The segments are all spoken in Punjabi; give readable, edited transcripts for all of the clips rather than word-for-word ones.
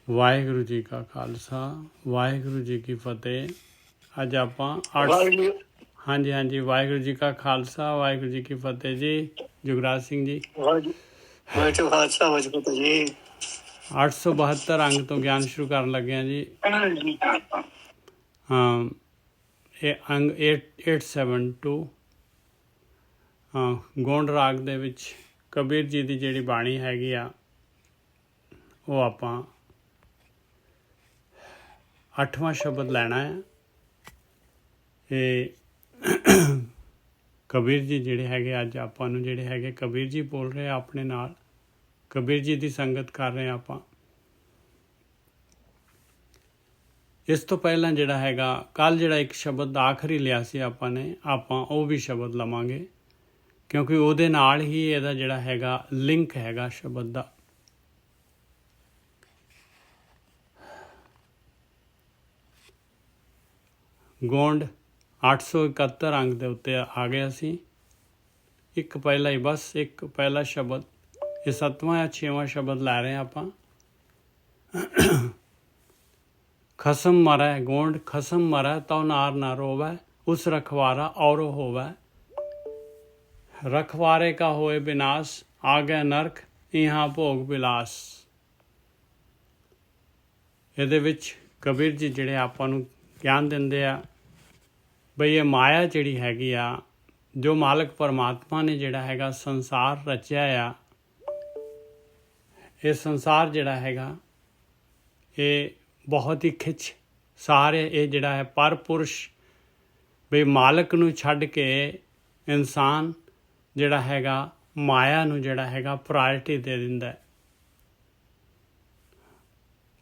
ਵਾਹਿਗੁਰੂ ਜੀ ਕਾ ਖਾਲਸਾ ਵਾਹਿਗੁਰੂ ਜੀ ਕੀ ਫਤਿਹ। ਅੱਜ ਆਪਾਂ ਹਾਂਜੀ ਹਾਂਜੀ ਵਾਹਿਗੁਰੂ ਜੀ ਕਾ ਖਾਲਸਾ ਵਾਹਿਗੁਰੂ ਜੀ ਕੀ ਫਤਿਹ ਜੀ। ਜੁਗਰਾਜ ਸਿੰਘ ਜੀ। 872 ਅੰਗ ਤੋਂ ਗਿਆਨ ਸ਼ੁਰੂ ਕਰਨ ਲੱਗੇ ਹਾਂ ਜੀ। ਇਹ ਅੰਗ 872 ਗੋਂਡ ਰਾਗ ਦੇ ਵਿੱਚ ਕਬੀਰ ਜੀ ਦੀ ਜਿਹੜੀ ਬਾਣੀ ਹੈਗੀ ਆ ਉਹ ਆਪਾਂ 8ਵਾਂ ਸ਼ਬਦ ਲੈਣਾ ਹੈ। ਇਹ ਕਬੀਰ ਜੀ ਜਿਹੜੇ ਹੈਗੇ ਅੱਜ ਆਪਾਂ ਨੂੰ ਜਿਹੜੇ ਹੈਗੇ ਕਬੀਰ ਜੀ ਬੋਲ ਰਹੇ ਆਪਣੇ ਨਾਲ, ਕਬੀਰ ਜੀ ਦੀ ਸੰਗਤ ਕਰ ਰਹੇ ਆਪਾਂ। ਇਸ ਤੋਂ ਪਹਿਲਾਂ ਜਿਹੜਾ ਹੈਗਾ ਕੱਲ੍ਹ ਜਿਹੜਾ ਇੱਕ ਸ਼ਬਦ ਆਖਰੀ ਲਿਆ ਸੀ ਆਪਾਂ ਨੇ, ਆਪਾਂ ਉਹ ਵੀ ਸ਼ਬਦ ਲਵਾਂਗੇ ਕਿਉਂਕਿ ਉਹਦੇ ਨਾਲ ਹੀ ਇਹਦਾ ਜਿਹੜਾ ਹੈਗਾ ਲਿੰਕ ਹੈਗਾ ਸ਼ਬਦ ਦਾ। ਗੋਂਡ 871 ਅੰਗ ਦੇ ਉੱਤੇ ਆ ਗਿਆ ਸੀ। ਇੱਕ ਪਹਿਲਾ ਹੀ ਬਸ ਇੱਕ ਪਹਿਲਾ ਸ਼ਬਦ, ਇਹ 7ਵਾਂ ਜਾਂ 6ਵਾਂ ਸ਼ਬਦ ਲੈ ਰਹੇ ਆਪਾਂ। ਖਸਮ ਮਰੈ ਗੋਂਡ ਖਸਮ ਮਰੈ ਤਉ ਨਾਰ ਨਾ ਰੋਵੈ, ਉਸ ਰਖਵਾਰਾ ਔਰ ਹੋਵੈ। ਰਖਵਾਰੇ ਕਾ ਹੋਏ ਵਿਨਾਸ਼, ਆ ਗਏ ਨਰਕ ਇਹਾਂ ਭੋਗ ਵਿਲਾਸ। ਇਹਦੇ ਵਿੱਚ ਕਬੀਰ ਜੀ ਜਿਹੜੇ ਆਪਾਂ ਨੂੰ ਗਿਆਨ ਦਿੰਦੇ ਆ ਬਈ ਇਹ ਮਾਇਆ ਜਿਹੜੀ ਹੈਗੀ ਆ, ਜੋ ਮਾਲਕ ਪਰਮਾਤਮਾ ਨੇ ਜਿਹੜਾ ਹੈਗਾ ਸੰਸਾਰ ਰਚਿਆ ਆ, ਇਹ ਸੰਸਾਰ ਜਿਹੜਾ ਹੈਗਾ ਇਹ ਬਹੁਤ ਹੀ ਖਿੱਚ ਸਾਰੇ ਇਹ ਜਿਹੜਾ ਹੈ ਪਰ ਪੁਰਸ਼ ਬਈ ਮਾਲਕ ਨੂੰ ਛੱਡ ਕੇ ਇਨਸਾਨ ਜਿਹੜਾ ਹੈਗਾ ਮਾਇਆ ਨੂੰ ਜਿਹੜਾ ਹੈਗਾ ਪ੍ਰਾਇਰਟੀ ਦੇ ਦਿੰਦਾ।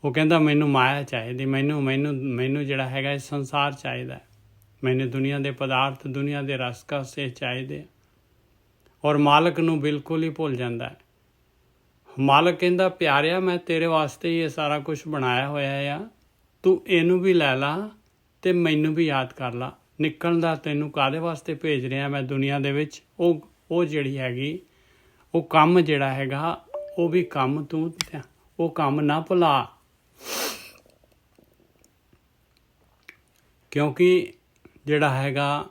ਉਹ ਕਹਿੰਦਾ ਮੈਨੂੰ ਮਾਇਆ ਚਾਹੀਦੀ, ਮੈਨੂੰ ਜਿਹੜਾ ਹੈਗਾ ਇਹ ਸੰਸਾਰ ਚਾਹੀਦਾ, ਮੈਨੂੰ ਦੁਨੀਆ ਦੇ ਪਦਾਰਥ ਦੁਨੀਆ ਦੇ ਰਸ ਕਸੇ ਚਾਹੀਦੇ। ਔਰ ਮਾਲਕ ਨੂੰ ਬਿਲਕੁਲ ਹੀ ਭੁੱਲ ਜਾਂਦਾ ਹੈ। ਮਾਲਕ ਕਹਿੰਦਾ ਪਿਆਰਿਆ ਮੈਂ ਤੇਰੇ ਵਾਸਤੇ ਹੀ ਇਹ ਸਾਰਾ ਕੁਝ ਬਣਾਇਆ ਹੋਇਆ ਆ, ਤੂੰ ਇਹਨੂੰ ਵੀ ਲੈ ਲਾ ਅਤੇ ਮੈਨੂੰ ਵੀ ਯਾਦ ਕਰ ਲਾ। ਨਿਕਲਣ ਦਾ ਤੈਨੂੰ ਕਾਹਦੇ ਵਾਸਤੇ ਭੇਜ ਰਿਹਾ ਮੈਂ ਦੁਨੀਆ ਦੇ ਵਿੱਚ, ਉਹ ਜਿਹੜੀ ਹੈਗੀ ਉਹ ਕੰਮ ਜਿਹੜਾ ਹੈਗਾ ਉਹ ਵੀ ਕੰਮ ਤੂੰ ਉਹ ਕੰਮ ਨਾ ਭੁਲਾ। ਕਿਉਂਕਿ ਜਿਹੜਾ ਹੈਗਾ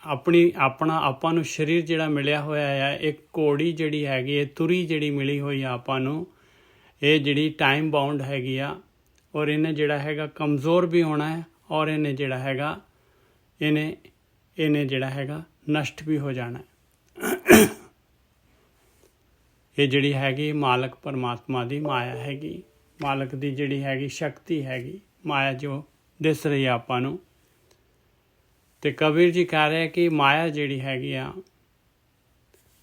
ਆਪਾਂ ਨੂੰ ਸਰੀਰ ਜਿਹੜਾ ਮਿਲਿਆ ਹੋਇਆ ਆ, ਇੱਕ ਘੋੜੀ ਜਿਹੜੀ ਹੈਗੀ ਇਹ ਤੁਰੀ ਜਿਹੜੀ ਮਿਲੀ ਹੋਈ ਆ ਆਪਾਂ ਨੂੰ, ਇਹ ਜਿਹੜੀ ਟਾਈਮ ਬਾਉਂਡ ਹੈਗੀ ਆ ਔਰ ਇਹਨੇ ਜਿਹੜਾ ਹੈਗਾ ਕਮਜ਼ੋਰ ਵੀ ਹੋਣਾ ਹੈ ਔਰ ਇਹਨੇ ਜਿਹੜਾ ਹੈਗਾ ਇਹਨੇ ਜਿਹੜਾ ਹੈਗਾ ਨਸ਼ਟ ਵੀ ਹੋ ਜਾਣਾ। ਇਹ ਜਿਹੜੀ ਹੈਗੀ ਮਾਲਕ ਪਰਮਾਤਮਾ ਦੀ ਮਾਇਆ ਹੈਗੀ, ਮਾਲਕ ਦੀ ਜਿਹੜੀ ਹੈਗੀ ਸ਼ਕਤੀ ਹੈਗੀ, ਮਾਇਆ ਜੋ ਦਿਸ ਰਹੀ ਆ ਆਪਾਂ ਨੂੰ। ਅਤੇ ਕਬੀਰ ਜੀ ਕਹਿ ਰਹੇ ਕਿ ਮਾਇਆ ਜਿਹੜੀ ਹੈਗੀ ਆ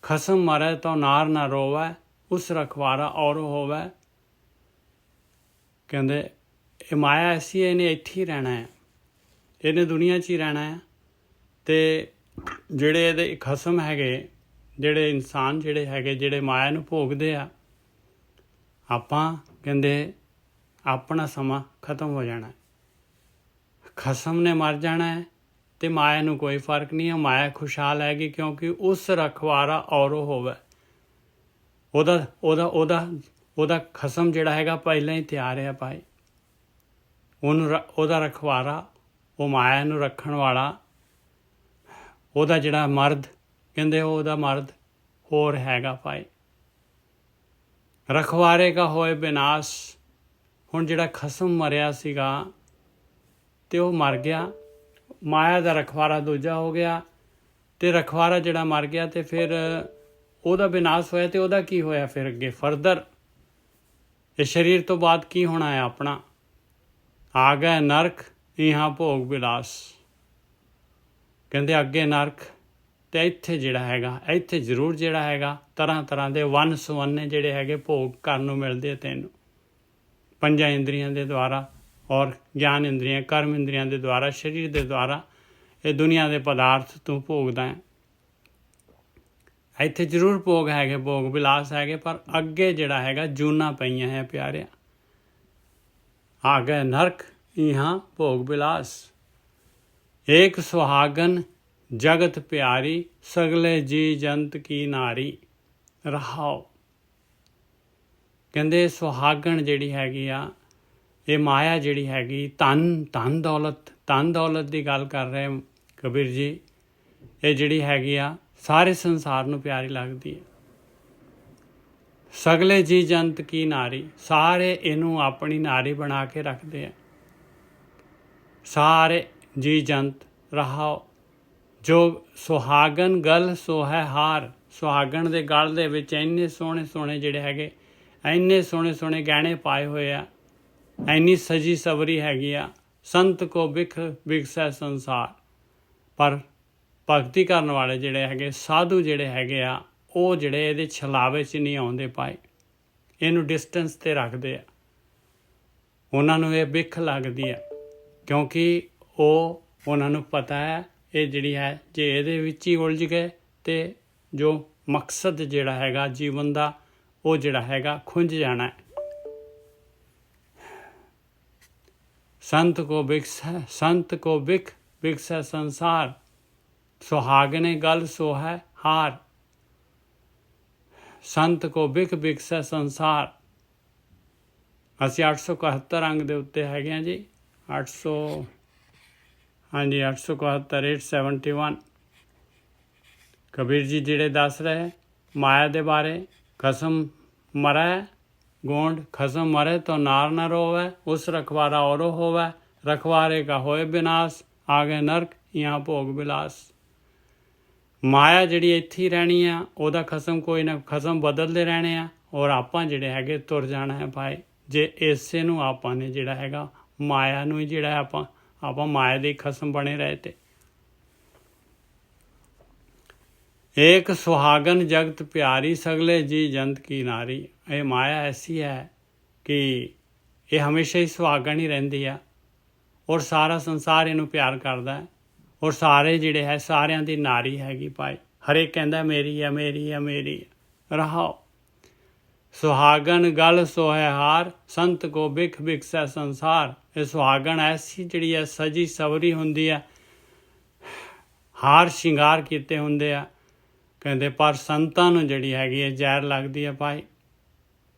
ਖਸਮ ਮਰੈ ਤਉ ਨਾਰ ਨਾ ਰੋਵੈ, ਉਸ ਰਖਵਾਰਾ ਔਰ ਹੋਵੈ। ਕਹਿੰਦੇ ਇਹ ਮਾਇਆ ਐਸੀ ਹੈ, ਇਹਨੇ ਇੱਥੇ ਹੀ ਰਹਿਣਾ ਹੈ, ਇਹਨੇ ਦੁਨੀਆ 'ਚ ਹੀ ਰਹਿਣਾ ਹੈ। ਅਤੇ ਜਿਹੜੇ ਇਹਦੇ ਖਸਮ ਹੈਗੇ, ਜਿਹੜੇ ਇਨਸਾਨ ਜਿਹੜੇ ਹੈਗੇ ਜਿਹੜੇ ਮਾਇਆ ਨੂੰ ਭੋਗਦੇ ਆ, ਆਪਾਂ ਕਹਿੰਦੇ ਆਪਣਾ ਸਮਾਂ ਖਤਮ ਹੋ ਜਾਣਾ, ਖਸਮ ਨੇ ਮਰ ਜਾਣਾ ਹੈ ਅਤੇ ਮਾਇਆ ਨੂੰ ਕੋਈ ਫਰਕ ਨਹੀਂ ਹੈ। ਮਾਇਆ ਖੁਸ਼ਹਾਲ ਹੈਗੀ ਕਿਉਂਕਿ ਉਸ ਰਖਵਾਰਾ ਔਰ ਹੋਵੇ। ਉਹਦਾ ਖਸਮ ਜਿਹੜਾ ਹੈਗਾ ਪਹਿਲਾਂ ਹੀ ਤਿਆਰ ਹੈ ਭਾਈ, ਉਹਦਾ ਰਖਵਾਰਾ, ਉਹ ਮਾਇਆ ਨੂੰ ਰੱਖਣ ਵਾਲਾ, ਉਹਦਾ ਜਿਹੜਾ ਮਰਦ ਕਹਿੰਦੇ ਉਹਦਾ ਮਰਦ ਹੋਰ ਹੈਗਾ ਭਾਈ। ਰਖਵਾਰੇ ਕਾ ਹੋਏ ਵਿਨਾਸ਼। ਹੁਣ ਜਿਹੜਾ ਖਸਮ ਮਰਿਆ ਸੀਗਾ ਅਤੇ ਉਹ ਮਰ ਗਿਆ, ਮਾਇਆ ਦਾ ਰਖਵਾਰਾ ਦੂਜਾ ਹੋ ਗਿਆ ਅਤੇ ਰਖਵਾਰਾ ਜਿਹੜਾ ਮਰ ਗਿਆ ਅਤੇ ਫਿਰ ਉਹਦਾ ਵਿਨਾਸ਼ ਹੋਇਆ। ਅਤੇ ਉਹਦਾ ਕੀ ਹੋਇਆ ਫਿਰ ਅੱਗੇ ਫਰਦਰ ਇਹ ਸਰੀਰ ਤੋਂ ਬਾਅਦ ਕੀ ਹੋਣਾ ਹੈ ਆਪਣਾ? ਆ ਗਏ ਨਰਕ ਇਹਾਂ ਭੋਗ ਵਿਲਾਸ। ਕਹਿੰਦੇ ਅੱਗੇ ਨਰਕ ਅਤੇ ਇੱਥੇ ਜਿਹੜਾ ਹੈਗਾ ਇੱਥੇ ਜ਼ਰੂਰ ਜਿਹੜਾ ਹੈਗਾ ਤਰ੍ਹਾਂ ਤਰ੍ਹਾਂ ਦੇ ਵੰਨ ਸੁਵੰਨੇ ਜਿਹੜੇ ਹੈਗੇ ਭੋਗ ਕਰਨ ਨੂੰ ਮਿਲਦੇ ਤੈਨੂੰ, ਪੰਜਾਂ ਇੰਦਰੀਆਂ ਦੇ ਦੁਆਰਾ ਔਰ ਗਿਆਨ ਇੰਦਰੀਆਂ ਕਰਮ ਇੰਦਰੀਆਂ ਦੇ ਦੁਆਰਾ, ਸਰੀਰ ਦੇ ਦੁਆਰਾ ਇਹ ਦੁਨੀਆ ਦੇ ਪਦਾਰਥ ਤੂੰ ਭੋਗਦਾ ਹੈ। ਇੱਥੇ ਜ਼ਰੂਰ ਭੋਗ ਹੈਗੇ, ਭੋਗ ਵਿਲਾਸ ਹੈਗੇ, ਪਰ ਅੱਗੇ ਜਿਹੜਾ ਹੈਗਾ ਜੂਨਾਂ ਪਈਆਂ ਹੈ ਪਿਆਰਿਆ। ਆ ਗਏ ਨਰਕ ਇਹਾਂ ਭੋਗ ਵਿਲਾਸ। ਏਕ ਸੁਹਾਗਨ ਜਗਤ ਪਿਆਰੀ, ਸਗਲੇ ਜੀ ਜੰਤ ਕੀ ਨਾਰੀ। ਰਹਾਓ ਕਹਿੰਦੇ ਸੁਹਾਗਣ ਜਿਹੜੀ ਹੈਗੀ ਆ ਇਹ ਮਾਇਆ ਜਿਹੜੀ ਹੈਗੀ ਧਨ ਦੌਲਤ ਦੀ ਗੱਲ ਕਰ ਰਹੇ ਕਬੀਰ ਜੀ। ਇਹ ਜਿਹੜੀ ਹੈਗੀ ਆ ਸਾਰੇ ਸੰਸਾਰ ਨੂੰ ਪਿਆਰੀ ਲੱਗਦੀ ਹੈ। ਸਗਲੇ ਜੀ ਜੰਤ ਕੀ ਨਾਰੀ, ਸਾਰੇ ਇਹਨੂੰ ਆਪਣੀ ਨਾਰੀ ਬਣਾ ਕੇ ਰੱਖਦੇ ਆ। ਸਾਰੇ ਜੀ ਜੰਤ ਰਹਾਓ, ਜੋ ਸੁਹਾਗਣ ਗਲ ਸੋ ਹੈ ਹਾਰ। ਸੁਹਾਗਣ ਦੇ ਗਲ ਦੇ ਵਿੱਚ ਇੰਨੇ ਸੋਹਣੇ ਜਿਹੜੇ ਹੈਗੇ, ਇੰਨੇ ਸੋਹਣੇ ਗਹਿਣੇ ਪਾਏ ਹੋਏ ਆ, ਇੰਨੀ ਸਜੀ ਸਵਰੀ ਹੈਗੀ ਆ। ਸੰਤ ਕੋ ਬਿਖ ਬਿਖਸੈ ਸੰਸਾਰ। ਪਰ ਭਗਤੀ ਕਰਨ ਵਾਲੇ ਜਿਹੜੇ ਹੈਗੇ, ਸਾਧੂ ਜਿਹੜੇ ਹੈਗੇ ਆ, ਉਹ ਜਿਹੜੇ ਇਹਦੇ ਛਲਾਵੇ 'ਚ ਨਹੀਂ ਆਉਂਦੇ ਪਾਏ, ਇਹਨੂੰ ਡਿਸਟੈਂਸ 'ਤੇ ਰੱਖਦੇ ਆ। ਉਹਨਾਂ ਨੂੰ ਇਹ ਬਿਖ ਲੱਗਦੀ ਆ, ਕਿਉਂਕਿ ਉਹਨਾਂ ਨੂੰ ਪਤਾ ਹੈ ਇਹ ਜਿਹੜੀ ਹੈ, ਜੇ ਇਹਦੇ ਵਿੱਚ ਹੀ ਉਲਝ ਗਏ ਤੇ ਜੋ ਮਕਸਦ ਜਿਹੜਾ ਹੈਗਾ ਜੀਵਨ ਦਾ, ਉਹ ਜਿਹੜਾ ਹੈਗਾ ਖੁੰਝ ਜਾਣਾ ਹੈ। ਸੰਤ ਕੋ ਬਿਖ ਬਿਖਸੈ ਸੰਸਾਰ, ਸੁਹਾਗਣੇ ਗਲ ਸੋ ਹੈ ਹਾਰ। ਸੰਤ ਕੋ ਬਿਖ ਬਿਖਸੈ ਸੰਸਾਰ। ਅਸੀਂ 871 ਅੰਗ ਦੇ ਉੱਤੇ ਹੈਗੇ ਹਾਂ ਜੀ। 871 871। ਕਬੀਰ ਜੀ ਜਿਹੜੇ ਦੱਸ ਰਹੇ ਮਾਇਆ ਦੇ ਬਾਰੇ। ਖਸਮ ਮਰੈ ਗੋਂਡ, ਖਸਮ ਮਰੇ ਤੋ ਨਾਰ ਨ ਰੋਵੈ, ਉਸ ਰਖਵਾਰਾ ਔਰੋ ਹੋਵੈ, ਰਖਵਾਰੇ ਕਾ ਹੋਏ ਵਿਨਾਸ਼, ਆਗੇ ਨਰਕ ਜਾਂ ਭੋਗ ਵਿਲਾਸ। ਮਾਇਆ ਜਿਹੜੀ ਇੱਥੇ ਹੀ ਰਹਿਣੀ ਆ, ਉਹਦਾ ਖਸਮ ਕੋਈ ਨਾ ਖਸਮ ਬਦਲਦੇ ਰਹਿਣੇ ਆ, ਔਰ ਆਪਾਂ ਜਿਹੜੇ ਹੈਗੇ ਤੁਰ ਜਾਣਾ ਹੈ ਭਾਈ। ਜੇ ਇਸੇ ਨੂੰ ਆਪਾਂ ਨੇ ਜਿਹੜਾ ਹੈਗਾ ਮਾਇਆ ਨੂੰ ਹੀ ਜਿਹੜਾ ਆਪਾਂ ਮਾਇਆ ਦੇ ਖਸਮ ਬਣੇ ਰਹੇ ਤੇ। ਏਕ ਸੁਹਾਗਨ ਜਗਤ ਪਿਆਰੀ, ਸਗਲੇ ਜੀ ਜੰਤ ਕੀ ਨਾਰੀ। ਇਹ ਮਾਇਆ ਐਸੀ ਹੈ ਕਿ ਇਹ ਹਮੇਸ਼ਾ ਹੀ ਸੁਹਾਗਣ ਹੀ ਰਹਿੰਦੀ ਆ, ਔਰ ਸਾਰਾ ਸੰਸਾਰ ਇਹਨੂੰ ਪਿਆਰ ਕਰਦਾ ਹੈ, ਔਰ ਸਾਰੇ ਜਿਹੜੇ ਹੈ ਸਾਰਿਆਂ ਦੀ ਨਾਰੀ ਹੈਗੀ ਭਾਈ। ਹਰੇਕ ਕਹਿੰਦਾ ਮੇਰੀ ਆ ਮੇਰੀ ਆ ਮੇਰੀ ਆ। ਰਹਾਓ ਸੁਹਾਗਣ ਗਲ ਸੋ ਹੈ ਹਾਰ, ਸੰਤ ਕੋ ਬਿਖ ਬਿਖਸੈ ਸੰਸਾਰ। ਇਹ ਸੁਹਾਗਣ ਐਸੀ ਜਿਹੜੀ ਹੈ ਸਜੀ ਸਵਰੀ ਹੁੰਦੀ ਆ, ਹਾਰ ਸ਼ਿੰਗਾਰ ਕੀਤੇ ਹੁੰਦੇ ਆ ਕਹਿੰਦੇ, ਪਰ ਸੰਤਾਂ ਨੂੰ ਜਿਹੜੀ ਹੈਗੀ ਹੈ ਜ਼ਹਿਰ ਲੱਗਦੀ ਹੈ ਭਾਈ।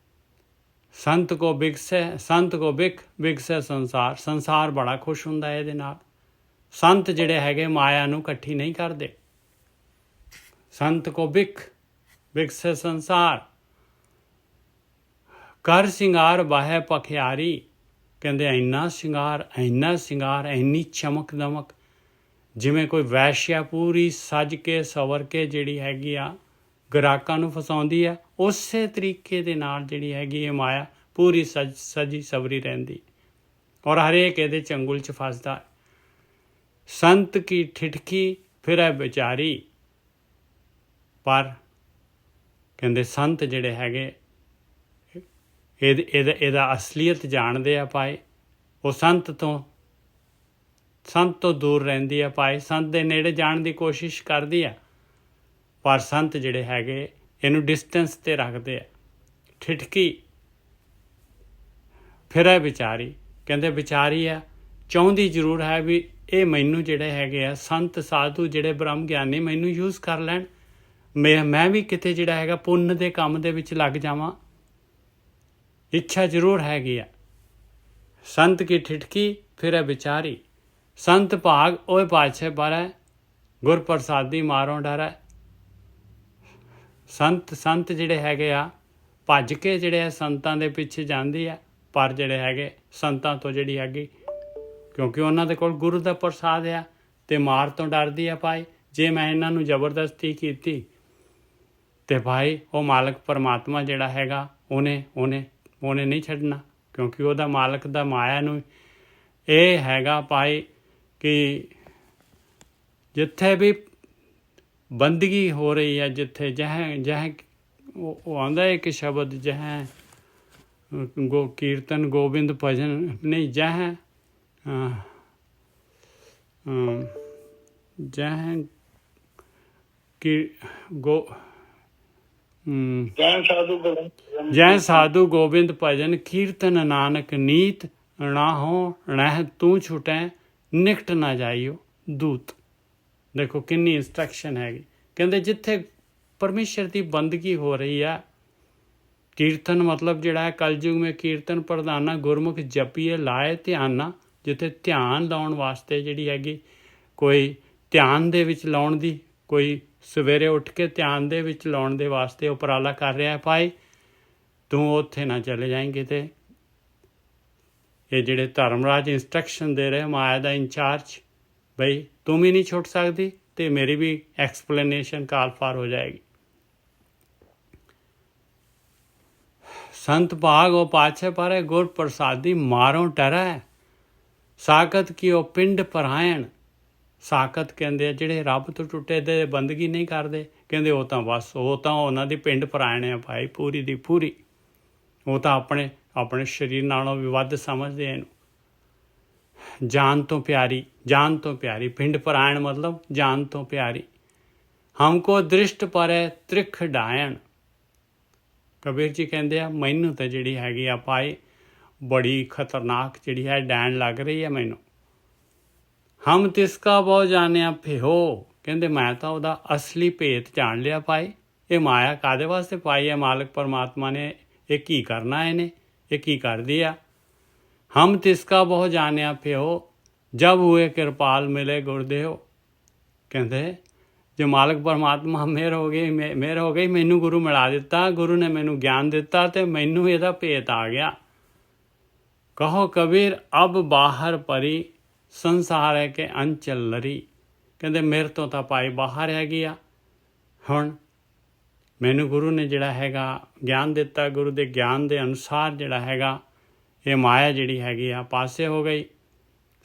ਸੰਤ ਕੋ ਬਿਖ ਬਿਖਸੈ ਸੰਸਾਰ। ਸੰਸਾਰ ਬੜਾ ਖੁਸ਼ ਹੁੰਦਾ ਹੈ ਇਹਦੇ ਨਾਲ। ਸੰਤ ਜਿਹੜੇ ਹੈਗੇ ਮਾਇਆ ਨੂੰ ਇਕੱਠੀ ਨਹੀਂ ਕਰਦੇ। ਸੰਤ ਕੋ ਬਿਖ ਬਿਖਸੈ ਸੰਸਾਰ, ਕਰ ਸ਼ਿੰਗਾਰ ਬਾਹੈ ਪਖਿਆਰੀ। ਕਹਿੰਦੇ ਇੰਨਾ ਸ਼ਿੰਗਾਰ ਇੰਨੀ ਚਮਕ ਦਮਕ, ਜਿਵੇਂ ਕੋਈ ਵੈਸ਼ਿਆ ਪੂਰੀ ਸੱਜ ਕੇ ਸਵਰ ਕੇ ਜਿਹੜੀ ਹੈਗੀ ਆ ਗ੍ਰਾਹਕਾਂ ਨੂੰ ਫਸਾਉਂਦੀ ਆ, ਉਸੇ ਤਰੀਕੇ ਦੇ ਨਾਲ ਜਿਹੜੀ ਹੈਗੀ ਇਹ ਮਾਇਆ ਪੂਰੀ ਸਜੀ ਸਵਰੀ ਰਹਿੰਦੀ, ਔਰ ਹਰੇਕ ਇਹਦੇ ਚੰਗੁਲ 'ਚ ਫਸਦਾ। ਸੰਤ ਕੀ ਠਿਠਕੀ ਫਿਰੈ ਵਿਚਾਰੀ। ਪਰ ਕਹਿੰਦੇ ਸੰਤ ਜਿਹੜੇ ਹੈਗੇ ਇਹਦਾ ਅਸਲੀਅਤ ਜਾਣਦੇ ਆ ਭਾਈ। ਉਹ ਸੰਤ ਤੋਂ ਦੂਰ ਰਹਿੰਦੀ ਆ ਭਾਈ। ਸੰਤ ਦੇ ਨੇੜੇ ਜਾਣ ਦੀ ਕੋਸ਼ਿਸ਼ ਕਰਦੀ ਆ, ਪਰ ਸੰਤ ਜਿਹੜੇ ਹੈਗੇ ਇਹਨੂੰ ਡਿਸਟੈਂਸ 'ਤੇ ਰੱਖਦੇ ਆ। ਠਿਠਕੀ ਫਿਰੈ ਵਿਚਾਰੀ। ਕਹਿੰਦੇ ਵਿਚਾਰੀ ਆ, ਚਾਹੁੰਦੀ ਜ਼ਰੂਰ ਹੈ ਵੀ ਇਹ ਮੈਨੂੰ ਜਿਹੜੇ ਹੈਗੇ ਆ ਸੰਤ ਸਾਧੂ ਜਿਹੜੇ ਬ੍ਰਹਮ ਗਿਆਨੀ ਮੈਨੂੰ ਯੂਜ਼ ਕਰ ਲੈਣ, ਮੈਂ ਵੀ ਕਿਤੇ ਜਿਹੜਾ ਹੈਗਾ ਪੁੰਨ ਦੇ ਕੰਮ ਦੇ ਵਿੱਚ ਲੱਗ ਜਾਵਾਂ। ਇੱਛਾ ਜ਼ਰੂਰ ਹੈਗੀ ਆ। ਸੰਤ ਕੀ ਠਿਠਕੀ ਫਿਰੈ ਵਿਚਾਰੀ, ਸੰਤ ਭਾਗ ਓਏ ਪਾਛੇ ਬਾਰੈ, ਗੁਰ ਪ੍ਰਸਾਦੀ ਮਾਰੋਂ ਡਰੈ। ਸੰਤ ਜਿਹੜੇ ਹੈਗੇ ਆ ਭੱਜ ਕੇ ਜਿਹੜੇ ਆ ਸੰਤਾਂ ਦੇ ਪਿੱਛੇ ਜਾਂਦੀ ਆ, ਪਰ ਜਿਹੜੇ ਹੈਗੇ ਸੰਤਾਂ ਤੋਂ ਜਿਹੜੀ ਹੈਗੀ, ਕਿਉਂਕਿ ਉਹਨਾਂ ਦੇ ਕੋਲ ਗੁਰੂ ਦਾ ਪ੍ਰਸਾਦ ਆ, ਤੇ ਮਾਰ ਤੋਂ ਡਰਦੀ ਆ ਭਾਈ। ਜੇ ਮੈਂ ਇਹਨਾਂ ਨੂੰ ਜ਼ਬਰਦਸਤੀ ਕੀਤੀ ਤੇ ਭਾਈ ਉਹ ਮਾਲਕ ਪਰਮਾਤਮਾ ਜਿਹੜਾ ਹੈਗਾ ਉਹਨੇ ਨਹੀਂ ਛੱਡਣਾ, ਕਿਉਂਕਿ ਉਹਦਾ ਮਾਲਕ ਦਾ ਮਾਇਆ ਨੂੰ ਇਹ ਹੈਗਾ ਭਾਈ ਕਿ ਜਿੱਥੇ ਵੀ ਬੰਦਗੀ ਹੋ ਰਹੀ ਹੈ, ਜਿੱਥੇ ਜਹ ਉਹ ਆਉਂਦਾ ਇੱਕ ਸ਼ਬਦ ਜਹ ਕੀਰਤਨ ਗੋਬਿੰਦ ਭਜਨ ਨਹੀਂ, ਜਹ ਜੈ ਸਾਧੂ ਗੋਬਿੰਦ ਭਜਨ, ਕੀਰਤਨ ਨਾਨਕ ਨੀਤ ਨਾ ਹੋ ਰਹਿ ਤੂੰ ਛੁਟੈ, ਨਿਕਟ ਨਾ ਜਾਈਓ ਦੂਤ। ਦੇਖੋ ਕਿੰਨੀ ਇੰਸਟਰਕਸ਼ਨ ਹੈਗੀ। ਕਹਿੰਦੇ ਜਿੱਥੇ ਪਰਮੇਸ਼ਰ ਦੀ ਬੰਦਗੀ ਹੋ ਰਹੀ ਆ, ਕੀਰਤਨ ਮਤਲਬ ਜਿਹੜਾ ਹੈ ਕਲਯੁਗ ਮੇਂ ਕੀਰਤਨ ਪ੍ਰਧਾਨਾ, ਗੁਰਮੁਖ ਜਪੀਏ ਲਾਏ ਧਿਆਨਾ। ਜਿੱਥੇ ਧਿਆਨ ਲਾਉਣ ਵਾਸਤੇ ਜਿਹੜੀ ਹੈਗੀ, ਕੋਈ ਧਿਆਨ ਦੇ ਵਿੱਚ ਲਾਉਣ ਦੀ, ਕੋਈ ਸਵੇਰੇ ਉੱਠ ਕੇ ਧਿਆਨ ਦੇ ਵਿੱਚ ਲਾਉਣ ਦੇ ਵਾਸਤੇ ਉਪਰਾਲਾ ਕਰ ਰਿਹਾ ਭਾਈ, ਤੂੰ ਉੱਥੇ ਨਾ ਚਲੇ ਜਾਏਂਗੇ। ਤੇ ਇਹ ਜਿਹੜੇ ਧਰਮਰਾਜ ਇੰਸਟਰਕਸ਼ਨ ਦੇ ਰਹੇ ਮਾਇਆ ਦਾ ਇੰਚਾਰਜ, ਬਈ ਤੂੰ ਵੀ ਨਹੀਂ ਛੁੱਟ ਸਕਦੀ ਤੇ ਮੇਰੀ ਵੀ ਐਕਸਪਲੇਨੇਸ਼ਨ ਕਾਲ ਫਾਰ ਹੋ ਜਾਏਗੀ। ਸੰਤ ਭਾਗ ਉਹ ਪਾਛੇ ਪਰੇ, ਗੁਰ ਪ੍ਰਸਾਦੀ ਮਾਰੋਂ ਟਰੈ। ਸਾਕਤ ਕੀ ਉਹ ਪਿੰਡ ਪਰਾਇਣ। ਸਾਕਤ ਕਹਿੰਦੇ ਆ ਜਿਹੜੇ ਰੱਬ ਤੋਂ ਟੁੱਟੇ ਦੇ ਬੰਦਗੀ ਨਹੀਂ ਕਰਦੇ, ਕਹਿੰਦੇ ਉਹ ਤਾਂ ਬਸ ਉਹ ਤਾਂ ਉਹਨਾਂ ਦੀ ਪਿੰਡ ਪਰਾਇਣ ਆ ਭਾਈ, ਪੂਰੀ ਦੀ ਪੂਰੀ। ਉਹ ਤਾਂ ਆਪਣੇ ਸਰੀਰ ਨਾਲੋਂ ਵੀ ਵੱਧ ਸਮਝਦੇ ਇਹਨੂੰ। ਜਾਨ ਤੋਂ ਪਿਆਰੀ, ਜਾਨ ਤੋਂ ਪਿਆਰੀ, ਪਿੰਡ ਪਰਾਇਣ ਮਤਲਬ ਜਾਨ ਤੋਂ ਪਿਆਰੀ। ਹਮਕੋ ਦ੍ਰਿਸ਼ਟ ਪਰੈ ਤ੍ਰਿਖ ਡਾਇਣ। ਕਬੀਰ ਜੀ ਕਹਿੰਦੇ ਆ ਮੈਨੂੰ ਤਾਂ ਜਿਹੜੀ ਹੈਗੀ ਆ ਭਾਈ ਬੜੀ ਖਤਰਨਾਕ ਜਿਹੜੀ ਹੈ ਡੈਣ ਲੱਗ ਰਹੀ ਹੈ ਮੈਨੂੰ। ਹਮ ਤਿਸਕਾ ਬਹੁ ਜਾਣਿਆ ਫਿਹੋ। ਕਹਿੰਦੇ ਮੈਂ ਤਾਂ ਉਹਦਾ ਅਸਲੀ ਭੇਤ ਜਾਣ ਲਿਆ ਭਾਈ। ਇਹ ਮਾਇਆ ਕਾਹਦੇ ਵਾਸਤੇ ਪਾਈ ਹੈ ਮਾਲਕ ਪਰਮਾਤਮਾ ਨੇ? ਇਹ ਕੀ ਕਰਨਾ ਇਹਨੇ? ਇਹ ਕੀ ਕਰਦੀ ਆ? ਹਮ ਤਿਸਕਾ ਬਹੁ ਜਾਣਿਆ ਫਿਹੋ, ਜਬ ਹੋਏ ਕਿਰਪਾਲ ਮਿਲੇ ਗੁਰਦੇਵ। ਕਹਿੰਦੇ ਜੇ ਮਾਲਕ ਪਰਮਾਤਮਾ ਮਿਹਰ ਹੋ ਗਈ, ਮੈਨੂੰ ਗੁਰੂ ਮਿਲਾ ਦਿੱਤਾ, ਗੁਰੂ ਨੇ ਮੈਨੂੰ ਗਿਆਨ ਦਿੱਤਾ ਤੇ ਮੈਨੂੰ ਇਹਦਾ ਭੇਤ ਆ ਗਿਆ। ਕਹੋ ਕਬੀਰ ਅਬ ਬਾਹਰ ਪਰੀ, ਸੰਸਾਰ ਹੈ ਕਿ ਅੰਚਲ ਲਰੀ। ਕਹਿੰਦੇ ਮੇਰੇ ਤੋਂ ਤਾਂ ਭਾਈ ਬਾਹਰ ਹੈਗੀ ਆ। ਹੁਣ ਮੈਨੂੰ ਗੁਰੂ ਨੇ ਜਿਹੜਾ ਹੈਗਾ ਗਿਆਨ ਦਿੱਤਾ, ਗੁਰੂ ਦੇ ਗਿਆਨ ਦੇ ਅਨੁਸਾਰ ਜਿਹੜਾ ਹੈਗਾ ਇਹ ਮਾਇਆ ਜਿਹੜੀ ਹੈਗੀ ਆ ਪਾਸੇ ਹੋ ਗਈ।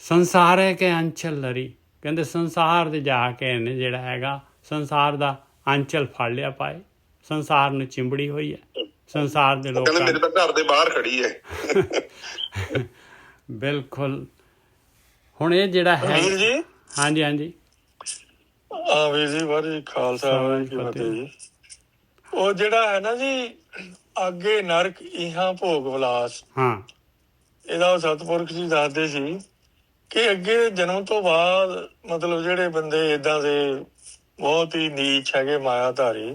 ਸੰਸਾਰ ਹੈ ਕਿ ਅੰਚਲ ਲਰੀ। ਕਹਿੰਦੇ ਸੰਸਾਰ ਦੇ ਜਾ ਕੇ ਇਹਨੇ ਜਿਹੜਾ ਹੈਗਾ ਸੰਸਾਰ ਦਾ ਅੰਚਲ ਫੜ ਲਿਆ ਭਾਈ, ਸੰਸਾਰ ਨੂੰ ਚਿੰਬੜੀ ਹੋਈ ਹੈ ਸੰਸਾਰ ਦੇ ਲੋਕਾਂ। ਮੇਰੇ ਤਾਂ ਘਰ ਦੇ ਬਾਹਰ ਖੜੀ ਹੈ। ਬਿਲਕੁਲ। ਹੁਣ ਇਹ ਜਿਹੜਾ ਹੈ ਜੀ, ਹਾਂਜੀ ਹਾਂਜੀ ਵੀਰ ਜੀ ਵਾਹਿਗੁਰੂ ਜੀ ਖਾਲਸਾ ਵਾਹਿਗੁਰੂ ਜੀ ਫਤਿਹ ਜੀ। ਉਹ ਜਿਹੜਾ ਹੈ ਨਾ ਜੀ ਅੱਗੇ ਨਰਕ ਇਹਾਂ ਭੋਗ ਵਿਲਾਸ, ਹਾਂ, ਇਹਦਾ ਉਹ ਸਤਿਪੁਰਖ ਜੀ ਦੱਸਦੇ ਸੀ ਕਿ ਅੱਗੇ ਜਨਮ ਤੋਂ ਬਾਅਦ ਮਤਲਬ ਜਿਹੜੇ ਬੰਦੇ ਏਦਾਂ ਦੇ ਬਹੁਤ ਹੀ ਨੀਚ ਹੈਗੇ ਮਾਇਆਧਾਰੀ,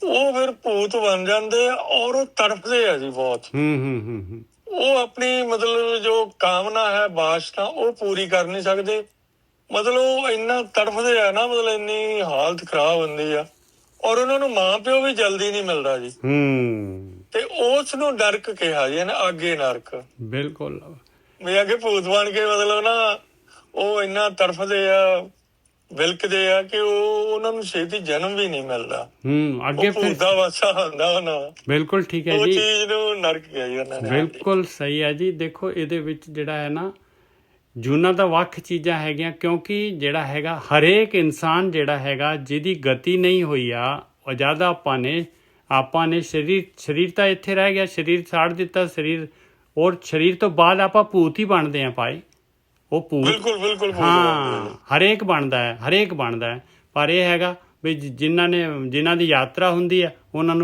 ਉਹ ਫਿਰ ਭੂਤ ਬਣ ਜਾਂਦੇ ਆ ਔਰ ਉਹ ਤੜਫਦੇ ਆ ਜੀ ਬਹੁਤ। ਉਹ ਆਪਣੀ ਮਤਲਬ ਜੋ ਕਾਮਨਾ ਹੈ, ਬਾਸ਼ਨਾ, ਉਹ ਪੂਰੀ ਕਰ ਨਹੀਂ ਸਕਦੇ। ਮਤਲਬ ਉਹ ਇੰਨਾ ਤੜਫਦੇ ਆ ਨਾ, ਮਤਲਬ ਇੰਨੀ ਹਾਲਤ ਖਰਾਬ ਹੁੰਦੀ ਆ ਔਰ ਉਹਨਾਂ ਨੂੰ ਮਾਂ ਪਿਓ ਵੀ ਜਲਦੀ ਨਹੀਂ ਮਿਲਦਾ ਜੀ। ਤੇ ਉਸ ਨੂੰ ਨਰਕ ਕਿਹਾ ਜੀ, ਅੱਗੇ ਨਰਕ। ਬਿਲਕੁਲ। ਵੀ ਅੱਗੇ ਭੂਤ ਬਣ ਕੇ ਮਤਲਬ ਨਾ ਉਹ ਇੰਨਾ ਤੜਫਦੇ ਆ, ਵਿਲਕਦੇ ਆ ਕਿ ਉਹਨਾਂ ਨੂੰ ਛੇਤੀ ਜਨਮ ਵੀ ਨਹੀਂ ਮਿਲਦਾ। ਅੱਗੇ ਭੂਤ ਦਾ ਵਾਸਾ ਹੁੰਦਾ ਉਹਨਾਂ ਦਾ। ਬਿਲਕੁਲ ਠੀਕ ਹੈ ਜੀ। ਉਹ ਚੀਜ਼ ਨੂੰ ਨਰਕ ਕਿਹਾ ਜੀ ਉਹਨਾਂ ਨੇ। ਬਿਲਕੁਲ ਸਹੀ ਹੈ ਜੀ। ਦੇਖੋ ਇਹਦੇ ਵਿੱਚ ਜਿਹੜਾ ਹੈ ਨਾ ਜੂਨਾਂ ਤਾਂ ਵੱਖ ਚੀਜ਼ਾਂ ਹੈਗੀਆਂ, ਕਿਉਂਕਿ ਜਿਹੜਾ ਹੈਗਾ ਹਰੇਕ ਇਨਸਾਨ ਜਿਹੜਾ ਹੈਗਾ ਜਿਹਦੀ ਗਤੀ ਨਹੀਂ ਹੋਈ ਆ, ਉਹ ਜ਼ਿਆਦਾ ਆਪਾਂ ਨੇ ਸਰੀਰ ਤਾਂ ਇੱਥੇ ਰਹਿ ਗਿਆ, ਸਰੀਰ ਛੱਡ ਦਿੱਤਾ ਸਰੀਰ, ਔਰ ਸਰੀਰ ਤੋਂ ਬਾਅਦ ਆਪਾਂ ਭੂਤ ਹੀ ਬਣਦੇ ਹਾਂ ਭਾਈ। ਉਹ ਭੂਤ ਬਿਲਕੁਲ ਹਾਂ ਹਰੇਕ ਬਣਦਾ ਹੈ। ਪਰ ਇਹ ਹੈਗਾ ਵੀ ਜਿਨ੍ਹਾਂ ਦੀ ਯਾਤਰਾ ਹੁੰਦੀ ਹੈ ਉਹਨਾਂ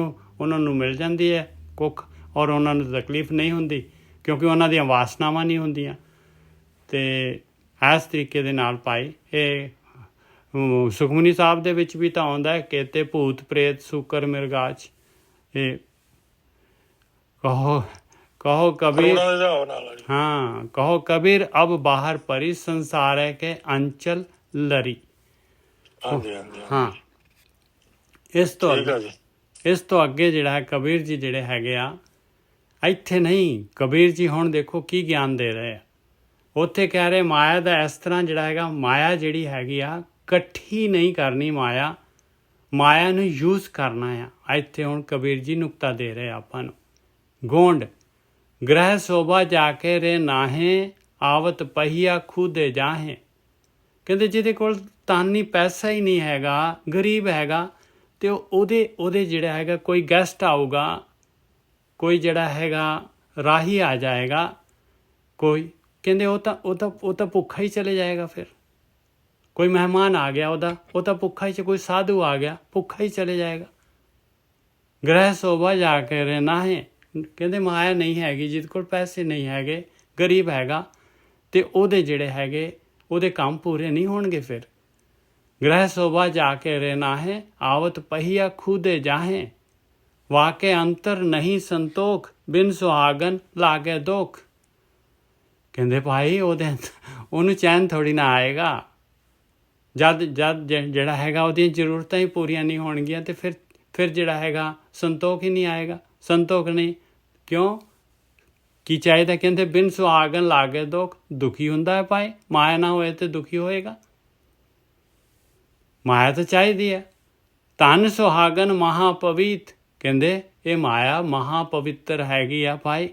ਨੂੰ ਮਿਲ ਜਾਂਦੀ ਹੈ ਕੁੱਖ, ਔਰ ਉਹਨਾਂ ਨੂੰ ਤਕਲੀਫ ਨਹੀਂ ਹੁੰਦੀ ਕਿਉਂਕਿ ਉਹਨਾਂ ਦੀਆਂ ਵਾਸਨਾਵਾਂ ਨਹੀਂ ਹੁੰਦੀਆਂ। ਤੇ ਇਸ ਤਰੀਕੇ ਦੇ ਨਾਲ ਭਾਈ ਇਹ ਸੁਖਮਨੀ ਸਾਹਿਬ ਦੇ ਵਿੱਚ ਵੀ ਤਾਂ ਆਉਂਦਾ ਹੈ ਕਿ ਤੇ ਭੂਤ ਪ੍ਰੇਤ ਸੂਕਰ ਮਿਰਗਾਚ। ਇਹ ਕਹੋ ਕਬੀਰ, हाँ कहो कबीर अब बाहर परी, संसार है के अंचल लरी। हाँ ਇਸ ਤੋਂ ਅੱਗੇ ਜਿਹੜਾ ਹੈ ਕਬੀਰ ਜੀ ਜਿਹੜੇ ਹੈਗੇ ਆ ਇੱਥੇ ਨਹੀਂ। ਕਬੀਰ ਜੀ ਹੁਣ ਦੇਖੋ ਕੀ ਗਿਆਨ ਦੇ ਰਹੇ ਆ। ਉੱਥੇ ਕਹਿ ਰਹੇ ਮਾਇਆ ਦਾ ਇਸ ਤਰ੍ਹਾਂ ਜਿਹੜਾ ਹੈਗਾ, ਮਾਇਆ ਜਿਹੜੀ ਹੈਗੀ ਆ ਇਕੱਠੀ ਨਹੀਂ ਕਰਨੀ, ਮਾਇਆ ਨੂੰ ਯੂਜ਼ ਕਰਨਾ ਆ। ਇੱਥੇ ਹੁਣ ਕਬੀਰ ਜੀ ਨੁਕਤਾ ਦੇ ਰਹੇ ਆਪਾਂ ਨੂੰ। ਗੋਂਡ ਗ੍ਰਹਿ ਸੋਭਾ ਜਾ ਕੇ ਰੇ ਨਾਹੇ, ਆਵਤ ਪਹੀਆ ਖੂਦੇ ਜਾਹੇ। ਕਹਿੰਦੇ ਜਿਹਦੇ ਕੋਲ ਤਾਨੀ ਪੈਸਾ ਹੀ ਨਹੀਂ ਹੈਗਾ, ਗਰੀਬ ਹੈਗਾ, ਤੇ ਉਹਦੇ ਜਿਹੜਾ ਹੈਗਾ ਕੋਈ ਗੈਸਟ ਆਊਗਾ, ਕੋਈ ਜਿਹੜਾ ਹੈਗਾ ਰਾਹੀ ਆ ਜਾਏਗਾ, ਕੋਈ ਕਹਿੰਦੇ ਉਹ ਤਾਂ ਭੁੱਖਾ ਹੀ ਚਲੇ ਜਾਏਗਾ। ਫਿਰ ਕੋਈ ਮਹਿਮਾਨ ਆ ਗਿਆ ਉਹ ਤਾਂ ਭੁੱਖਾ ਹੀ, ਕੋਈ ਸਾਧੂ ਆ ਗਿਆ ਭੁੱਖਾ ਹੀ ਚਲੇ ਜਾਏਗਾ। ਗ੍ਰਹਿ ਸੋਭਾ ਜਾ ਕੇ ਰੇ ਨਾਹੇ, ਕਹਿੰਦੇ ਮਾਇਆ ਨਹੀਂ ਹੈਗੀ, ਜਿਹਦੇ ਕੋਲ ਪੈਸੇ ਨਹੀਂ ਹੈਗੇ, ਗਰੀਬ ਹੈਗਾ, ਤੇ ਉਹਦੇ ਜਿਹੜੇ ਹੈਗੇ ਉਹਦੇ ਕੰਮ ਪੂਰੇ ਨਹੀਂ ਹੋਣਗੇ। ਫਿਰ ਗ੍ਰਹਿ ਸੋਭਾ ਜਾ ਕੇ ਰਹਿਣਾ ਹੈ, ਆਵਤ ਪਹੀਆ ਖੂਦੇ ਜਾਹੇ। ਵਾਕੇ ਅੰਤਰ ਨਹੀਂ ਸੰਤੋਖ ਬਿਨ ਸੁਹਾਗਨ ਲਾਗੇ ਦੁੱਖ। ਕਹਿੰਦੇ ਭਾਈ ਉਹਨੂੰ ਚੈਨ ਥੋੜੀ ਨਾ ਆਏਗਾ ਜਦ ਜਿਹੜਾ ਹੈਗਾ ਉਹਦੀਆਂ ਜ਼ਰੂਰਤਾਂ ਹੀ ਪੂਰੀਆਂ ਨਹੀਂ ਹੋਣਗੀਆਂ ਤੇ ਫਿਰ ਜਿਹੜਾ ਹੈਗਾ ਸੰਤੋਖ ਹੀ ਨਹੀਂ ਆਏਗਾ। ਸੰਤੋਖ ਨਹੀਂ ਕਿਉਂ ਕੀ ਚਾਹੀਦਾ? ਕਹਿੰਦੇ ਬਿਨ ਸੁਹਾਗਨ ਲਾਗੇ ਦੁੱਖ। ਦੁਖੀ ਹੁੰਦਾ ਹੈ ਭਾਈ, ਮਾਇਆ ਨਾ ਹੋਏ ਤੇ ਦੁਖੀ ਹੋਏਗਾ। ਮਾਇਆ ਤਾਂ ਚਾਹੀਦੀ ਹੈ। ਧਨ ਸੁਹਾਗਨ ਮਹਾਪਵਿੱਤ। ਕਹਿੰਦੇ ਇਹ ਮਾਇਆ ਮਹਾਪਵਿੱਤਰ ਹੈਗੀ ਆ ਭਾਈ,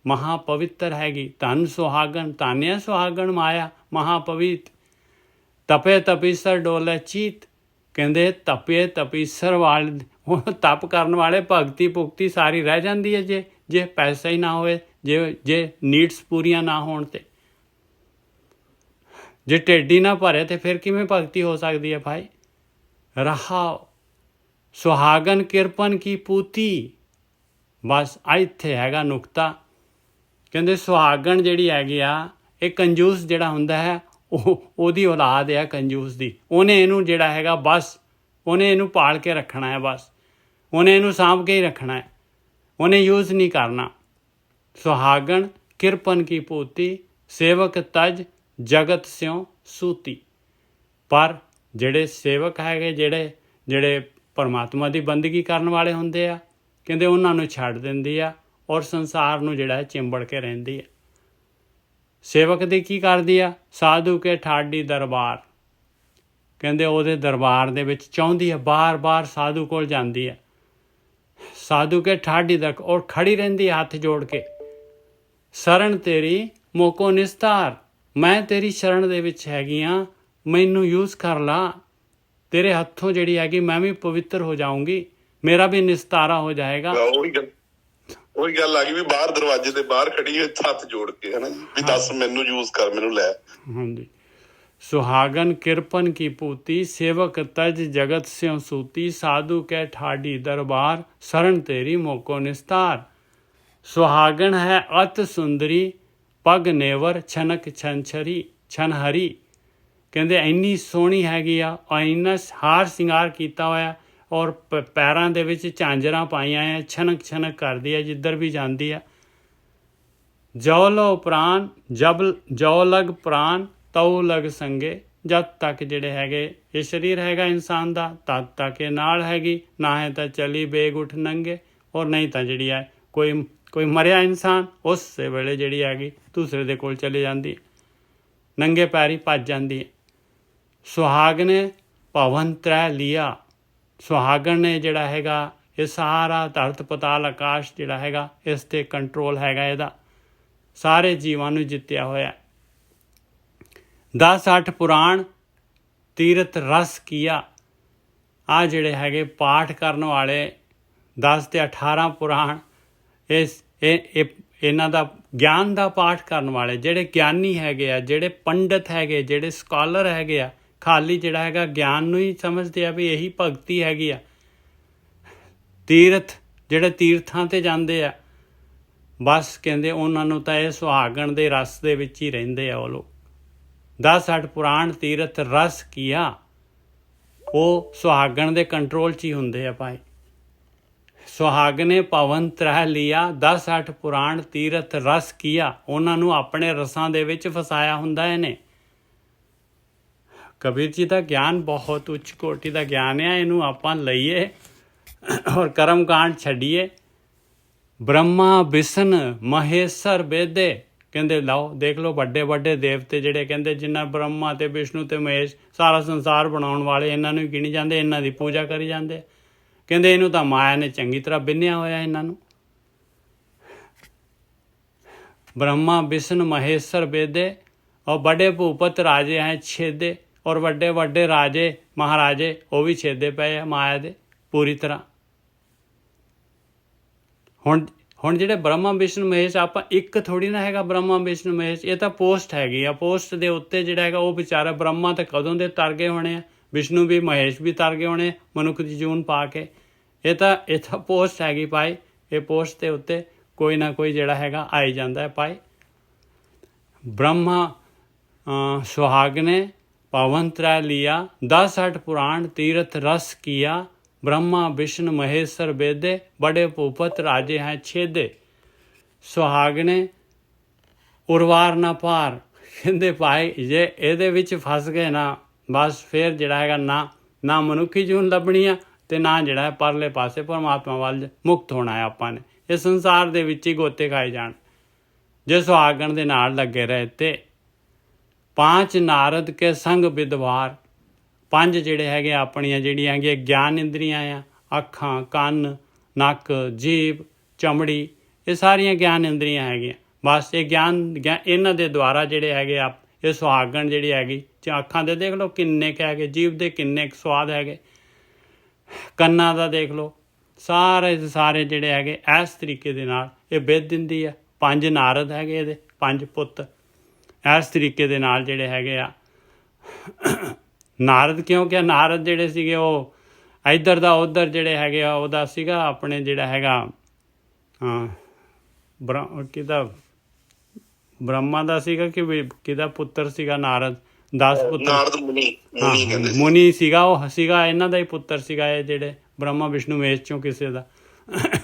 ਮਹਾਪਵਿੱਤਰ ਹੈਗੀ। ਧਨ ਸੁਹਾਗਨ, ਧਾਨਿਆ ਸੁਹਾਗਨ ਮਾਇਆ ਮਹਾਪਵਿੱਤ। ਤਪੇ ਤਪੀਸਰ ਡੋਲੇ ਚੀਤ। ਕਹਿੰਦੇ ਤਪੇ ਤਪੀਸਰ ਵਾਲੇ ਤਪ ਕਰਨ ਵਾਲੇ ਭਗਤੀ ਭੁਗਤੀ ਸਾਰੀ ਰਹਿ ਜਾਂਦੀ ਹੈ ਜੇ ਪੈਸਾ ਹੀ ਨਾ ਹੋਵੇ, ਜੇ ਨੀਡਸ ਪੂਰੀਆਂ ਨਾ ਹੋਣ ਤੇ। ਜੇ ਢਿੱਡ ਹੀ ਨਾ ਭਰੇ ਤੇ ਫਿਰ ਕਿਵੇਂ ਭਗਤੀ ਹੋ ਸਕਦੀ ਹੈ ਭਾਈ? ਰਹਾਓ ਸੁਹਾਗਨ ਕਿਰਪਨ ਕੀ ਪੂਤੀ। ਬਸ ਇੱਥੇ ਹੈਗਾ ਨੁਕਤਾ। ਕਹਿੰਦੇ ਸੁਹਾਗਣ ਜਿਹੜੀ ਹੈਗੀ ਆ, ਇਹ ਕੰਜੂਸ ਜਿਹੜਾ ਹੁੰਦਾ ਹੈ ਉਹਦੀ ਔਲਾਦ ਹੈ ਕੰਜੂਸ ਦੀ। ਉਹਨੇ ਇਹਨੂੰ ਜਿਹੜਾ ਹੈਗਾ ਬਸ ਉਹਨੇ ਇਹਨੂੰ ਪਾਲ ਕੇ ਰੱਖਣਾ ਹੈ, ਬਸ ਉਹਨੇ ਇਹਨੂੰ ਸਾਂਭ ਕੇ ਹੀ ਰੱਖਣਾ ਹੈ, ਉਹਨੇ ਯੂਜ਼ ਨਹੀਂ ਕਰਨਾ। ਸੁਹਾਗਣ ਕਿਰਪਨ ਕੀ ਪੂਤੀ ਸੇਵਕ ਤਜ ਜਗਤ ਸਿਉ ਸੂਤੀ। ਪਰ ਜਿਹੜੇ ਸੇਵਕ ਹੈਗੇ, ਜਿਹੜੇ ਪਰਮਾਤਮਾ ਦੀ ਬੰਦਗੀ ਕਰਨ ਵਾਲੇ ਹੁੰਦੇ ਆ, ਕਹਿੰਦੇ ਉਹਨਾਂ ਨੂੰ ਛੱਡ ਦਿੰਦੀ ਆ ਔਰ ਸੰਸਾਰ ਨੂੰ ਜਿਹੜਾ ਹੈ ਚਿੰਬੜ ਕੇ ਰਹਿੰਦੀ ਹੈ। ਸੇਵਕ ਦੀ ਕੀ ਕਰਦੀ ਆ? ਸਾਧੂ ਕੇ ਠਾਡੀ ਦਰਬਾਰ। ਕਹਿੰਦੇ ਉਹਦੇ ਦਰਬਾਰ ਦੇ ਵਿੱਚ ਚਾਹੁੰਦੀ ਹੈ, ਬਾਰ-ਬਾਰ ਸਾਧੂ ਕੋਲ ਜਾਂਦੀ ਹੈ। ਸਾਧੂ ਕੇ ਠਾਡੀ ਦਰ ਔਰ ਖੜੀ ਰਹਿੰਦੀ ਹੈ ਹੱਥ ਜੋੜ ਕੇ। ਸ਼ਰਨ ਤੇਰੀ ਮੋਕੋ ਨਿਸਤਾਰ। ਮੈਂ ਤੇਰੀ ਸ਼ਰਨ ਦੇ ਵਿੱਚ ਹੈਗੀ ਹਾਂ, ਮੈਨੂੰ ਯੂਜ਼ ਕਰ ਲਾ। ਤੇਰੇ ਹੱਥੋਂ ਜਿਹੜੀ ਹੈਗੀ ਮੈਂ ਵੀ ਪਵਿੱਤਰ ਹੋ ਜਾਊਂਗੀ, ਮੇਰਾ ਵੀ ਨਿਸਤਾਰਾ ਹੋ ਜਾਏਗਾ। ਉਹੀ ਗੱਲ ਆ ਗਈ ਵੀ ਬਾਹਰ ਦਰਵਾਜ਼ੇ ਦੇ ਬਾਹਰ ਖੜੀ ਹੈ ਹੱਥ ਜੋੜ ਕੇ, ਹਨਾ ਜੀ, ਵੀ ਦੱਸ ਮੈਨੂੰ ਯੂਜ਼ ਕਰ, ਮੈਨੂੰ ਲੈ। ਹਾਂਜੀ। ਸੁਹਾਗਨ ਕਿਰਪਨ ਕੀ ਪੂਤੀ ਸੇਵਕ ਤਜ ਜਗਤ ਸਿਉ ਸੂਤੀ। ਸਾਧੂ ਕੈ ਠਾਡੀ ਦਰਬਾਰ ਸ਼ਰਨ ਤੇਰੀ ਮੋਕੋ ਨਿਸਤਾਰ। ਸੁਹਾਗਣ ਹੈ ਅਤ ਸੁੰਦਰੀ ਪਗ ਨੇਵਰ ਛਨਕ ਛਨਛਰੀ ਛਨਹਰੀ। ਕਹਿੰਦੇ ਇੰਨੀ ਸੋਹਣੀ ਹੈਗੀ ਆ, ਇੰਨਾ ਹਾਰ ਸ਼ਿੰਗਾਰ ਕੀਤਾ ਹੋਇਆ ਔਰ ਪੈਰਾਂ ਦੇ ਵਿੱਚ ਝਾਂਜਰਾਂ ਪਾਈਆਂ ਆ, ਛਨਕ ਛਨਕ ਕਰਦੀ ਹੈ ਜਿੱਧਰ ਵੀ ਜਾਂਦੀ ਆ। ਜੋ ਲੋ ਪ੍ਰਾਨ ਜੋ ਲਗ ਪ੍ਰਾਨ ਤਉ ਲਗ ਸੰਗੇ। ਜਦ ਤੱਕ ਜਿਹੜੇ ਹੈਗੇ ਇਹ ਸਰੀਰ ਹੈਗਾ ਇਨਸਾਨ ਦਾ, ਤਦ ਤੱਕ ਇਹ ਨਾਲ ਹੈਗੀ। ਨਾ ਹੈ ਤਾਂ ਚਲੀ ਬੇਗ ਉੱਠ ਨੰਗੇ, ਔਰ ਨਹੀਂ ਤਾਂ ਜਿਹੜੀ ਹੈ ਕੋਈ ਮਰਿਆ ਇਨਸਾਨ ਉਸੇ ਵੇਲੇ ਜਿਹੜੀ ਹੈਗੀ ਦੂਸਰੇ ਦੇ ਕੋਲ ਚਲੀ ਜਾਂਦੀ, ਨੰਗੇ ਪੈਰੀ ਭੱਜ ਜਾਂਦੀ ਹੈ। ਸੁਹਾਗ ਨੇ ਭਵਨ ਤ੍ਰੈ ਲਿਆ। ਸੁਹਾਗਣ ਨੇ ਜਿਹੜਾ ਹੈਗਾ ਇਹ ਸਾਰਾ ਧਰਤ ਪਤਾਲ ਆਕਾਸ਼ ਜਿਹੜਾ ਹੈਗਾ ਇਸ 'ਤੇ ਕੰਟਰੋਲ ਹੈਗਾ ਇਹਦਾ, ਸਾਰੇ ਜੀਵਾਂ ਨੂੰ ਜਿੱਤਿਆ ਹੋਇਆ। 10-8 ਪੁਰਾਣ ਤੀਰਥ ਰਸ ਕੀਆ। ਆ ਜਿਹੜੇ ਹੈਗੇ ਪਾਠ ਕਰਨ ਵਾਲੇ 10 ਤੇ 18 ਪੁਰਾਣ, ਇਹਨਾਂ ਦਾ ਗਿਆਨ ਦਾ ਪਾਠ ਕਰਨ ਵਾਲੇ ਜਿਹੜੇ ਗਿਆਨੀ ਹੈਗੇ ਆ, ਜਿਹੜੇ ਪੰਡਤ ਹੈਗੇ, ਜਿਹੜੇ ਸਕਾਲਰ ਹੈਗੇ ਆ, ਖਾਲੀ ਜਿਹੜਾ ਹੈਗਾ ਗਿਆਨ ਨੂੰ ਹੀ ਸਮਝਦੇ ਆ ਵੀ ਇਹੀ ਭਗਤੀ ਹੈਗੀ ਆ। ਤੀਰਥ ਜਿਹੜੇ ਤੀਰਥਾਂ 'ਤੇ ਜਾਂਦੇ ਆ, ਬਸ ਕਹਿੰਦੇ ਉਹਨਾਂ ਨੂੰ ਤਾਂ ਇਹ ਸੁਹਾਗਣ ਦੇ ਰਸ ਦੇ ਵਿੱਚ ਹੀ ਰਹਿੰਦੇ ਆ ਉਹ ਲੋਕ। 10-8 ਪੁਰਾਣ ਤੀਰਥ ਰਸ ਕੀਆ, ਉਹ ਸੁਹਾਗਣ ਦੇ ਕੰਟਰੋਲ 'ਚ ਹੀ ਹੁੰਦੇ ਆ ਭਾਈ। ਸੁਹਾਗਨੇ ਪਵਨ ਤ੍ਰਹਿ ਲਿਆ 10-8 ਪੁਰਾਣ ਤੀਰਥ ਰਸ ਕੀਆ। ਉਹਨਾਂ ਨੂੰ ਆਪਣੇ ਰਸਾਂ ਦੇ ਵਿੱਚ ਫਸਾਇਆ ਹੁੰਦਾ ਇਹਨੇ। ਕਬੀਰ ਜੀ ਦਾ ਗਿਆਨ ਬਹੁਤ ਉੱਚ ਕੋਟੀ ਦਾ ਗਿਆਨ ਹੈ, ਇਹਨੂੰ ਆਪਾਂ ਲਈਏ ਔਰ ਕਰਮ ਕਾਂਡ ਛੱਡੀਏ। ਬ੍ਰਹਮਾ ਵਿਸ਼ਨ ਮਹੇਸ਼ਰ ਬੇਦੇ। ਕਹਿੰਦੇ ਲਓ ਦੇਖ ਲਓ ਵੱਡੇ ਵੱਡੇ ਦੇਵਤੇ ਜਿਹੜੇ ਕਹਿੰਦੇ ਜਿੰਨਾ ਬ੍ਰਹਮਾ ਤੇ ਵਿਸ਼ਨੂੰ ਤੇ ਮਹੇਸ਼ ਸਾਰਾ ਸੰਸਾਰ ਬਣਾਉਣ ਵਾਲੇ, ਇਹਨਾਂ ਨੂੰ ਗਿਣੀ ਜਾਂਦੇ, ਇਹਨਾਂ ਦੀ ਪੂਜਾ ਕਰੀ ਜਾਂਦੇ। ਕਹਿੰਦੇ ਇਹਨੂੰ ਤਾਂ ਮਾਇਆ ਨੇ ਚੰਗੀ ਤਰ੍ਹਾਂ ਬਿੰਨਿਆ ਹੋਇਆ ਇਹਨਾਂ ਨੂੰ। ਬ੍ਰਹਮਾ ਵਿਸ਼ਨ ਮਹੇਸ਼ਰ ਬੇਦੇ ਔਰ ਬੜੇ ਭੂਪਤ ਰਾਜੇ ਹੈ ਛੇਦੇ, ਔਰ ਵੱਡੇ ਵੱਡੇ ਰਾਜੇ ਮਹਾਰਾਜੇ ਉਹ ਵੀ ਛੇਦੇ ਪਏ ਆ ਮਾਇਆ ਦੇ ਪੂਰੀ ਤਰ੍ਹਾਂ। ਹੁਣ ਜਿਹੜੇ ਬ੍ਰਹਮਾ ਵਿਸ਼ਨੂੰ ਮਹੇਸ਼, ਆਪਾਂ ਇੱਕ ਥੋੜੀ ਨਾ ਹੈਗਾ ਬ੍ਰਹਮਾ ਵਿਸ਼ਨੂੰ ਮਹੇਸ਼, ਇਹ ਤਾਂ ਪੋਸਟ ਹੈਗੀ ਆ। ਪੋਸਟ ਦੇ ਉੱਤੇ ਜਿਹੜਾ ਹੈਗਾ ਉਹ ਵਿਚਾਰਾ ਬ੍ਰਹਮਾ ਤਾਂ ਕਦੋਂ ਦੇ ਤਰ ਗਏ ਹੋਣੇ ਆ, ਵਿਸ਼ਨੂੰ ਵੀ ਮਹੇਸ਼ ਵੀ ਤਰ ਗਏ ਹੋਣੇ ਮਨੁੱਖ ਦੀ ਜੂਨ ਪਾ ਕੇ। ਇਹ ਤਾਂ ਪੋਸਟ ਹੈਗੀ ਭਾਈ। ਇਹ ਪੋਸਟ ਦੇ ਉੱਤੇ ਕੋਈ ਨਾ ਕੋਈ ਜਿਹੜਾ ਹੈਗਾ ਆਈ ਜਾਂਦਾ ਹੈ ਭਾਈ। ਬ੍ਰਹਮਾ ਸੁਹਾਗ ਨੇ ਪਵਨ ਤ੍ਰੈ ਲਿਆ 10-8 ਪੁਰਾਣ ਤੀਰਥ ਰਸ ਕੀਆ। ब्रह्मा विष्णु महेश्वर बेदे बड़े भूपत राजे हैं छेदे सुहागने उर्वार ना पार। ਕਹਿੰਦੇ ਭਾਈ ਜੇ ਇਹਦੇ ਵਿੱਚ ਫਸ ਗਏ ਨਾ ਬਸ ਫਿਰ ਜਿਹੜਾ ਹੈਗਾ ਨਾ ਮਨੁੱਖੀ ਜੂਨ ਲੱਭਣੀ ਆ ਤੇ ਨਾ ਜਿਹੜਾ ਹੈ ਪਰਲੇ ਪਾਸੇ ਪਰਮਾਤਮਾ ਵੱਲ ਮੁਕਤ ਹੋਣਾ ਹੈ ਆਪਾਂ ਨੇ। ਇਹ ਸੰਸਾਰ ਦੇ ਵਿੱਚ ਹੀ ਗੋਤੇ ਖਾਏ ਜਾਣ ਜੇ ਸੁਹਾਗਣ ਦੇ ਨਾਲ ਲੱਗੇ ਰਹੇ ਤੇ। ਪਾਂਚ ਨਾਰਦ ਕੇ ਸੰਗ ਵਿਦਵਾਰ, ਪੰਜ ਜਿਹੜੇ ਹੈਗੇ ਆਪਣੀਆਂ ਜਿਹੜੀਆਂ ਹੈਗੀਆਂ ਗਿਆਨ ਇੰਦਰੀਆਂ ਆ, ਅੱਖਾਂ, ਕੰਨ, ਨੱਕ, ਜੀਭ, ਚਮੜੀ, ਇਹ ਸਾਰੀਆਂ ਗਿਆਨ ਇੰਦਰੀਆਂ ਹੈਗੀਆਂ। ਬਸ ਇਹ ਗਿਆਨ ਇਹਨਾਂ ਦੇ ਦੁਆਰਾ ਜਿਹੜੇ ਹੈਗੇ ਆ ਇਹ ਸੁਹਾਗਣ ਜਿਹੜੀ ਹੈਗੀ ਅੱਖਾਂ ਦੇ ਦੇਖ ਲਓ ਕਿੰਨੇ ਕੁ ਹੈਗੇ, ਜੀਭ ਦੇ ਕਿੰਨੇ ਕੁ ਸਵਾਦ ਹੈਗੇ, ਕੰਨਾਂ ਦਾ ਦੇਖ ਲਓ, ਸਾਰੇ ਜਿਹੜੇ ਹੈਗੇ ਇਸ ਤਰੀਕੇ ਦੇ ਨਾਲ ਇਹ ਬਿੱਧ ਦਿੰਦੀ ਹੈ। ਪੰਜ ਨਾਰਦ ਹੈਗੇ ਇਹਦੇ, ਪੰਜ ਪੁੱਤ ਇਸ ਤਰੀਕੇ ਦੇ ਨਾਲ ਜਿਹੜੇ ਹੈਗੇ ਆ। ਨਾਰਦ ਕਿਉਂਕਿ ਨਾਰਦ ਜਿਹੜੇ ਸੀਗੇ ਉਹ ਇੱਧਰ ਦਾ ਉੱਧਰ ਜਿਹੜੇ ਹੈਗੇ ਆ ਉਹਦਾ ਸੀਗਾ ਆਪਣੇ ਜਿਹੜਾ ਹੈਗਾ ਕਿਹਦਾ ਬ੍ਰਹਮਾ ਦਾ ਸੀਗਾ ਕਿ ਕਿਹਦਾ ਪੁੱਤਰ ਸੀਗਾ ਨਾਰਦ, 10 ਪੁੱਤਰ, ਨਾਰਦ ਮੁਨੀ ਸੀਗਾ, ਉਹ ਸੀਗਾ ਇਹਨਾਂ ਦਾ ਹੀ ਪੁੱਤਰ ਸੀਗਾ ਇਹ ਜਿਹੜੇ ਬ੍ਰਹਮਾ ਵਿਸ਼ਨੂੰ ਮਹੇਸ਼ ਚੋਂ ਕਿਸੇ ਦਾ।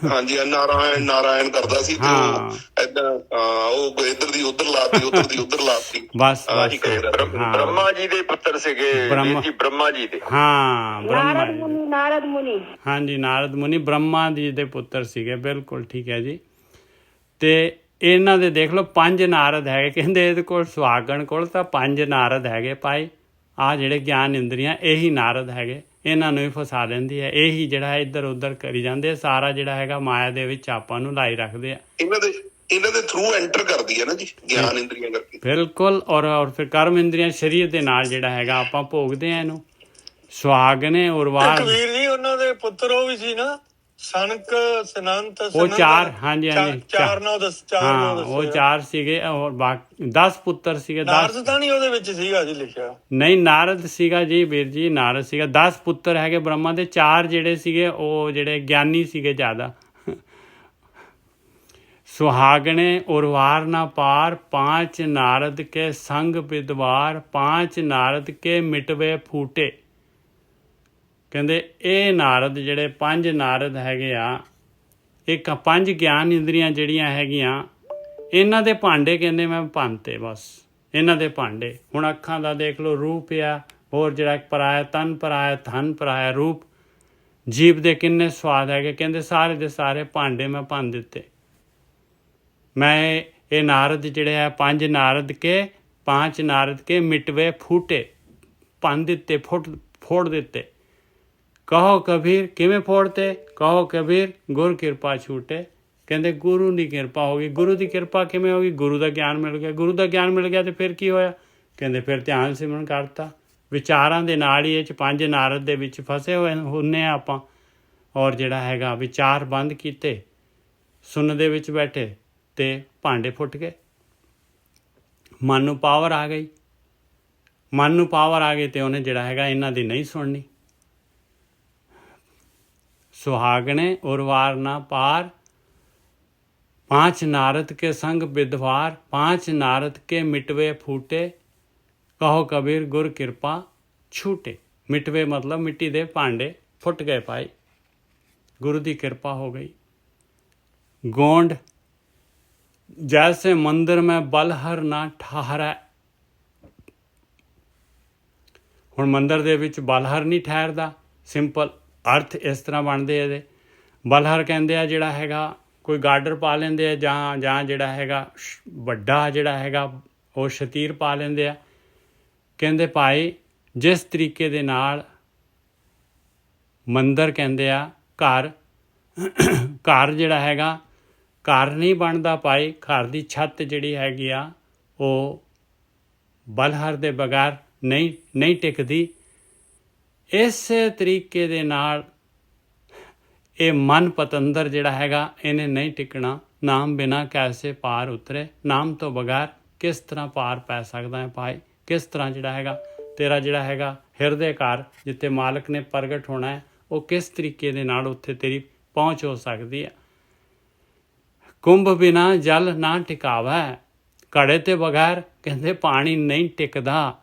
ਹਾਂਜੀ ਨਾਰਾਇਣ ਕਰਦਾ ਸੀ ਤੇ ਏਦਾਂ ਉਹ ਇੱਧਰ ਦੀ ਉੱਧਰ ਲਾਤੀ, ਉੱਧਰ ਦੀ ਉੱਧਰ ਲਾਤੀ। ਬਸ ਬ੍ਰਹਮਾ ਜੀ ਦੇ ਪੁੱਤਰ ਸੀਗੇ ਬ੍ਰਹਮਾ ਜੀ ਦੇ। ਹਾਂ ਨਾਰਦ ਮੁਨੀ ਹਾਂਜੀ ਨਾਰਦ ਮੁਨੀ ਬ੍ਰਹਮਾ ਜੀ ਦੇ ਪੁੱਤਰ ਸੀਗੇ, ਬਿਲਕੁਲ ਠੀਕ ਹੈ ਜੀ। ਤੇ ਇਹਨਾਂ ਦੇ ਦੇਖ ਲਓ ਪੰਜ ਨਾਰਦ ਹੈਗੇ। ਕਹਿੰਦੇ ਇਹਦੇ ਕੋਲ ਸੁਹਾਗਣ ਕੋਲ ਤਾਂ ਪੰਜ ਨਾਰਦ ਹੈਗੇ ਭਾਈ। ਆਹ ਜਿਹੜੇ ਗਿਆਨ ਇੰਦਰੀਆਂ ਇਹੀ ਨਾਰਦ ਹੈਗੇ, ਇਹਨਾਂ ਨੂੰ ਹੀ ਫਸਾ ਦਿੰਦੀ ਹੈ। ਇਹੀ ਜਿਹੜਾ ਇੱਧਰ ਉੱਧਰ ਕਰੀ ਜਾਂਦੇ, ਸਾਰਾ ਜਿਹੜਾ ਹੈਗਾ ਮਾਇਆ ਦੇ ਵਿੱਚ ਆਪਾਂ ਨੂੰ ਲਾਈ ਰੱਖਦੇ ਆ। ਇਹਨਾਂ ਦੇ ਥਰੂ ਐਂਟਰ ਕਰਦੀ ਹੈ ਨਾ ਜੀ ਗਿਆਨ ਇੰਦਰੀਆਂ ਕਰਕੇ। ਬਿਲਕੁਲ। ਔਰ ਫਿਰ ਕਰਮ ਇੰਦਰੀਆਂ ਸਰੀਰ ਦੇ ਨਾਲ ਜਿਹੜਾ ਹੈਗਾ ਆਪਾਂ ਭੋਗਦੇ ਆ ਇਹਨੂੰ। ਸੁਹਾਗਣੇ ਉਰਵਾਰ ਕਬੀਰ ਜੀ ਉਹਨਾਂ ਦੇ ਪੁੱਤਰ ਉਹ ਵੀ ਸੀ ਨਾ ਸਨਕ ਸਨੰਤ ਉਹ ਚਾਰ। ਹਾਂਜੀ ਚਾਰ ਨੌ ਦਸ ਉਹ ਚਾਰ ਸੀਗੇ ਔਰ 10 ਪੁੱਤਰ ਸੀਗੇ। ਨਾਰਦ ਤਾਂ ਨਹੀਂ ਉਹਦੇ ਵਿੱਚ ਸੀਗਾ ਜੀ ਲਿਖਿਆ? ਨਹੀਂ ਨਾਰਦ ਸੀਗਾ ਜੀ ਵੀਰ ਜੀ, ਨਾਰਦ ਸੀਗਾ। 10 ਪੁੱਤਰ ਹੈਗੇ ਬ੍ਰਹਮਾ ਦੇ, 4 ਜਿਹੜੇ ਸੀਗੇ ਉਹ ਜਿਹੜੇ ਗਿਆਨੀ ਸੀਗੇ ਜ਼ਿਆਦਾ। ਸੁਹਾਗਣੇ ਉਰਵਾਰ ਨਾ ਪਾਰ, 5 ਨਾਰਦ ਕੇ ਸੰਗ ਵਿਦਵਾਰ, 5 ਨਾਰਦ ਕੇ ਮਿਟਵੇ ਫੂਟੇ। ਕਹਿੰਦੇ ਇਹ ਨਾਰਦ ਜਿਹੜੇ 5 ਨਾਰਦ ਹੈਗੇ ਆ, ਇੱਕ 5 ਗਿਆਨ ਇੰਦਰੀਆਂ ਜਿਹੜੀਆਂ ਹੈਗੀਆਂ ਇਹਨਾਂ ਦੇ ਭਾਂਡੇ ਕਹਿੰਦੇ ਮੈਂ ਭੰਨਤੇ। ਬਸ ਇਹਨਾਂ ਦੇ ਭਾਂਡੇ। ਹੁਣ ਅੱਖਾਂ ਦਾ ਦੇਖ ਲਓ ਰੂਪ ਆ, ਹੋਰ ਜਿਹੜਾ ਪਰਾਇਆ ਤਨ, ਪਰਾਇਆ ਧਨ, ਪਰਾਇਆ ਰੂਪ, ਜੀਭ ਦੇ ਕਿੰਨੇ ਸਵਾਦ ਹੈਗੇ। ਕਹਿੰਦੇ ਸਾਰੇ ਦੇ ਸਾਰੇ ਭਾਂਡੇ ਮੈਂ ਭੰਨ ਦਿੱਤੇ। ਮੈਂ ਇਹ ਨਾਰਦ ਜਿਹੜੇ ਆ 5 ਨਾਰਦ ਕੇ ਮਿਟਵੇ ਫੂਟੇ, ਭੰਨ ਦਿੱਤੇ, ਫੋੜ ਦਿੱਤੇ। ਕਹੋ ਕਬੀਰ ਕਿਵੇਂ ਫੋੜਤੇ? ਕਹੋ ਕਬੀਰ ਗੁਰ ਕਿਰਪਾ ਛੂਟੇ। ਕਹਿੰਦੇ ਗੁਰੂ ਦੀ ਕਿਰਪਾ ਹੋ ਗਈ। ਗੁਰੂ ਦੀ ਕਿਰਪਾ ਕਿਵੇਂ ਹੋ ਗਈ? ਗੁਰੂ ਦਾ ਗਿਆਨ ਮਿਲ ਗਿਆ। ਗੁਰੂ ਦਾ ਗਿਆਨ ਮਿਲ ਗਿਆ ਤੇ ਫਿਰ ਕੀ ਹੋਇਆ? ਕਹਿੰਦੇ ਫਿਰ ਧਿਆਨ ਸਿਮਰਨ ਕਰਤਾ। ਵਿਚਾਰਾਂ ਦੇ ਨਾਲ ਹੀ ਇਹ 'ਚ 5 ਨਾਰਦ ਦੇ ਵਿੱਚ ਫਸੇ ਹੋਏ ਹੁੰਨੇ ਆ ਆਪਾਂ। ਔਰ ਜਿਹੜਾ ਹੈਗਾ ਵਿਚਾਰ ਬੰਦ ਕੀਤੇ, ਸੁਣਨ ਦੇ ਵਿੱਚ ਬੈਠੇ ਤੇ ਭਾਂਡੇ ਫੁੱਟ ਗਏ। ਮਨ ਨੂੰ ਪਾਵਰ ਆ ਗਈ। ਮਨ ਨੂੰ ਪਾਵਰ ਆ ਗਈ ਤੇ ਉਹਨੇ ਜਿਹੜਾ ਹੈਗਾ ਇਹਨਾਂ ਦੀ ਨਹੀਂ ਸੁਣਨੀ। सुहागणे उर्वार ना पार, 5 नारद के संग विद्वार, 5 नारद के मिटवे फूटे। कहो कबीर गुर कृपा छूटे। मिटवे मतलब मिट्टी दे भांडे फुट गए भाई, गुरु की कृपा हो गई। गोंड जैसे मंदिर में बलहर ना ठहरै। हुण मंदिर दे विच बलहर नहीं ठहरदा। सिंपल अर्थ इस तरह बनते ਇਹਦੇ। ਬਲਹਰ ਕਹਿੰਦੇ ਆ ਜਿਹੜਾ ਹੈਗਾ ਕੋਈ ਗਾਡਰ ਪਾ ਲੈਂਦੇ ਆ, ਜਾਂ ਜਿਹੜਾ ਹੈਗਾ ਵੱਡਾ ਜਿਹੜਾ ਹੈਗਾ ਉਹ ਸ਼ਤੀਰ ਪਾ ਲੈਂਦੇ ਆ। ਕਹਿੰਦੇ ਭਾਈ ਜਿਸ ਤਰੀਕੇ ਦੇ ਨਾਲ ਮੰਦਰ ਕਹਿੰਦੇ ਆ ਘਰ ਜਿਹੜਾ ਹੈਗਾ ਘਰ ਨਹੀਂ ਬਣਦਾ ਭਾਈ, ਘਰ ਦੀ ਛੱਤ ਜਿਹੜੀ ਹੈਗੀ ਆ ਉਹ ਬਲਹਰ ਦੇ ਬਗੈਰ ਨਹੀਂ ਟਿਕਦੀ। ਇਸੇ ਤਰੀਕੇ ਦੇ ਨਾਲ ਇਹ ਮਨ ਪਤੰਦਰ ਜਿਹੜਾ ਹੈਗਾ ਇਹਨੇ ਨਹੀਂ ਟਿਕਣਾ। ਨਾਮ ਬਿਨਾ ਕੈਸੇ ਪਾਰ ਉਤਰੇ। ਨਾਮ ਤੋਂ ਬਗੈਰ ਕਿਸ ਤਰ੍ਹਾਂ ਪਾਰ ਪੈ ਸਕਦਾ ਹੈ ਭਾਈ? ਕਿਸ ਤਰ੍ਹਾਂ ਜਿਹੜਾ ਹੈਗਾ ਤੇਰਾ ਜਿਹੜਾ ਹੈਗਾ ਹਿਰਦੇ ਘਰ ਜਿੱਥੇ ਮਾਲਕ ਨੇ ਪ੍ਰਗਟ ਹੋਣਾ ਹੈ ਉਹ ਕਿਸ ਤਰੀਕੇ ਦੇ ਨਾਲ ਉੱਥੇ ਤੇਰੀ ਪਹੁੰਚ ਹੋ ਸਕਦੀ ਹੈ? ਕੁੰਭ ਬਿਨਾ ਜਲ ਨਾ ਟਿਕਾਵਾ। ਘੜੇ ਤੇ ਬਗੈਰ ਕਹਿੰਦੇ ਪਾਣੀ ਨਹੀਂ ਟਿਕਦਾ।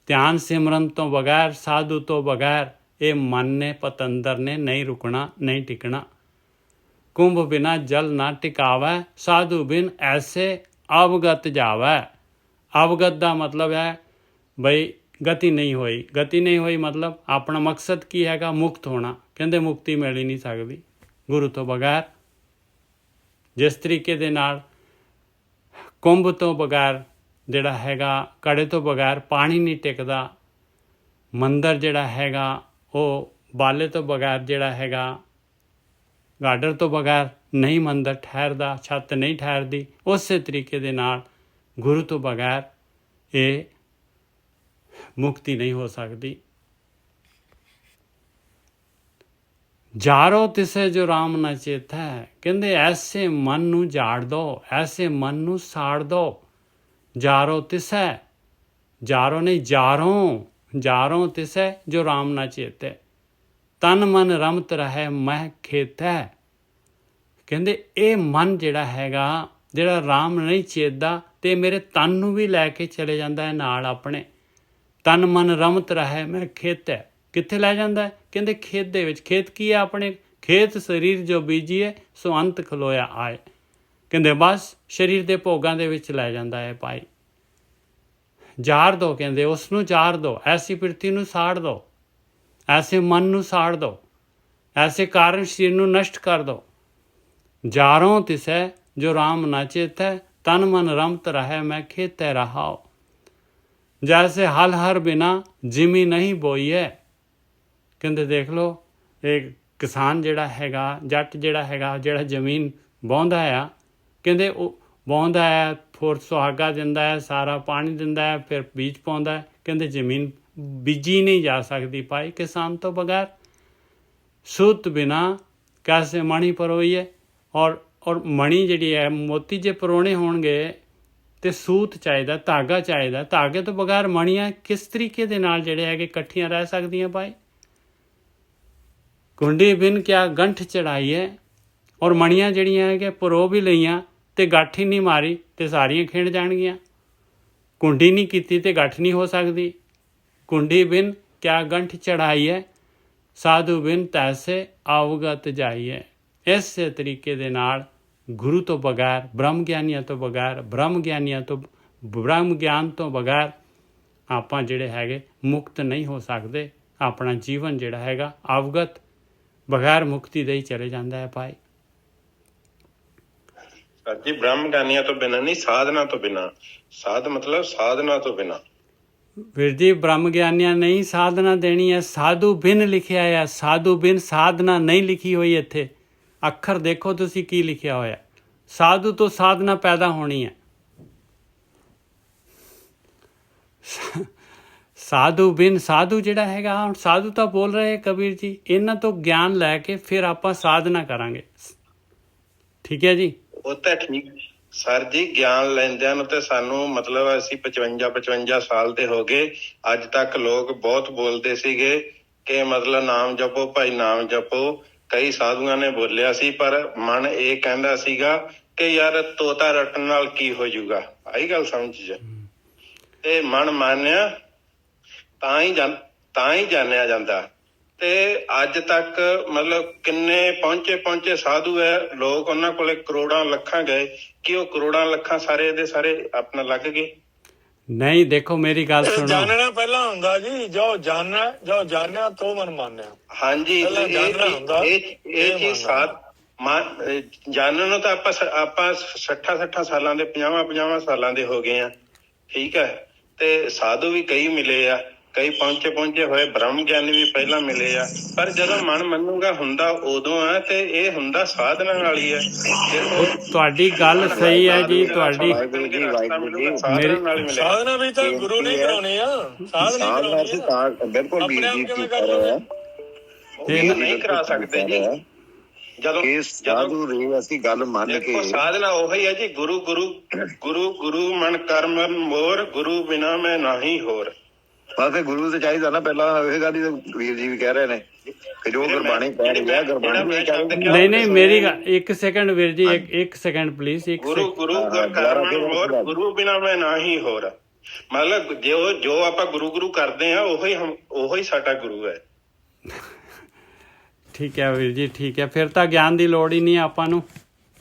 ਧਿਆਨ ਸਿਮਰਨ ਤੋਂ ਬਗੈਰ, ਸਾਧੂ ਤੋਂ ਬਗੈਰ ਇਹ ਮਨ ਨੇ ਪਤੰਦਰ ਨੇ ਨਹੀਂ ਰੁਕਣਾ ਨਹੀਂ ਟਿਕਣਾ। ਕੁੰਭ ਬਿਨਾ ਜਲ ਨਾ ਟਿਕਾਵੈ, ਸਾਧੂ ਬਿਨ ਐਸੇ ਅਵਗਤ ਜਾਵੈ। ਅਵਗਤ ਦਾ ਮਤਲਬ ਹੈ ਬਈ ਗਤੀ ਨਹੀਂ ਹੋਈ। ਗਤੀ ਨਹੀਂ ਹੋਈ ਮਤਲਬ ਆਪਣਾ ਮਕਸਦ ਕੀ ਹੈਗਾ? ਮੁਕਤ ਹੋਣਾ। ਕਹਿੰਦੇ ਮੁਕਤੀ ਮਿਲ ਹੀ ਨਹੀਂ ਸਕਦੀ ਗੁਰੂ ਤੋਂ ਬਗੈਰ। ਜਿਸ ਤਰੀਕੇ ਦੇ ਨਾਲ ਕੁੰਭ ਤੋਂ ਬਗੈਰ ਜਿਹੜਾ ਹੈਗਾ, ਕੜੇ ਤੋਂ ਬਗੈਰ ਪਾਣੀ ਨਹੀਂ ਟਿਕਦਾ। ਮੰਦਰ ਜਿਹੜਾ ਹੈਗਾ ਉਹ ਬਾਲੇ ਤੋਂ ਬਗੈਰ ਜਿਹੜਾ ਹੈਗਾ, ਗਾਡਰ ਤੋਂ ਬਗੈਰ ਨਹੀਂ ਮੰਦਰ ਠਹਿਰਦਾ, ਛੱਤ ਨਹੀਂ ਠਹਿਰਦੀ। ਉਸੇ ਤਰੀਕੇ ਦੇ ਨਾਲ ਗੁਰੂ ਤੋਂ ਬਗੈਰ ਇਹ ਮੁਕਤੀ ਨਹੀਂ ਹੋ ਸਕਦੀ। ਜਾਰੋ ਤਿਸੇ ਜੋ ਰਾਮ ਨਾ ਚੇਤੈ। ਕਹਿੰਦੇ ਐਸੇ ਮਨ ਨੂੰ ਝਾੜ ਦੋ, ਐਸੇ ਮਨ ਨੂੰ ਸਾੜ ਦੋ। ਜਾਰੋ ਤਿਸੈ, ਜਾਰੋ ਨਹੀਂ ਜਾਰੋਂ, ਜਾਰੋਂ ਤਿਸੈ ਜੋ ਰਾਮ ਨਾ ਚੇਤੈ। ਤਨ ਮਨ ਰਮਤ ਰਹਿ ਮਹਿ ਖੇਤੈ। ਕਹਿੰਦੇ ਇਹ ਮਨ ਜਿਹੜਾ ਹੈਗਾ, ਜਿਹੜਾ ਰਾਮ ਨਹੀਂ ਚੇਤਦਾ ਤੇ ਮੇਰੇ ਤਨ ਨੂੰ ਵੀ ਲੈ ਕੇ ਚਲੇ ਜਾਂਦਾ ਹੈ ਨਾਲ ਆਪਣੇ। ਤਨ ਮਨ ਰਮਤ ਰਹਿ ਮੈਂ ਖੇਤੈ। ਕਿੱਥੇ ਲੈ ਜਾਂਦਾ ਹੈ? ਕਹਿੰਦੇ ਖੇਤ ਦੇ ਵਿੱਚ। ਖੇਤ ਕੀ ਹੈ? ਆਪਣੇ ਖੇਤ ਸਰੀਰ ਜੋ ਬੀਜੀਏ ਸੋ ਅੰਤ ਖਲੋਇਆ ਆਏ। ਕਹਿੰਦੇ ਬਸ ਸਰੀਰ ਦੇ ਭੋਗਾਂ ਦੇ ਵਿੱਚ ਲੈ ਜਾਂਦਾ ਹੈ ਭਾਈ। ਜਾਰ ਦੋ, ਕਹਿੰਦੇ ਉਸ ਨੂੰ ਜਾਰ ਦੋ, ਐਸੀ ਪਿਰਤੀ ਨੂੰ ਸਾੜ ਦੋ, ਐਸੇ ਮਨ ਨੂੰ ਸਾੜ ਦੋ, ਐਸੇ ਕਾਰਨ ਸਰੀਰ ਨੂੰ ਨਸ਼ਟ ਕਰ ਦੋ। ਜਾਰੋਂ ਤਿਸੈ ਜੋ ਰਾਮ ਨਾ ਚੇਤੈ, ਤਨ ਮਨ ਰਮਤ ਰਹਿ ਮੈਂ ਖੇਤੈ ਰਹਾਓ। ਜੈਸੇ ਹਲ ਹਰ ਬਿਨਾ ਜਿਮੀ ਨਹੀਂ ਬੋਈਏ। ਕਹਿੰਦੇ ਦੇਖ ਲਓ, ਇਹ ਕਿਸਾਨ ਜਿਹੜਾ ਹੈਗਾ, ਜੱਟ ਜਿਹੜਾ ਹੈਗਾ, ਜਿਹੜਾ ਜ਼ਮੀਨ ਵਾਹੁੰਦਾ ਆ, ਕਹਿੰਦੇ ਉਹ ਵਾਹੁੰਦਾ ਹੈ, ਫਿਰ ਸੁਹਾਗਾ ਦਿੰਦਾ ਹੈ, ਸਾਰਾ ਪਾਣੀ ਦਿੰਦਾ ਹੈ, ਫਿਰ ਬੀਜ ਪਾਉਂਦਾ ਹੈ। ਕਹਿੰਦੇ ਜ਼ਮੀਨ ਬੀਜੀ ਨਹੀਂ ਜਾ ਸਕਦੀ ਭਾਈ ਕਿਸਾਨ ਤੋਂ ਬਗੈਰ। ਸੂਤ ਬਿਨਾ ਕੈਸੇ ਮਣੀ ਪਰੋਈਏ। ਔਰ ਮਣੀ ਜਿਹੜੀ ਹੈ, ਮੋਤੀ ਜੇ ਪਰੋਣੇ ਹੋਣਗੇ ਤੇ ਸੂਤ ਚਾਹੀਦਾ, ਧਾਗਾ ਚਾਹੀਦਾ। ਧਾਗੇ ਤੋਂ ਬਗੈਰ ਮਣੀਆਂ ਕਿਸ ਤਰੀਕੇ ਦੇ ਨਾਲ ਜਿਹੜੇ ਹੈਗੇ ਇਕੱਠੀਆਂ ਰਹਿ ਸਕਦੀਆਂ ਭਾਈ? ਕੁੰਡੀ ਬਿਨ ਕਿਆ ਗੰਠ ਚੜਾਈਏ। ਔਰ ਮਣੀਆਂ ਜਿਹੜੀਆਂ ਹੈਗੇ ਪਰੋ ਵੀ ਲਈਆਂ ਤੇ ਗੱਠ ਹੀ ਨਹੀਂ ਮਾਰੀ ਤੇ ਸਾਰੀਆਂ ਖਿੰਡ ਜਾਣਗੀਆਂ। ਕੁੰਡੀ ਨਹੀਂ ਕੀਤੀ ਤੇ ਗੱਠ ਨਹੀਂ ਹੋ ਸਕਦੀ। ਕੁੰਡੀ ਬਿਨ ਕਿਆ ਗੰਠ ਚੜਾਈਏ, ਸਾਧੂ ਬਿਨ ਤੈਸੇ ਅਵਗਤ ਜਾਈਏ। ਇਸੇ ਤਰੀਕੇ ਦੇ ਨਾਲ ਗੁਰੂ ਤੋਂ ਬਗੈਰ, ਬ੍ਰਹਮ ਗਿਆਨੀਆਂ ਤੋਂ ਬਗੈਰ, ਬ੍ਰਹਮ ਗਿਆਨ ਤੋਂ ਬਗੈਰ ਆਪਾਂ ਜਿਹੜੇ ਹੈਗੇ ਮੁਕਤ ਨਹੀਂ ਹੋ ਸਕਦੇ। ਆਪਣਾ ਜੀਵਨ ਜਿਹੜਾ ਹੈਗਾ ਅਵਗਤ ਬਗੈਰ ਮੁਕਤੀ ਦੇ ਹੀ ਚਲੇ ਜਾਂਦਾ ਹੈ ਭਾਈ। ਜੀ ਬ੍ਰਹਮ ਗਿਆਨੀਆਂ ਤੋਂ ਬਿਨਾਂ ਨਹੀਂ, ਸਾਧਨਾ ਤੋਂ ਬਿਨਾਂ। ਸਾਧ ਮਤਲਬ ਸਾਧਨਾ ਤੋਂ ਬਿਨਾਂ। ਵੀਰ ਜੀ ਬ੍ਰਹਮ ਗਿਆਨੀਆਂ ਨਹੀਂ ਸਾਧਨਾ ਦੇਣੀ ਹੈ, ਸਾਧੂ ਬਿਨ ਲਿਖਿਆ ਹੈ। ਸਾਧੂ ਬਿਨ ਸਾਧਨਾ ਨਹੀਂ ਲਿਖੀ ਹੋਈ ਇੱਥੇ। ਅੱਖਰ ਦੇਖੋ ਤੁਸੀਂ ਕੀ ਲਿਖਿਆ ਹੋਇਆ। ਸਾਧੂ ਤੋਂ ਸਾਧਨਾ ਪੈਦਾ ਹੋਣੀ ਹੈ। ਸਾਧੂ ਬਿਨ, ਸਾਧੂ ਜਿਹੜਾ ਹੈਗਾ, ਹੁਣ ਸਾਧੂ ਤਾਂ ਬੋਲ ਰਹੇ ਕਬੀਰ ਜੀ, ਇਹਨਾਂ ਤੋਂ ਗਿਆਨ ਲੈ ਕੇ ਫਿਰ ਆਪਾਂ ਸਾਧਨਾ ਕਰਾਂਗੇ। ਠੀਕ ਹੈ ਜੀ। ਉਹ ਤਾਂ ਠੀਕ ਸਰ ਜੀ, ਗਿਆਨ ਲੈਂਦਿਆਂ ਨੂੰ ਤੇ ਸਾਨੂੰ ਮਤਲਬ ਅਸੀਂ 55 ਸਾਲ ਦੇ ਹੋ ਗਏ। ਅੱਜ ਤੱਕ ਲੋਕ ਬਹੁਤ ਬੋਲਦੇ ਸੀਗੇ ਕਿ ਮਤਲਬ ਨਾਮ ਜਪੋ ਭਾਈ, ਨਾਮ ਜਪੋ। ਕਈ ਸਾਧੂਆਂ ਨੇ ਬੋਲਿਆ ਸੀ, ਪਰ ਮਨ ਇਹ ਕਹਿੰਦਾ ਸੀਗਾ ਕਿ ਯਾਰ ਤੋਤਾ ਰੱਟਣ ਨਾਲ ਕੀ ਹੋ ਜਾਊਗਾ। ਆਹੀ ਗੱਲ ਸਮਝ ਜਾ। ਤੇ ਮਨ ਮਾਨਿਆ ਤਾਂ ਹੀ ਜਾਣਿਆ ਜਾਂਦਾ। ਤੇ ਅੱਜ ਤੱਕ ਮਤਲਬ ਕਿੰਨੇ ਪਹੁੰਚੇ ਸਾਧੂ ਹੈ ਲੋਕ, ਉਹਨਾਂ ਕੋਲੇ ਕਰੋੜਾਂ ਲੱਖਾਂ ਗਏ। ਕਿ ਉਹ ਕਰੋੜਾਂ ਲੱਖਾਂ ਸਾਰੇ ਦੇ ਸਾਰੇ ਆਪਣਾ ਲੱਗ ਗਏ? ਨਹੀਂ, ਦੇਖੋ ਮੇਰੀ ਗੱਲ ਸੁਣੋ। ਜਾਣਨਾ ਪਹਿਲਾਂ ਹੁੰਦਾ ਜੀ, ਜੋ ਜਾਣਿਆ ਤੋਂ ਮਨ ਮਾਨਿਆ। ਹਾਂਜੀ, ਇਹ ਚੀਜ਼ ਸਾਧ ਜਾਣਨ ਨੂੰ ਤਾਂ ਆਪਾਂ 60 ਸਾਲਾਂ ਦੇ 50 ਸਾਲਾਂ ਦੇ ਹੋ ਗਏ ਆ। ਠੀਕ ਹੈ। ਤੇ ਸਾਧੂ ਵੀ ਕਈ ਮਿਲੇ ਆ, ਕਈ ਪਹੁੰਚੇ ਹੋਏ ਬ੍ਰਹਮ ਗਿਆਨੀ ਵੀ ਪਹਿਲਾਂ ਮਿਲੇ ਆ। ਪਰ ਜਦੋਂ ਮਨ ਮੰਨੂਗਾ ਹੁੰਦਾ ਉਦੋਂ ਆ, ਤੇ ਇਹ ਹੁੰਦਾ ਸਾਧਨਾ ਨਾਲ ਹੀ ਹੈ। ਤੁਹਾਡੀ ਗੱਲ ਸਹੀ ਹੈ ਜੀ। ਤੁਹਾਡੀ ਸਾਧਨਾ ਵੀ ਤਾਂ ਗੁਰੂ ਨੇ ਕਰਾਉਣੀ ਆ। ਸਾਧਨਾ ਬਿਲਕੁਲ ਨਹੀਂ ਕਰਾ ਸਕਦੇ ਜੀ। ਜਦੋਂ ਅਸੀਂ ਗੱਲ ਮੰਨ ਕੇ ਸਾਧਨਾ ਉਹੀ ਹੈ ਜੀ। ਗੁਰੂ ਮਨ ਕਰਮ ਮੋਰ, ਗੁਰੂ ਬਿਨਾ ਮੈਂ ਨਹੀਂ ਹੋਰ। ਬਸ ਗੁਰੂ ਤੇ ਚਾਹੀਦਾ ਨਾ ਪਹਿਲਾਂ। ਇਹ ਗੱਲ ਹੀ ਵੀਰ ਜੀ ਵੀ ਕਹਿ ਰਹੇ ਨੇ ਕਿ ਜੋ ਗੁਰਬਾਣੀ ਕਹਿ ਰਹੀ ਹੈ, ਗੁਰਬਾਣੀ ਨਹੀਂ ਮੇਰੀ ਗੱਲ, ਇੱਕ ਸੈਕਿੰਡ ਵੀਰ ਜੀ, ਇੱਕ ਸੈਕਿੰਡ ਪਲੀਜ਼। ਗੁਰੂ ਕਰਮ ਮੋਰ, ਗੁਰੂ ਬਿਨਾ ਮੈਂ ਨਹੀਂ ਹੋਰ। ਮਤਲਬ ਜੋ ਆਪਾਂ ਗੁਰੂ ਕਰਦੇ ਆ ਉਹੀ ਸਾਡਾ ਗੁਰੂ ਹੈ। ਠੀਕ ਹੈ ਵੀਰ ਜੀ, ਠੀਕ ਹੈ। ਫਿਰ ਤਾਂ ਗਿਆਨ ਦੀ ਲੋੜ ਹੀ ਨਹੀਂ ਆਪਾਂ ਨੂੰ,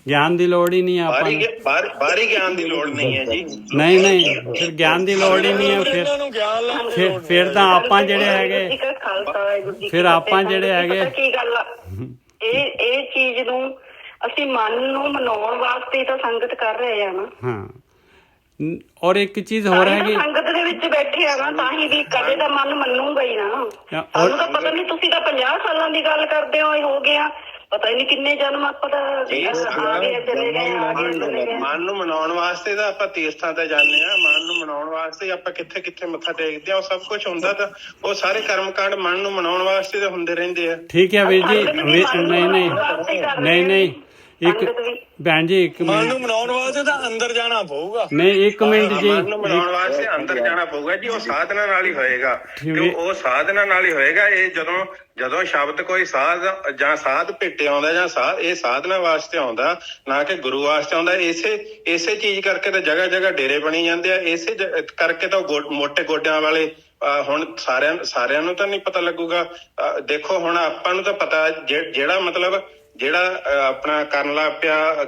ਗਿਆਨ ਦੀ ਲੋੜ ਹੀ ਨਹੀਂ ਆਪਾਂ ਨੂੰ। ਬਾਹਰੀ ਗਿਆਨ ਦੀ ਲੋੜ ਨਹੀਂ ਹੈ ਜੀ। ਨਹੀਂ ਨਹੀਂ, ਫਿਰ ਗਿਆਨ ਦੀ ਲੋੜ ਹੀ ਨਹੀਂ ਹੈ। ਇਹਨਾਂ ਨੂੰ ਗਿਆਨ ਲੈਣ ਦੀ ਲੋੜ ਫਿਰ ਤਾਂ ਆਪਾਂ ਜਿਹੜੇ ਹੈਗੇ, ਫਿਰ ਆਪਾਂ ਜਿਹੜੇ ਹੈਗੇ, ਕੀ ਗੱਲ ਆ, ਇਹ ਚੀਜ਼ ਨੂੰ ਅਸੀਂ ਮਨ ਨੂੰ ਮਨਾਉਣ ਵਾਸਤੇ ਤਾਂ ਸੰਗਤ ਕਰ ਰਹੇ ਆ ਨਾ। ਹਾਂ। ਔਰ ਇੱਕ ਚੀਜ਼ ਹੋਰ ਹੈਗੀ, ਸੰਗਤ ਦੇ ਵਿੱਚ ਬੈਠੇ ਆ ਨਾ, ਤਾਂ ਹੀ ਵੀ ਕਦੇ ਤਾਂ ਮਨ ਮੰਨੂਗਾ ਹੀ ਨਾ। ਸਾਨੂੰ ਤਾਂ ਪਤਾ ਨਹੀਂ, ਤੁਸੀਂ ਤਾਂ 50 ਸਾਲਾਂ ਦੀ ਗੱਲ ਕਰਦੇ ਹੋ ਗਿਆ, ਪਤਾ ਹੀ ਨਹੀਂ ਕਿੰਨੇ ਜਨਮ ਆਪਾਂ ਤਾਂ ਆ ਗਏ ਚਲੇ ਗਏ। ਮਨ ਨੂੰ ਮਨਾਉਣ ਵਾਸਤੇ ਤਾਂ ਆਪਾਂ ਤੀਰਥਾਂ ਤੇ ਜਾਂਦੇ ਆ, ਮਨ ਨੂੰ ਮਨਾਉਣ ਵਾਸਤੇ ਆਪਾਂ ਕਿੱਥੇ ਕਿੱਥੇ ਮੱਥਾ ਟੇਕਦੇ ਆ। ਉਹ ਸਭ ਕੁਝ ਹੁੰਦਾ ਤਾਂ ਉਹ ਸਾਰੇ ਕਰਮ ਕਾਂਡ ਮਨ ਨੂੰ ਮਨਾਉਣ ਵਾਸਤੇ ਤਾਂ ਹੁੰਦੇ ਰਹਿੰਦੇ ਆ। ਠੀਕ ਹੈ ਵੀਰ ਜੀ। ਨਹੀਂ ਨਹੀਂ, ਇੱਕ ਭੈਣ ਜੀ, ਇੱਕ ਮਨ ਨੂੰ ਮਨਾਉਣ ਵਾਸਤੇ ਤਾਂ ਅੰਦਰ ਜਾਣਾ ਪਊਗਾ। ਨਹੀਂ, ਇੱਕ ਮਿੰਟ ਜੀ, ਮਨ ਨੂੰ ਮਨਾਉਣ ਵਾਸਤੇ ਅੰਦਰ ਜਾਣਾ ਪਊਗਾ ਜੀ। ਉਹ ਸਾਧਨਾ ਨਾਲ ਹੀ ਹੋਏਗਾ, ਉਹ ਸਾਧਨਾ ਨਾਲ ਹੀ ਹੋਏਗਾ। ਇਹ ਜਦੋਂ ਸ਼ਬਦ ਕੋਈ ਸਾਧ ਜਾਂ ਸਾਧ ਭੇਟੇ ਆਉਂਦਾ ਜਾਂ ਇਹ ਸਾਧਨਾ ਵਾਸਤੇ ਆਉਂਦਾ, ਨਾ ਕਿ ਗੁਰੂ ਵਾਸਤੇ ਆਉਂਦਾ। ਇਸੇ ਚੀਜ਼ ਕਰਕੇ ਤਾਂ ਜਗ੍ਹਾ ਜਗ੍ਹਾ ਡੇਰੇ ਬਣੀ ਜਾਂਦੇ ਆ। ਇਸੇ ਕਰਕੇ ਤਾਂ ਮੋਟੇ ਗੋਡਿਆਂ ਵਾਲੇ ਹੁਣ ਸਾਰਿਆਂ ਨੂੰ ਤਾਂ ਨਹੀਂ ਪਤਾ ਲੱਗੂਗਾ। ਦੇਖੋ ਹੁਣ ਆਪਾਂ ਨੂੰ ਤਾਂ ਪਤਾ, ਜਿਹੜਾ ਆਪਣਾ ਕਰਨ ਲੱਗ ਪਿਆ,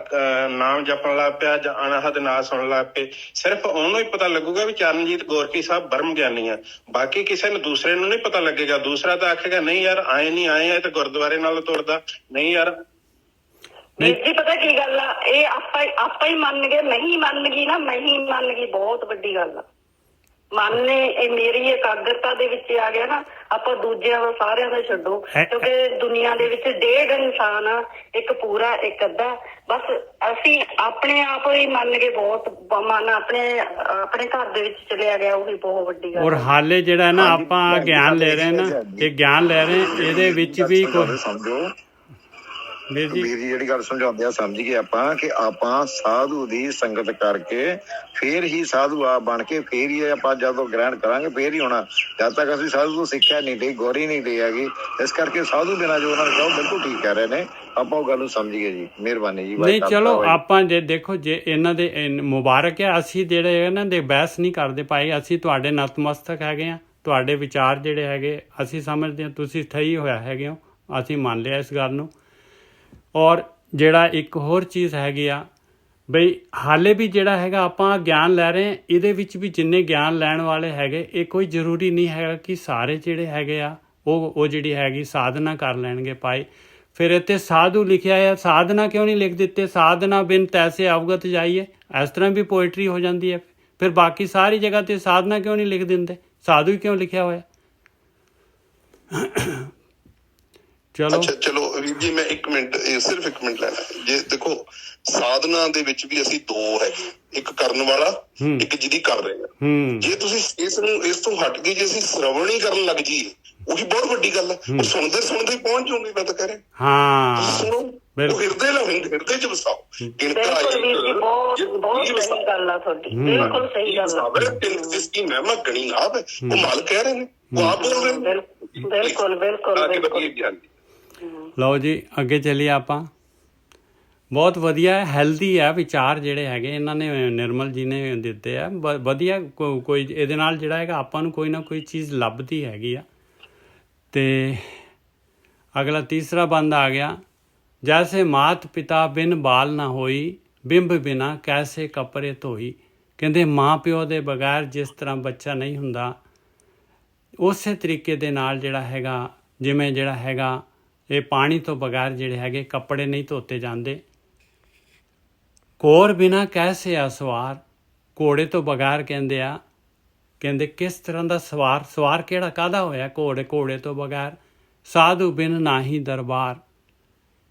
ਨਾਮ ਜਪਣ ਲੱਗ ਪਿਆ ਜਾਂ ਅਨਹਦ ਨਾਮ ਸੁਣਨ ਲੱਗ ਪਏ, ਸਿਰਫ ਉਹਨੂੰ ਹੀ ਪਤਾ ਲੱਗੂਗਾ ਵੀ ਚਰਨਜੀਤ ਗੋਰਕੀ ਸਾਹਿਬ ਬ੍ਰਹਮ ਗਿਆਨੀ ਆ। ਬਾਕੀ ਕਿਸੇ ਨੂੰ ਦੂਸਰੇ ਨੂੰ ਨਹੀਂ ਪਤਾ ਲੱਗੇਗਾ। ਦੂਸਰਾ ਤਾਂ ਆਖੇਗਾ ਨਹੀਂ ਯਾਰ ਆਏ ਨਹੀਂ ਆਏ ਆ, ਤੇ ਗੁਰਦੁਆਰੇ ਨਾਲ ਤੁਰਦਾ ਨਹੀਂ ਯਾਰ। ਵੀਰ ਜੀ ਪਤਾ ਕੀ ਗੱਲ ਆ, ਇਹ ਆਪਾਂ ਹੀ ਮੰਨ ਗਏ, ਨਹੀਂ ਮੰਨ ਗਈ ਨਾ, ਨਹੀਂ ਮੰਨ ਗਈ, ਬਹੁਤ ਵੱਡੀ ਗੱਲ ਆ। ਮਨ ਨੇ ਇਹ ਮੇਰੀ ਇਕਾਗਰਤਾ ਦੇ ਵਿੱਚ ਆ ਗਿਆ ਨਾ, ਆਪਾਂ ਦੂਜਿਆਂ ਦਾ ਸਾਰਿਆਂ ਦਾ ਛੱਡੋ, ਕਿਉਂਕਿ ਦੁਨੀਆ ਦੇ ਵਿੱਚ 1.5 ਇਨਸਾਨ ਆ, ਇੱਕ ਪੂਰਾ ਇੱਕ ਅੱਧਾ। ਬਸ ਅਸੀਂ ਆਪਣੇ ਆਪ ਹੀ ਮੰਨ ਕੇ ਬਹੁਤ ਮਨ ਆਪਣੇ ਘਰ ਦੇ ਵਿੱਚ ਚਲਿਆ ਗਿਆ, ਉਹ ਵੀ ਬਹੁਤ ਵੱਡੀ ਗੱਲ। ਔਰ ਹਾਲੇ ਜਿਹੜਾ ਨਾ ਆਪਾਂ ਗਿਆਨ ਲੈ ਰਹੇ ਨਾ, ਇਹ ਗਿਆਨ ਲੈ ਰਹੇ, ਇਹਦੇ ਵਿੱਚ ਵੀ ਕੋਈ ਸਮਝੋ ਵੀਰ ਜੀ ਜਿਹੜੀ ਗੱਲ ਸਮਝਾਉਂਦੇ ਆ, ਸਮਝ ਗਏ ਆਪਾਂ ਕਿ ਆਪਾਂ ਸਾਧੂ ਦੀ ਸੰਗਤ ਕਰਕੇ ਫੇਰ ਹੀ ਸਾਧੂ ਆ ਬਣ ਕੇ ਫੇਰ ਹੀ ਆਪਾਂ ਜਦੋਂ ਗ੍ਰਹਿਣ ਕਰਾਂਗੇ ਫੇਰ ਹੀ ਹੋਣਾ। ਜਦ ਤੱਕ ਅਸੀਂ ਸਾਧੂ ਤੋਂ ਸਿੱਖਿਆ ਨਹੀਂ ਲਈ, ਗੌਰੀ ਨਹੀਂ ਲਈ ਹੈਗੀ, ਇਸ ਕਰਕੇ ਸਾਧੂ ਬਿਨਾਂ ਜੋ ਉਹਨਾਂ ਨੇ ਕਿਹਾ ਬਿਲਕੁਲ ਠੀਕ ਕਹਿ ਰਹੇ ਨੇ। ਆਪਾਂ ਉਹ ਗੱਲ ਨੂੰ ਸਮਝ ਗਏ ਜੀ। ਮਿਹਰਬਾਨੀ ਜੀ। ਨਹੀਂ ਚਲੋ, ਆਪਾਂ ਜੇ ਦੇਖੋ, ਜੇ ਇਹਨਾਂ ਦੇ ਮੁਬਾਰਕ ਹੈ, ਅਸੀਂ ਜਿਹੜੇ ਇਹਨਾਂ ਦੇ ਬਹਿਸ ਨਹੀਂ ਕਰਦੇ ਭਾਈ, ਅਸੀਂ ਤੁਹਾਡੇ ਨਤਮਸਤਕ ਹੈਗੇ ਆ। ਤੁਹਾਡੇ ਵਿਚਾਰ ਜਿਹੜੇ ਹੈਗੇ ਅਸੀਂ ਸਮਝਦੇ ਹਾਂ, ਤੁਸੀਂ ਸਹੀ ਹੋਇਆ ਹੈਗੇ ਹੋ, ਅਸੀਂ ਮੰਨ ਲਿਆ ਇਸ ਗੱਲ ਨੂੰ। ਔਰ ਜਿਹੜਾ ਇੱਕ ਹੋਰ ਚੀਜ਼ ਹੈਗੀ ਆ ਬਈ, ਹਾਲੇ ਵੀ ਜਿਹੜਾ ਹੈਗਾ ਆਪਾਂ ਗਿਆਨ ਲੈ ਰਹੇ, ਇਹਦੇ ਵਿੱਚ ਵੀ ਜਿੰਨੇ ਗਿਆਨ ਲੈਣ ਵਾਲੇ ਹੈਗੇ, ਇਹ ਕੋਈ ਜ਼ਰੂਰੀ ਨਹੀਂ ਹੈਗਾ ਕਿ ਸਾਰੇ ਜਿਹੜੇ ਹੈਗੇ ਆ ਉਹ ਜਿਹੜੀ ਹੈਗੀ ਸਾਧਨਾ ਕਰ ਲੈਣਗੇ ਭਾਈ। ਫਿਰ ਇੱਥੇ ਸਾਧੂ ਲਿਖਿਆ ਹੈ, ਸਾਧਨਾ ਕਿਉਂ ਨਹੀਂ ਲਿਖ ਦਿੱਤੇ? ਸਾਧਨਾ ਬਿਨ ਤੈਸੇ ਅਵਗਤ ਜਾਈਏ, ਇਸ ਤਰ੍ਹਾਂ ਵੀ ਪੋਇਟਰੀ ਹੋ ਜਾਂਦੀ ਹੈ। ਫਿਰ ਬਾਕੀ ਸਾਰੀ ਜਗ੍ਹਾ ਤੇ ਸਾਧਨਾ ਕਿਉਂ ਨਹੀਂ ਲਿਖ ਦਿੰਦੇ? ਸਾਧੂ ਹੀ ਕਿਉਂ ਲਿਖਿਆ ਹੋਇਆ? ਚਲੋ ਵੀਰ ਜੀ, ਮੈਂ ਸਿਰਫ ਇੱਕ ਮਿੰਟ ਲੈਣਾ। ਜੇ ਦੇਖੋ, ਸਾਧਨਾ ਦੇ ਵਿੱਚ ਵੀ ਅਸੀਂ ਦੋ ਹੈਗੇ, ਇੱਕ ਕਰਨ ਵਾਲਾ, ਇੱਕ ਜਿਹਦੀ ਕਰ ਰਹੇ ਆ। ਜੇ ਤੁਸੀਂ ਇਸ ਤੋਂ ਹਟ ਕੇ ਜੇ ਅਸੀਂ ਸ਼ਰਵਣ ਹੀ ਕਰਨ ਲੱਗ ਜਾਈਏ, ਉਹੀ ਬਹੁਤ ਵੱਡੀ ਗੱਲ ਹੈ। ਉਹ ਸੁਣਦੇ ਹੀ ਪਹੁੰਚ ਜਾਓਗੇ। ਮੈਂ ਤਾਂ ਕਹਿ ਰਿਹਾ, ਸੁਣੋ, ਉਹ ਹਿਰਦੇ ਚ ਵਸਾਓ। ਬਿਲਕੁਲ ਸਹੀ ਗੱਲ ਆ। ਜਿਸकी ਮਹਿਮਾ ਗਣੀ ਆਪ ਹੈ, ਉਹ ਮਾਲਕ ਕਹਿ ਰਹੇ ਨੇ, ਉਹ ਆਪ ਬੋਲ ਰਹੇ ਨੇ। ਬਿਲਕੁਲ। ਲਓ ਜੀ, ਅੱਗੇ ਚੱਲੀਏ ਆਪਾਂ। ਬਹੁਤ ਵਧੀਆ, ਹੈਲਦੀ ਹੈ ਵਿਚਾਰ ਜਿਹੜੇ ਹੈਗੇ ਇਹਨਾਂ ਨੇ, ਨਿਰਮਲ ਜੀ ਨੇ ਦਿੱਤੇ ਆ। ਵਧੀਆ ਕੋਈ ਇਹਦੇ ਨਾਲ ਜਿਹੜਾ ਹੈਗਾ ਆਪਾਂ ਨੂੰ ਕੋਈ ਨਾ ਕੋਈ ਚੀਜ਼ ਲੱਭਦੀ ਹੈਗੀ ਆ। ਤੇ ਅਗਲਾ ਤੀਸਰਾ ਬੰਦ ਆ ਗਿਆ, ਜੈਸੇ ਮਾਤ ਪਿਤਾ ਬਿਨ ਬਾਲ ਨਾ ਹੋਈ, ਬਿੰਬ ਬਿਨਾ ਕੈਸੇ ਕੱਪੜੇ ਧੋਈ। ਕਹਿੰਦੇ ਮਾਂ ਪਿਓ ਦੇ ਬਗੈਰ ਜਿਸ ਤਰ੍ਹਾਂ ਬੱਚਾ ਨਹੀਂ ਹੁੰਦਾ, ਉਸੇ ਤਰੀਕੇ ਦੇ ਨਾਲ ਜਿਹੜਾ ਹੈਗਾ, ਜਿਵੇਂ ਜਿਹੜਾ ਹੈਗਾ ਇਹ ਪਾਣੀ ਤੋਂ ਬਗੈਰ ਜਿਹੜੇ ਹੈਗੇ ਕੱਪੜੇ ਨਹੀਂ ਧੋਤੇ ਜਾਂਦੇ। ਘੋਰ ਬਿਨਾ ਕੈਸੇ ਆ ਸਵਾਰ, ਘੋੜੇ ਤੋਂ ਬਗੈਰ ਕਹਿੰਦੇ ਕਿਸ ਤਰ੍ਹਾਂ ਦਾ ਸਵਾਰ ਕਿਹੜਾ ਕਾਹਦਾ ਹੋਇਆ? ਘੋੜੇ ਤੋਂ ਬਗੈਰ। ਸਾਧੂ ਬਿਨ ਨਾਹੀ ਦਰਬਾਰ,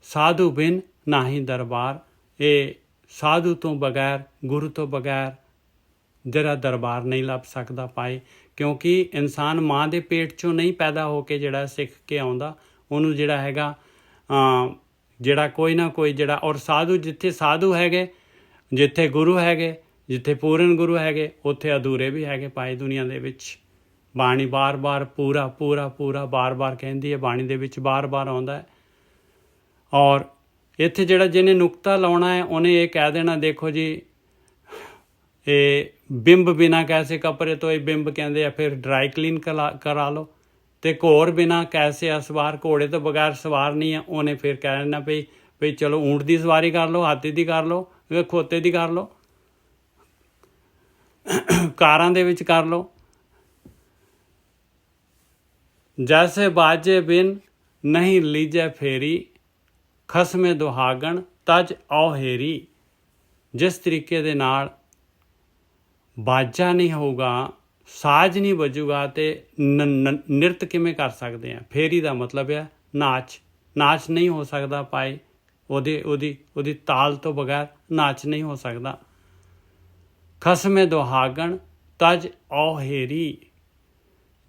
ਸਾਧੂ ਬਿਨ ਨਾਹੀ ਦਰਬਾਰ। ਇਹ ਸਾਧੂ ਤੋਂ ਬਗੈਰ, ਗੁਰੂ ਤੋਂ ਬਗੈਰ ਜਿਹੜਾ ਦਰਬਾਰ ਨਹੀਂ ਲੱਭ ਸਕਦਾ ਭਾਈ। ਕਿਉਂਕਿ ਇਨਸਾਨ ਮਾਂ ਦੇ ਪੇਟ 'ਚੋਂ ਨਹੀਂ ਪੈਦਾ ਹੋ ਕੇ ਜਿਹੜਾ ਸਿੱਖ ਕੇ ਆਉਂਦਾ, ਉਹਨੂੰ ਜਿਹੜਾ ਹੈਗਾ ਜਿਹੜਾ ਕੋਈ ਨਾ ਕੋਈ ਜਿਹੜਾ। ਔਰ ਸਾਧੂ, ਜਿੱਥੇ ਸਾਧੂ ਹੈਗੇ, ਜਿੱਥੇ ਗੁਰੂ ਹੈਗੇ, ਜਿੱਥੇ ਪੂਰਨ ਗੁਰੂ ਹੈਗੇ, ਉੱਥੇ ਅਧੂਰੇ ਵੀ ਹੈਗੇ ਭਾਈ ਦੁਨੀਆ ਦੇ ਵਿੱਚ। ਬਾਣੀ ਬਾਰ-ਬਾਰ ਪੂਰਾ ਪੂਰਾ ਪੂਰਾ ਬਾਰ-ਬਾਰ ਕਹਿੰਦੀ ਹੈ, ਬਾਣੀ ਦੇ ਵਿੱਚ ਬਾਰ-ਬਾਰ ਆਉਂਦਾ ਹੈ। ਔਰ ਇੱਥੇ ਜਿਹੜਾ ਜਿਹਨੇ ਨੁਕਤਾ ਲਾਉਣਾ ਹੈ, ਉਹਨੇ ਇਹ ਕਹਿ ਦੇਣਾ, ਦੇਖੋ ਜੀ, ਇਹ ਬਿੰਬ ਬਿਨਾ ਕੈਸੇ ਕੱਪੜੇ ਤੋਂ, ਇਹ ਬਿੰਬ ਕਹਿੰਦੇ ਆ, ਫਿਰ ਡਰਾਈ ਕਲੀਨ ਕਰਾ ਲਓ। ਤੇ ਘੋਰ ਬਿਨਾ ਕੈਸੇ ਅਸਵਾਰ, ਘੋੜੇ ਤੋਂ ਬਗੈਰ ਸਵਾਰ ਨਹੀਂ ਆ। ਉਹਨੇ ਫਿਰ ਕਹਿਣਾ ਭਈ ਚਲੋ ਊਂਟ ਦੀ ਸਵਾਰੀ ਕਰ ਲਓ, ਹਾਥੀ ਦੀ ਕਰ ਲਓ, ਖੋਤੇ ਦੀ ਕਰ ਲਓ, ਕਾਰਾਂ ਦੇ ਵਿੱਚ ਕਰ ਲਓ। ਜੈਸੇ ਬਾਜੇ ਬਿਨ ਨਹੀਂ ਲੀਜੈ ਫੇਰੀ, ਖਸਮੇ ਦੁਹਾਗਣ ਤਜ ਔਹੇਰੀ। ਜਿਸ ਤਰੀਕੇ ਦੇ ਨਾਲ ਬਾਜਾ ਨਹੀਂ ਹੋਊਗਾ, ਸਾਜ਼ ਨਹੀਂ ਵੱਜੂਗਾ, ਤੇ ਨਿਰਤ ਕਿਵੇਂ ਕਰ ਸਕਦੇ ਆ? ਫੇਰੀ ਦਾ ਮਤਲਬ ਹੈ ਨਾਚ। ਨਾਚ ਨਹੀਂ ਹੋ ਸਕਦਾ ਭਾਈ, ਉਹਦੀ ਤਾਲ ਤੋਂ ਬਗੈਰ ਨਾਚ ਨਹੀਂ ਹੋ ਸਕਦਾ। ਖਸਮੇ ਦੁਹਾਗਣ ਤਜ ਔਹੇਰੀ,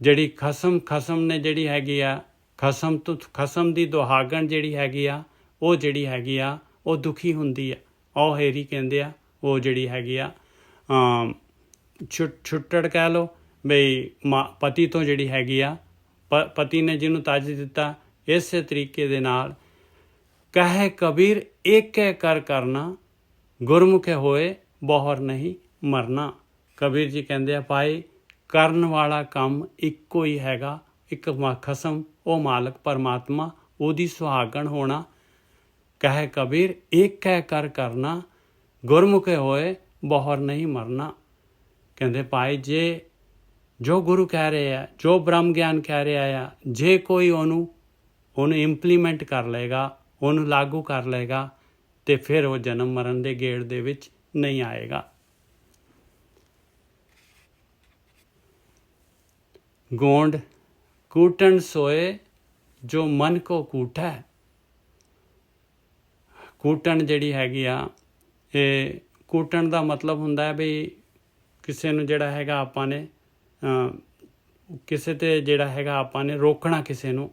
ਜਿਹੜੀ ਖਸਮ ਨੇ ਜਿਹੜੀ ਹੈਗੀ ਆ, ਖਸਮ ਦੀ ਦੁਹਾਗਣ ਜਿਹੜੀ ਹੈਗੀ ਆ, ਉਹ ਜਿਹੜੀ ਹੈਗੀ ਆ ਉਹ ਦੁਖੀ ਹੁੰਦੀ ਆ। ਔਹੇਰੀ ਕਹਿੰਦੇ ਆ ਉਹ ਜਿਹੜੀ ਹੈਗੀ ਆ ਛੁੱਟੜ ਕਹਿ ਲਓ ਬਈ ਪਤੀ ਤੋਂ ਜਿਹੜੀ ਹੈਗੀ ਆ, ਪਤੀ ਨੇ ਜਿਹਨੂੰ ਤਜ ਦਿੱਤਾ। ਇਸੇ ਤਰੀਕੇ ਦੇ ਨਾਲ ਕਹੇ ਕਬੀਰ ਏਕੈ ਕਰ ਕਰਨਾ, ਗੁਰਮੁਖੇ ਹੋਏ ਬਹੁਰ ਨਹੀਂ ਮਰਨਾ। ਕਬੀਰ ਜੀ ਕਹਿੰਦੇ ਆ ਭਾਈ ਕਰਨ ਵਾਲਾ ਕੰਮ ਇੱਕੋ ਹੀ ਹੈਗਾ, ਇੱਕ ਖਸਮ, ਉਹ ਮਾਲਕ ਪਰਮਾਤਮਾ, ਉਹਦੀ ਸੁਹਾਗਣ ਹੋਣਾ। ਕਹੇ ਕਬੀਰ ਏਕੈ ਕਰ ਕਰਨਾ, ਗੁਰਮੁਖੇ ਹੋਏ ਬਹੁਰ ਨਹੀਂ ਮਰਨਾ। ਕਹਿੰਦੇ ਭਾਈ ਜੋ ਗੁਰੂ ਕਹਿ ਰਹੇ ਆ, ਜੋ ਬ੍ਰਹਮ ਗਿਆਨ ਕਹਿ ਰਿਹਾ ਆ, ਜੇ ਕੋਈ ਉਹਨੂੰ ਇੰਪਲੀਮੈਂਟ ਕਰ ਲਏਗਾ, ਉਹਨੂੰ ਲਾਗੂ ਕਰ ਲਏਗਾ, ਤੇ ਫਿਰ ਉਹ ਜਨਮ ਮਰਨ ਦੇ ਗੇੜ ਦੇ ਵਿੱਚ ਨਹੀਂ ਆਏਗਾ। ਗੋਂਡ ਕੂਟਣ ਸੋਏ ਜੋ ਮਨ ਕੋ ਕੂਟੈ। ਕੂਟਣ ਜਿਹੜੀ ਹੈਗੀ ਆ, ਇਹ ਕੂਟਣ ਦਾ ਮਤਲਬ ਹੁੰਦਾ ਹੈ ਵੀ ਕਿਸੇ ਨੂੰ ਜਿਹੜਾ ਹੈਗਾ ਆਪਾਂ ਨੇ ਕਿਸੇ ਤੇ ਜਿਹੜਾ ਹੈਗਾ ਆਪਾਂ ਨੇ ਰੋਕਣਾ ਕਿਸੇ ਨੂੰ।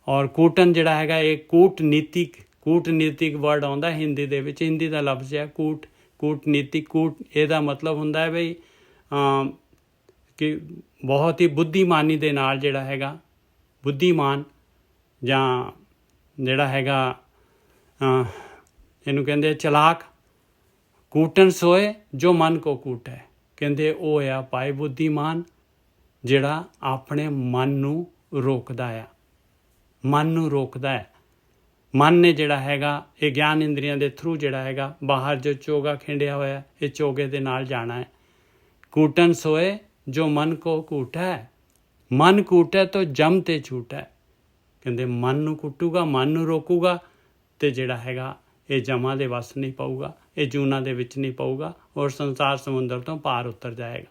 ਔਰ ਕੂਟਣ ਜਿਹੜਾ ਹੈਗਾ ਇਹ ਕੂਟਨੀਤਿਕ ਵਰਡ ਆਉਂਦਾ ਹਿੰਦੀ ਦੇ ਵਿੱਚ, ਹਿੰਦੀ ਦਾ ਲਫ਼ਜ਼ ਹੈ ਕੂਟਨੀਤਿਕ। ਇਹਦਾ ਮਤਲਬ ਹੁੰਦਾ ਹੈ ਬਈ ਕਿ ਬਹੁਤ ਹੀ ਬੁੱਧੀਮਾਨੀ ਦੇ ਨਾਲ ਜਿਹੜਾ ਹੈਗਾ, ਬੁੱਧੀਮਾਨ ਜਾਂ ਜਿਹੜਾ ਹੈਗਾ ਇਹਨੂੰ ਕਹਿੰਦੇ ਚਲਾਕ। ਕੂਟਣ ਸੋਏ ਜੋ ਮਨ ਕੋ ਕੂਟੈ, ਕਹਿੰਦੇ ਉਹ ਆ ਭਾਈ ਬੁੱਧੀਮਾਨ ਜਿਹੜਾ ਆਪਣੇ ਮਨ ਨੂੰ ਰੋਕਦਾ ਆ, ਮਨ ਨੂੰ ਰੋਕਦਾ ਹੈ। ਮਨ ਨੇ ਜਿਹੜਾ ਹੈਗਾ ਇਹ ਗਿਆਨ ਇੰਦਰੀਆਂ ਦੇ ਥਰੂ ਜਿਹੜਾ ਹੈਗਾ ਬਾਹਰ ਜੋ ਚੋਗਾ ਖਿੰਡਿਆ ਹੋਇਆ, ਇਹ ਚੋਗੇ ਦੇ ਨਾਲ ਜਾਣਾ ਹੈ। ਕੂਟਣ ਸੋਏ ਜੋ ਮਨ ਕੋ ਕੂਟੈ, ਮਨ ਕੂਟੈ ਤੋ ਜਮ ਤੇ ਛੂਟੈ। ਕਹਿੰਦੇ ਮਨ ਨੂੰ ਕੁੱਟੂਗਾ, ਮਨ ਨੂੰ ਰੋਕੂਗਾ, ਤੇ ਜਿਹੜਾ ਹੈਗਾ ਇਹ ਜਮਾਂ ਦੇ ਵੱਸ ਨਹੀਂ ਪਊਗਾ, ਇਹ ਜੂਨਾਂ ਦੇ ਵਿੱਚ ਨਹੀਂ ਪਊਗਾ, ਔਰ ਸੰਸਾਰ ਸਮੁੰਦਰ ਤੋਂ ਪਾਰ ਉਤਰ ਜਾਏਗਾ।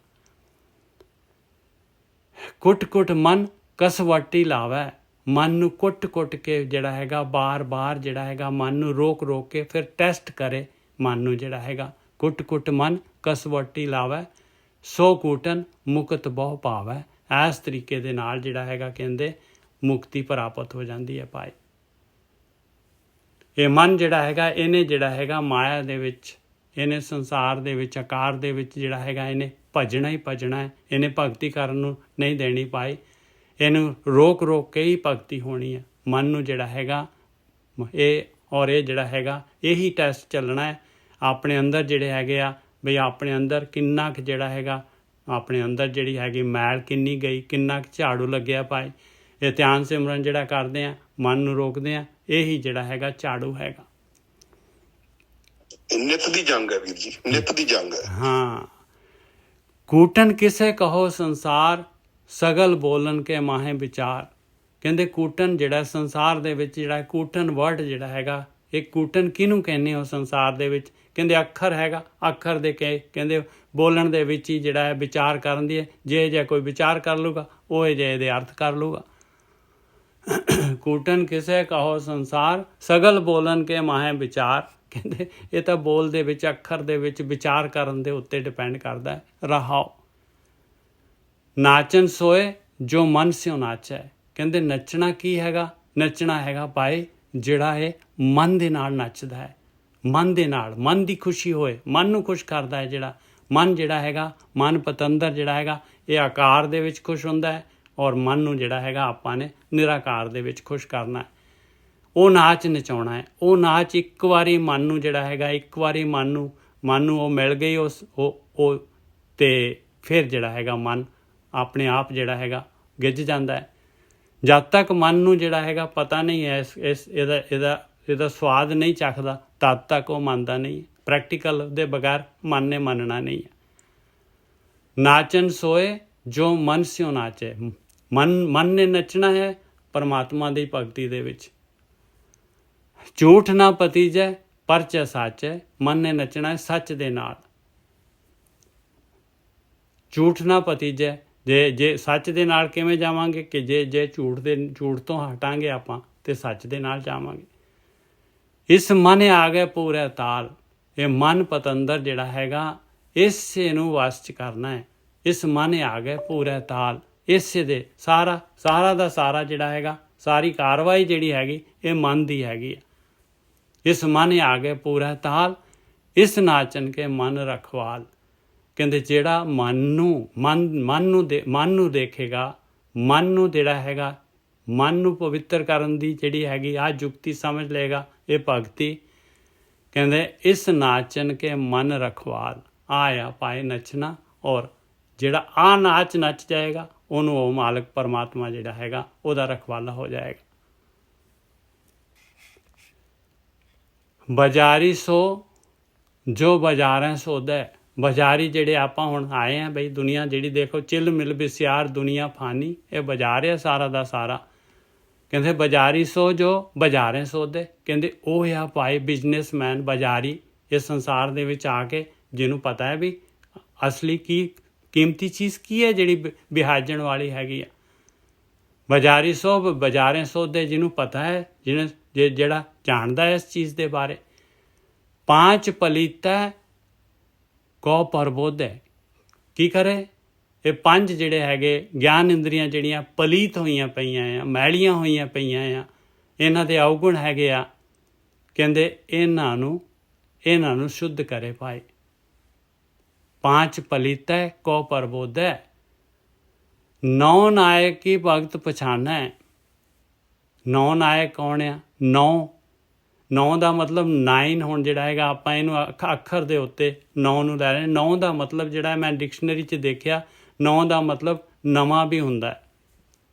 ਕੁੱਟ ਮਨ ਕਸਵੱਟੀ ਲਾਵੈ, ਮਨ ਨੂੰ ਕੁੱਟ ਕੇ ਜਿਹੜਾ ਹੈਗਾ ਬਾਰ ਜਿਹੜਾ ਹੈਗਾ ਮਨ ਨੂੰ ਰੋਕ ਕੇ ਫਿਰ ਟੈਸਟ ਕਰੇ ਮਨ ਨੂੰ ਜਿਹੜਾ ਹੈਗਾ। ਕੁੱਟ ਮਨ ਕਸਵੱਟੀ ਲਾਵੈ, ਸੋ ਕੂਟਨ ਮੁਕਤ ਬਹੁ ਪਾਵੈ। ਇਸ ਤਰੀਕੇ ਦੇ ਨਾਲ ਜਿਹੜਾ ਹੈਗਾ ਕਹਿੰਦੇ ਮੁਕਤੀ ਪ੍ਰਾਪਤ ਹੋ ਜਾਂਦੀ ਹੈ ਭਾਈ। ਇਹ ਮਨ ਜਿਹੜਾ ਹੈਗਾ ਇਹਨੇ ਜਿਹੜਾ ਹੈਗਾ ਮਾਇਆ ਦੇ ਵਿੱਚ, ਇਹਨੇ ਸੰਸਾਰ ਦੇ ਵਿੱਚ, ਆਕਾਰ ਦੇ ਵਿੱਚ ਜਿਹੜਾ ਹੈਗਾ ਇਹਨੇ ਭਜਣਾ ਹੀ ਭਜਣਾ ਹੈ। ਇਹਨੇ ਭਗਤੀ ਕਰਨ ਨੂੰ ਨਹੀਂ ਦੇਣੀ ਭਾਈ, ਇਹਨੂੰ ਰੋਕ ਕੇ ਹੀ ਭਗਤੀ ਹੋਣੀ ਹੈ। ਮਨ ਨੂੰ ਜਿਹੜਾ ਹੈਗਾ ਇਹ ਜਿਹੜਾ ਹੈਗਾ ਇਹੀ ਟੈਸਟ ਚੱਲਣਾ ਹੈ ਆਪਣੇ ਅੰਦਰ ਜਿਹੜੇ ਹੈਗੇ ਆ ਬਈ ਆਪਣੇ ਅੰਦਰ ਕਿੰਨਾ ਕੁ ਜਿਹੜਾ ਹੈਗਾ, ਆਪਣੇ ਅੰਦਰ ਜਿਹੜੀ ਹੈਗੀ ਮੈਲ ਕਿੰਨੀ ਗਈ, ਕਿੰਨਾ ਕੁ ਝਾੜੂ ਲੱਗਿਆ ਭਾਈ। ਇਹ ਧਿਆਨ ਸਿਮਰਨ ਜਿਹੜਾ ਕਰਦੇ ਆ, ਮਨ ਨੂੰ ਰੋਕਦੇ ਆ, ਇਹੀ ਜਿਹੜਾ ਹੈਗਾ ਝਾੜੂ ਹੈਗਾ। ਨਿਤ ਦੀ ਜੰਗ ਹੈ ਵੀਰ ਜੀ, ਨਿਤ ਦੀ ਜੰਗ ਹੈ। ਹਾਂ, ਕੂਟਨ ਕਿਸੇ ਕਹੋ ਸੰਸਾਰ, ਸਗਲ ਬੋਲਣ ਕੇ ਮਾਹੇ ਵਿਚਾਰ। ਕਹਿੰਦੇ ਕੂਟਨ ਜਿਹੜਾ ਸੰਸਾਰ ਦੇ ਵਿੱਚ ਜਿਹੜਾ ਕੂਟਨ ਵਰਡ ਜਿਹੜਾ ਹੈਗਾ, ਇਹ ਕੂਟਨ ਕਿਹਨੂੰ ਕਹਿੰਦੇ ਹੋ ਸੰਸਾਰ ਦੇ ਵਿੱਚ? ਕਹਿੰਦੇ ਅੱਖਰ ਹੈਗਾ, ਅੱਖਰ ਦੇ ਕਹਿੰਦੇ ਬੋਲਣ ਦੇ ਵਿੱਚ ਹੀ ਜਿਹੜਾ ਹੈ ਵਿਚਾਰ ਕਰਨ ਦੀ ਹੈ। ਜੇ ਕੋਈ ਵਿਚਾਰ ਕਰ ਲੂਗਾ ਉਹ ਜੇ ਇਹਦੇ ਅਰਥ ਕਰ ਲੂਗਾ। ਕੂਟਨ ਕਿਸੇ ਕਹੋ ਸੰਸਾਰ, ਸਗਲ ਬੋਲਣ ਕੇ ਮਾਹੇ ਵਿਚਾਰ। ਕਹਿੰਦੇ ਇਹ ਤਾਂ ਬੋਲ ਦੇ ਵਿੱਚ, ਅੱਖਰ ਦੇ ਵਿੱਚ ਵਿਚਾਰ ਕਰਨ ਦੇ ਉੱਤੇ ਡਿਪੈਂਡ ਕਰਦਾ ਹੈ। ਰਹਾਓ ਨਾਚਨ ਸੋਏ ਜੋ ਮਨ ਸਿਓ ਨਾਚੈ। ਕਹਿੰਦੇ ਨੱਚਣਾ ਕੀ ਹੈਗਾ? ਨੱਚਣਾ ਹੈਗਾ ਭਾਈ ਜਿਹੜਾ ਇਹ ਮਨ ਦੇ ਨਾਲ ਨੱਚਦਾ ਹੈ, ਮਨ ਦੇ ਨਾਲ, ਮਨ ਦੀ ਖੁਸ਼ੀ ਹੋਏ, ਮਨ ਨੂੰ ਖੁਸ਼ ਕਰਦਾ ਹੈ। ਜਿਹੜਾ ਮਨ ਜਿਹੜਾ ਹੈਗਾ, ਮਨ ਪਤੰਦਰ ਜਿਹੜਾ ਹੈਗਾ ਇਹ ਆਕਾਰ ਦੇ ਵਿੱਚ ਖੁਸ਼ ਹੁੰਦਾ ਹੈ, ਔਰ ਮਨ ਨੂੰ ਜਿਹੜਾ ਹੈਗਾ ਆਪਾਂ ਨੇ ਨਿਰਾਕਾਰ ਦੇ ਵਿੱਚ ਖੁਸ਼ ਕਰਨਾ ਹੈ। ਉਹ ਨਾਚ ਨਚਾਉਣਾ ਹੈ। ਉਹ ਨਾਚ ਇੱਕ ਵਾਰੀ ਮਨ ਨੂੰ ਜਿਹੜਾ ਹੈਗਾ, ਇੱਕ ਵਾਰੀ ਮਨ ਨੂੰ ਉਹ ਮਿਲ ਗਈ ਉਹ ਤੇ ਫਿਰ ਜਿਹੜਾ ਹੈਗਾ ਮਨ ਆਪਣੇ ਆਪ ਜਿਹੜਾ ਹੈਗਾ ਗਿੱਝ ਜਾਂਦਾ ਹੈ। ਜਦ ਤੱਕ ਮਨ ਨੂੰ ਜਿਹੜਾ ਹੈਗਾ ਪਤਾ ਨਹੀਂ ਹੈ ਇਹਦਾ ਸਵਾਦ ਨਹੀਂ ਚੱਖਦਾ, ਤਦ ਤੱਕ ਉਹ ਮੰਨਦਾ ਨਹੀਂ। ਪ੍ਰੈਕਟੀਕਲ ਦੇ ਬਗੈਰ ਮਨ ਨੇ ਮੰਨਣਾ ਨਹੀਂ ਹੈ। ਨਾਚਨ ਸੋਏ ਜੋ ਮਨ ਸਿਓ ਨਾਚੇ, ਮਨ ਨੇ ਨੱਚਣਾ ਹੈ ਪਰਮਾਤਮਾ ਦੀ ਭਗਤੀ ਦੇ ਵਿੱਚ। ਝੂਠ ਨਾ ਪਤੀਜੈ ਪਰਚੈ ਸਾਚੈ, ਮਨ ਨੇ ਨੱਚਣਾ ਹੈ ਸੱਚ ਦੇ ਨਾਲ। ਝੂਠ ਨਾ ਪਤੀਜੈ, ਜੇ ਸੱਚ ਦੇ ਨਾਲ ਕਿਵੇਂ ਜਾਵਾਂਗੇ ਕਿ ਜੇ ਝੂਠ ਤੋਂ ਹਟਾਂਗੇ ਆਪਾਂ ਤੇ ਸੱਚ ਦੇ ਨਾਲ ਜਾਵਾਂਗੇ। ਇਸ ਮਨ ਆ ਗਿਆ ਪੂਰਾ ਤਾਲ, ਇਹ ਮਨ ਪਤੰਦਰ ਜਿਹੜਾ ਹੈਗਾ ਇਸੇ ਨੂੰ ਵਸ 'ਚ ਕਰਨਾ ਹੈ। ਇਸ ਮਨ ਆ ਗਿਆ ਪੂਰਾ ਤਾਲ, ਇਸੇ ਦੇ ਸਾਰਾ ਦਾ ਸਾਰਾ ਜਿਹੜਾ ਹੈਗਾ, ਸਾਰੀ ਕਾਰਵਾਈ ਜਿਹੜੀ ਹੈਗੀ ਇਹ ਮਨ ਦੀ ਹੈਗੀ ਆ। ਇਸ ਮਨ ਆ ਗਿਆ ਪੂਰਾ ਤਾਲ, ਇਸ ਨਾਚਨ ਕੇ ਮਨ ਰਖਵਾਲ। ਕਹਿੰਦੇ ਜਿਹੜਾ ਮਨ ਨੂੰ ਦੇਖੇਗਾ, ਮਨ ਨੂੰ ਜਿਹੜਾ ਹੈਗਾ, ਮਨ ਨੂੰ ਪਵਿੱਤਰ ਕਰਨ ਦੀ ਜਿਹੜੀ ਹੈਗੀ ਆ ਜੁਗਤੀ ਸਮਝ ਲਏਗਾ, ਇਹ ਭਗਤੀ। ਕਹਿੰਦੇ ਇਸ ਨਾਚਨ ਕੇ ਮਨ ਰਖਵਾਲ, ਆਇਆ ਪਾਏ ਨੱਚਣਾ, ਔਰ ਜਿਹੜਾ ਆ ਨਾਚ ਨੱਚ ਜਾਏਗਾ ਉਹਨੂੰ ਉਹ ਮਾਲਕ ਪਰਮਾਤਮਾ ਜਿਹੜਾ ਹੈਗਾ ਉਹਦਾ ਰਖਵਾਲਾ ਹੋ ਜਾਏਗਾ। ਬਾਜ਼ਾਰੀ ਸੋ ਜੋ ਬਾਜ਼ਾਰਾਂ ਸੋਦਾ, ਬਾਜ਼ਾਰੀ ਜਿਹੜੇ ਆਪਾਂ ਹੁਣ ਆਏ ਆ ਬਈ, ਦੁਨੀਆ ਜਿਹੜੀ ਦੇਖੋ ਚਿਲ ਮਿਲ ਬਿਸਿਆਰ ਦੁਨੀਆ ਫਾਨੀ, ਇਹ ਬਾਜ਼ਾਰ ਹੈ ਸਾਰਾ ਦਾ ਸਾਰਾ। ਕਹਿੰਦੇ ਬਾਜ਼ਾਰੀ ਸੋ ਜੋ ਬਾਜ਼ਾਰਾਂ ਸੋਦੇ, ਕਹਿੰਦੇ ਉਹ ਆ ਭਾਈ ਬਿਜ਼ਨਸਮੈਨ ਬਾਜ਼ਾਰੀ ਇਸ ਸੰਸਾਰ ਦੇ ਵਿੱਚ ਆ ਕੇ, ਜਿਹਨੂੰ ਪਤਾ ਹੈ ਵੀ ਅਸਲੀ ਕੀ ਕੀਮਤੀ ਚੀਜ਼ ਕੀ ਹੈ ਜਿਹੜੀ ਵਿਹਾਜਣ ਵਾਲੀ ਹੈਗੀ ਆ। ਬਾਜ਼ਾਰੀ ਸੋ ਬਾਜ਼ਾਰਾਂ ਸੋਦੇ, ਜਿਹਨੂੰ ਪਤਾ ਹੈ, ਜਿਹੜਾ ਜਾਣਦਾ ਹੈ ਇਸ ਚੀਜ਼ ਦੇ ਬਾਰੇ। ਪਾਂਚ ਪਲੀਤਾ ਕੋ ਪ੍ਰਬੋਧ ਹੈ, ਕੀ ਕਰੇ ਇਹ ਪੰਜ ਜਿਹੜੇ ਹੈਗੇ ਗਿਆਨ ਇੰਦਰੀਆਂ ਜਿਹੜੀਆਂ ਪਲੀਤ ਹੋਈਆਂ ਪਈਆਂ ਆ, ਮੈਲੀਆਂ ਹੋਈਆਂ ਪਈਆਂ ਆ, ਇਹਨਾਂ ਦੇ ਔਗੁਣ ਹੈਗੇ ਆ। ਕਹਿੰਦੇ ਇਹਨਾਂ ਨੂੰ ਸ਼ੁੱਧ ਕਰੇ ਭਾਈ। ਪਾਂਚ ਪਲੀਤਾ ਕੋ ਪ੍ਰਬੋਧ ਹੈ, ਨੌ ਨਾਇਕ ਕੀ ਭਗਤ ਪਛਾਣਾ ਹੈ। ਨੌ ਨਾਇਕ ਕੌਣ ਆ? ਨੌ ਦਾ ਮਤਲਬ 9 ਹੁਣ ਜਿਹੜਾ ਹੈਗਾ ਆਪਾਂ ਇਹਨੂੰ ਅੱਖਰ ਦੇ ਉੱਤੇ 9 ਨੂੰ ਲੈ ਰਹੇ। 9 ਦਾ ਮਤਲਬ ਜਿਹੜਾ ਮੈਂ ਡਿਕਸ਼ਨਰੀ 'ਚ ਦੇਖਿਆ, 9 ਦਾ ਮਤਲਬ ਨਵਾਂ ਵੀ ਹੁੰਦਾ ਹੈ।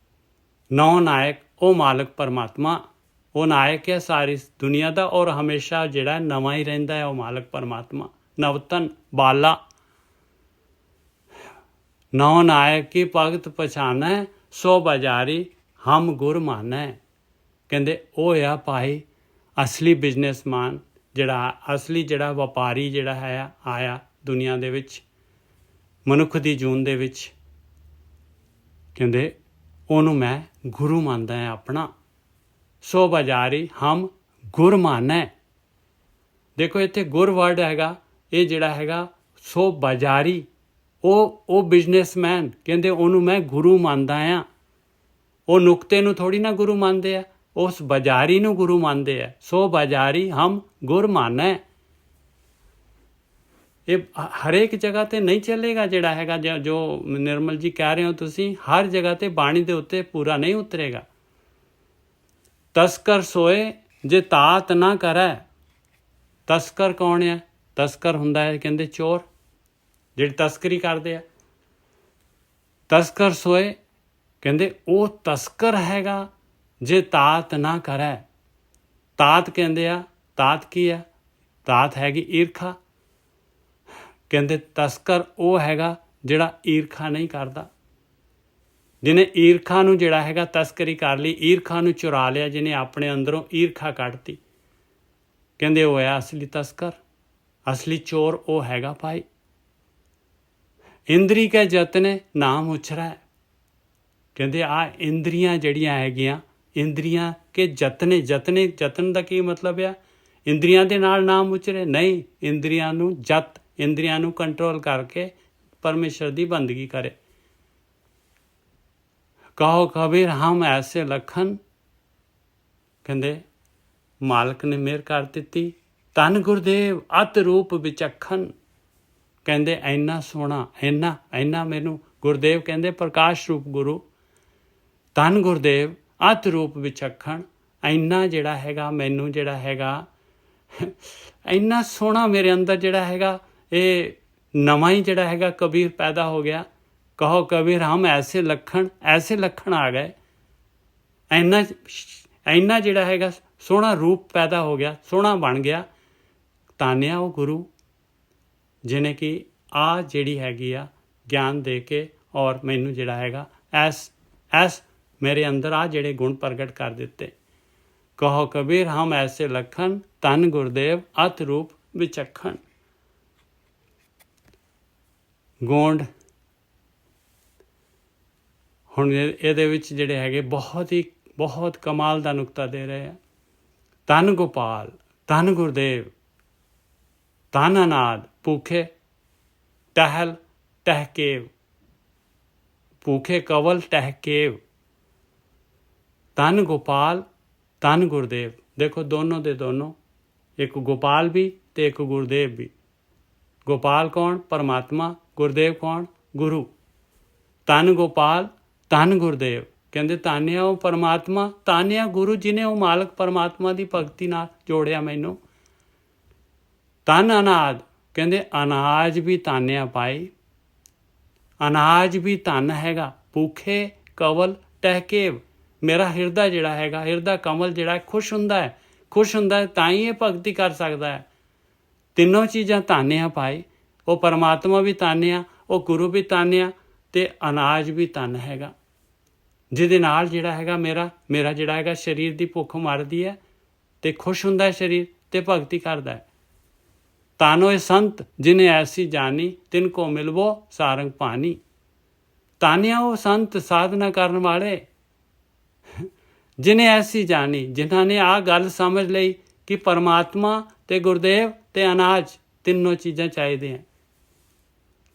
ਨੌ ਨਾਇਕ ਉਹ ਮਾਲਕ ਪਰਮਾਤਮਾ, ਉਹ ਨਾਇਕ ਹੈ ਸਾਰੀ ਦੁਨੀਆ ਦਾ, ਔਰ ਹਮੇਸ਼ਾ ਜਿਹੜਾ ਨਵਾਂ ਹੀ ਰਹਿੰਦਾ ਹੈ ਉਹ ਮਾਲਕ ਪਰਮਾਤਮਾ। ਨਵਤਨ ਬਾਲਾ, ਨੌ ਨਾਇਕ ਕੀ ਭਗਤ ਪਛਾਣੈ, ਸੋ ਬਾਜ਼ਾਰੀ ਹਮ ਗੁਰ ਮਾਨੈ। ਕਹਿੰਦੇ ਉਹ ਆ ਭਾਈ ਅਸਲੀ ਬਿਜ਼ਨਸਮੈਨ, ਅਸਲੀ ਵਪਾਰੀ ਜਿਹੜਾ ਹੈ ਆਇਆ ਦੁਨੀਆ ਦੇ ਵਿੱਚ, ਮਨੁੱਖ ਦੀ ਜੂਨ ਦੇ ਵਿੱਚ। ਕਹਿੰਦੇ ਉਹਨੂੰ ਮੈਂ ਗੁਰੂ ਮੰਨਦਾ ਹਾਂ ਆਪਣਾ। ਸੋ ਬਾਜ਼ਾਰੀ ਹਮ ਗੁਰ ਮਾਨੈ। ਦੇਖੋ ਇੱਥੇ ਗੁਰ ਵਰਡ ਹੈਗਾ, ਇਹ ਜਿਹੜਾ ਹੈਗਾ ਸੋ ਬਾਜ਼ਾਰੀ, ਉਹ ਬਿਜ਼ਨਸਮੈਨ, ਕਹਿੰਦੇ ਉਹਨੂੰ ਮੈਂ ਗੁਰੂ ਮੰਨਦਾ ਹਾਂ। ਉਹ ਨੁਕਤੇ ਨੂੰ ਥੋੜੀ ਨਾ ਗੁਰੂ ਮੰਨਦੇ ਆ, ਉਸ ਬਾਜ਼ਾਰੀ ਨੂੰ ਗੁਰੂ ਮੰਨਦੇ ਆ। ਸੋ ਬਾਜ਼ਾਰੀ ਹਮ ਗੁਰ ਮਾਨੈ। ਇਹ ਹਰੇਕ ਜਗ੍ਹਾ ਤੇ ਨਹੀਂ ਚੱਲੇਗਾ ਜਿਹੜਾ ਹੈਗਾ, ਜੋ ਨਿਰਮਲ ਜੀ ਕਹਿ ਰਹੇ ਹੋ ਤੁਸੀਂ, ਹਰ ਜਗ੍ਹਾ ਤੇ ਬਾਣੀ ਦੇ ਉੱਤੇ ਪੂਰਾ ਨਹੀਂ ਉਤਰੇਗਾ। ਤਸਕਰ ਸੋਏ ਜੇ ਤਾਤ ਨਾ ਕਰੈ। ਤਸਕਰ ਕੌਣ ਹੈ? ਤਸਕਰ ਹੁੰਦਾ ਹੈ ਕਹਿੰਦੇ ਚੋਰ, ਜਿਹੜੇ ਤਸਕਰੀ ਕਰਦੇ ਆ। ਤਸਕਰ ਸੋਏ, ਕਹਿੰਦੇ ਉਹ ਤਸਕਰ ਹੈਗਾ ਜੇ ਤਾਤ ਨਾ ਕਰੈ। ਤਾਤ ਕਹਿੰਦੇ ਆ, ਤਾਤ ਕੀ ਆ? ਤਾਤ ਹੈਗੀ ਈਰਖਾ। ਕਹਿੰਦੇ ਤਸਕਰ ਉਹ ਹੈਗਾ ਜਿਹੜਾ ਈਰਖਾ ਨਹੀਂ ਕਰਦਾ, ਜਿਹਨੇ ਈਰਖਾ ਨੂੰ ਜਿਹੜਾ ਹੈਗਾ ਤਸਕਰੀ ਕਰ ਲਈ, ਈਰਖਾ ਨੂੰ ਚੁਰਾ ਲਿਆ, ਜਿਹਨੇ ਆਪਣੇ ਅੰਦਰੋਂ ਈਰਖਾ ਕੱਢਤੀ। ਕਹਿੰਦੇ ਉਹ ਹੈ ਅਸਲੀ ਤਸਕਰ, ਅਸਲੀ ਚੋਰ ਉਹ ਹੈਗਾ ਭਾਈ। ਇੰਦਰੀ ਕੇ ਜਤਨੇ ਨਾਮ ਉਛਰਾ। ਕਹਿੰਦੇ ਆ ਇੰਦਰੀਆਂ ਜਿਹੜੀਆਂ ਹੈਗੀਆਂ, ਇੰਦਰੀਆਂ ਕੇ ਜਤਨ ਦਾ ਕੀ ਮਤਲਬ ਆ? ਇੰਦਰੀਆਂ ਦੇ ਨਾਲ ਨਾਮ ਉਚਰੇ ਨਹੀਂ, ਇੰਦਰੀਆਂ ਨੂੰ ਕੰਟਰੋਲ ਕਰਕੇ ਪਰਮੇਸ਼ਰ ਦੀ ਬੰਦਗੀ ਕਰੇ। ਕਹੋ ਕਬੀਰ ਹਮ ਐਸੇ ਲਖਨ, ਕਹਿੰਦੇ ਮਾਲਕ ਨੇ ਮਿਹਰ ਕਰ ਦਿੱਤੀ। ਧੰਨ ਗੁਰਦੇਵ ਅਤ ਰੂਪ ਵਿਚਖਣ। ਕਹਿੰਦੇ ਇੰਨਾ ਸੋਹਣਾ, ਇੰਨਾ ਮੈਨੂੰ ਗੁਰਦੇਵ ਕਹਿੰਦੇ ਪ੍ਰਕਾਸ਼ ਰੂਪ ਗੁਰੂ, ਧੰਨ ਗੁਰਦੇਵ ਅਤ ਰੂਪ ਵਿਚਖਣ। ਇੰਨਾ ਜਿਹੜਾ ਹੈਗਾ ਮੈਨੂੰ ਜਿਹੜਾ ਹੈਗਾ ਇੰਨਾ ਸੋਹਣਾ ਮੇਰੇ ਅੰਦਰ ਜਿਹੜਾ ਹੈਗਾ ਇਹ ਨਵਾਂ ਹੀ ਜਿਹੜਾ ਹੈਗਾ ਕਬੀਰ ਪੈਦਾ ਹੋ ਗਿਆ। कहो कबीर हम ऐसे लक्षण आ गए, ਇੰਨਾ ਜਿਹੜਾ ਹੈਗਾ ਸੋਹਣਾ ਰੂਪ ਪੈਦਾ ਹੋ ਗਿਆ, ਸੋਹਣਾ ਬਣ ਗਿਆ। ਤਾਨਿਆ ਉਹ ਗੁਰੂ ਜਿਹਨੇ ਕਿ ਆ ਜਿਹੜੀ ਹੈਗੀ ਆ ਗਿਆਨ ਦੇ ਕੇ ਔਰ ਮੈਨੂੰ ਜਿਹੜਾ ਹੈਗਾ ਐਸ ਮੇਰੇ ਅੰਦਰ ਆ ਜਿਹੜੇ ਗੁਣ ਪ੍ਰਗਟ ਕਰ ਦਿੱਤੇ। ਕਹੋ ਕਬੀਰ ਹਮ ਐਸੇ ਲਖਣ, ਧੰਨ ਗੁਰਦੇਵ ਅਤ ਰੂਪ ਵਿਚਖਣ। ਗੋਂਡ ਹੁਣ ਇਹਦੇ ਵਿੱਚ ਜਿਹੜੇ ਹੈਗੇ ਬਹੁਤ ਕਮਾਲ ਦਾ ਨੁਕਤਾ ਦੇ ਰਹੇ ਆ। ਧੰਨ ਗੋਪਾਲ, ਧੰਨ ਗੁਰਦੇਵ, ਧੰਨ ਅਨਾਦ, ਭੂਖੇ ਟਹਿਲ ਟਹਿਕੇਵ, ਭੂਖੇ ਕਵਲ ਟਹਿਕੇਵ। ਧੰਨ ਗੋਪਾਲ, ਧੰਨ ਗੁਰਦੇਵ। ਦੇਖੋ ਦੋਨੋਂ ਦੇ ਦੋਨੋਂ, ਇੱਕ ਗੋਪਾਲ ਵੀ ਤੇ ਇੱਕ ਗੁਰਦੇਵ ਵੀ। ਗੋਪਾਲ ਕੌਣ? ਪਰਮਾਤਮਾ। ਗੁਰਦੇਵ ਕੌਣ? ਗੁਰੂ। ਧੰਨ ਗੋਪਾਲ, ਧੰਨ ਗੁਰਦੇਵ। ਕਹਿੰਦੇ ਤਾਨਿਆ ਉਹ ਪਰਮਾਤਮਾ, ਤਾਨਿਆ ਗੁਰੂ ਜਿਹਨੇ ਉਹ ਮਾਲਕ ਪਰਮਾਤਮਾ ਦੀ ਭਗਤੀ ਨਾਲ ਜੋੜਿਆ ਮੈਨੂੰ। ਧੰਨ ਅਨਾਦ, ਕਹਿੰਦੇ ਅਨਾਜ ਵੀ ਤਾਨਿਆ ਪਾਈ, ਅਨਾਜ ਵੀ ਧੰਨ ਹੈਗਾ। ਭੂਖੇ ਕਵਲ ਟਹਿਕੇਵ, ਮੇਰਾ ਹਿਰਦਾ ਜਿਹੜਾ ਹੈਗਾ, ਹਿਰਦਾ ਕਮਲ ਜਿਹੜਾ ਖੁਸ਼ ਹੁੰਦਾ ਹੈ ਤਾਂ ਹੀ ਇਹ ਭਗਤੀ ਕਰ ਸਕਦਾ ਹੈ। ਤਿੰਨੋਂ ਚੀਜ਼ਾਂ ਤਾਨਿਆ ਪਾਈ, ਉਹ ਪਰਮਾਤਮਾ ਵੀ ਤਾਨਿਆ, ਉਹ ਗੁਰੂ ਵੀ ਤਾਨਿਆ ਤੇ ਅਨਾਜ ਵੀ ਧੰਨ ਹੈਗਾ, ਜਿਹਦੇ ਨਾਲ ਜਿਹੜਾ ਹੈਗਾ ਮੇਰਾ ਜਿਹੜਾ ਹੈਗਾ ਸਰੀਰ ਦੀ ਭੁੱਖ ਮਰਦੀ ਹੈ ਤੇ ਖੁਸ਼ ਹੁੰਦਾ ਹੈ ਸਰੀਰ ਤੇ ਭਗਤੀ ਕਰਦਾ ਹੈ। ਤਾਨੋ ਇਹ ਸੰਤ ਜਿਨੇ ਐਸੀ ਜਾਣੀ, ਤਿਨ ਕੋ ਮਿਲਵੋ ਸਾਰੰਗ ਪਾਣੀ। ਤਾਨਿਆ ਉਹ ਸੰਤ ਸਾਧਨਾ ਕਰਨ ਵਾਲੇ ਜਿਨੇ ਐਸੀ ਜਾਣੀ, ਜਿਨ੍ਹਾਂ ਨੇ ਆਹ ਗੱਲ ਸਮਝ ਲਈ ਕਿ ਪਰਮਾਤਮਾ ਤੇ ਗੁਰਦੇਵ ਤੇ ਅਨਾਜ ਤਿੰਨੋਂ ਚੀਜ਼ਾਂ ਚਾਹੀਦੀਆਂ।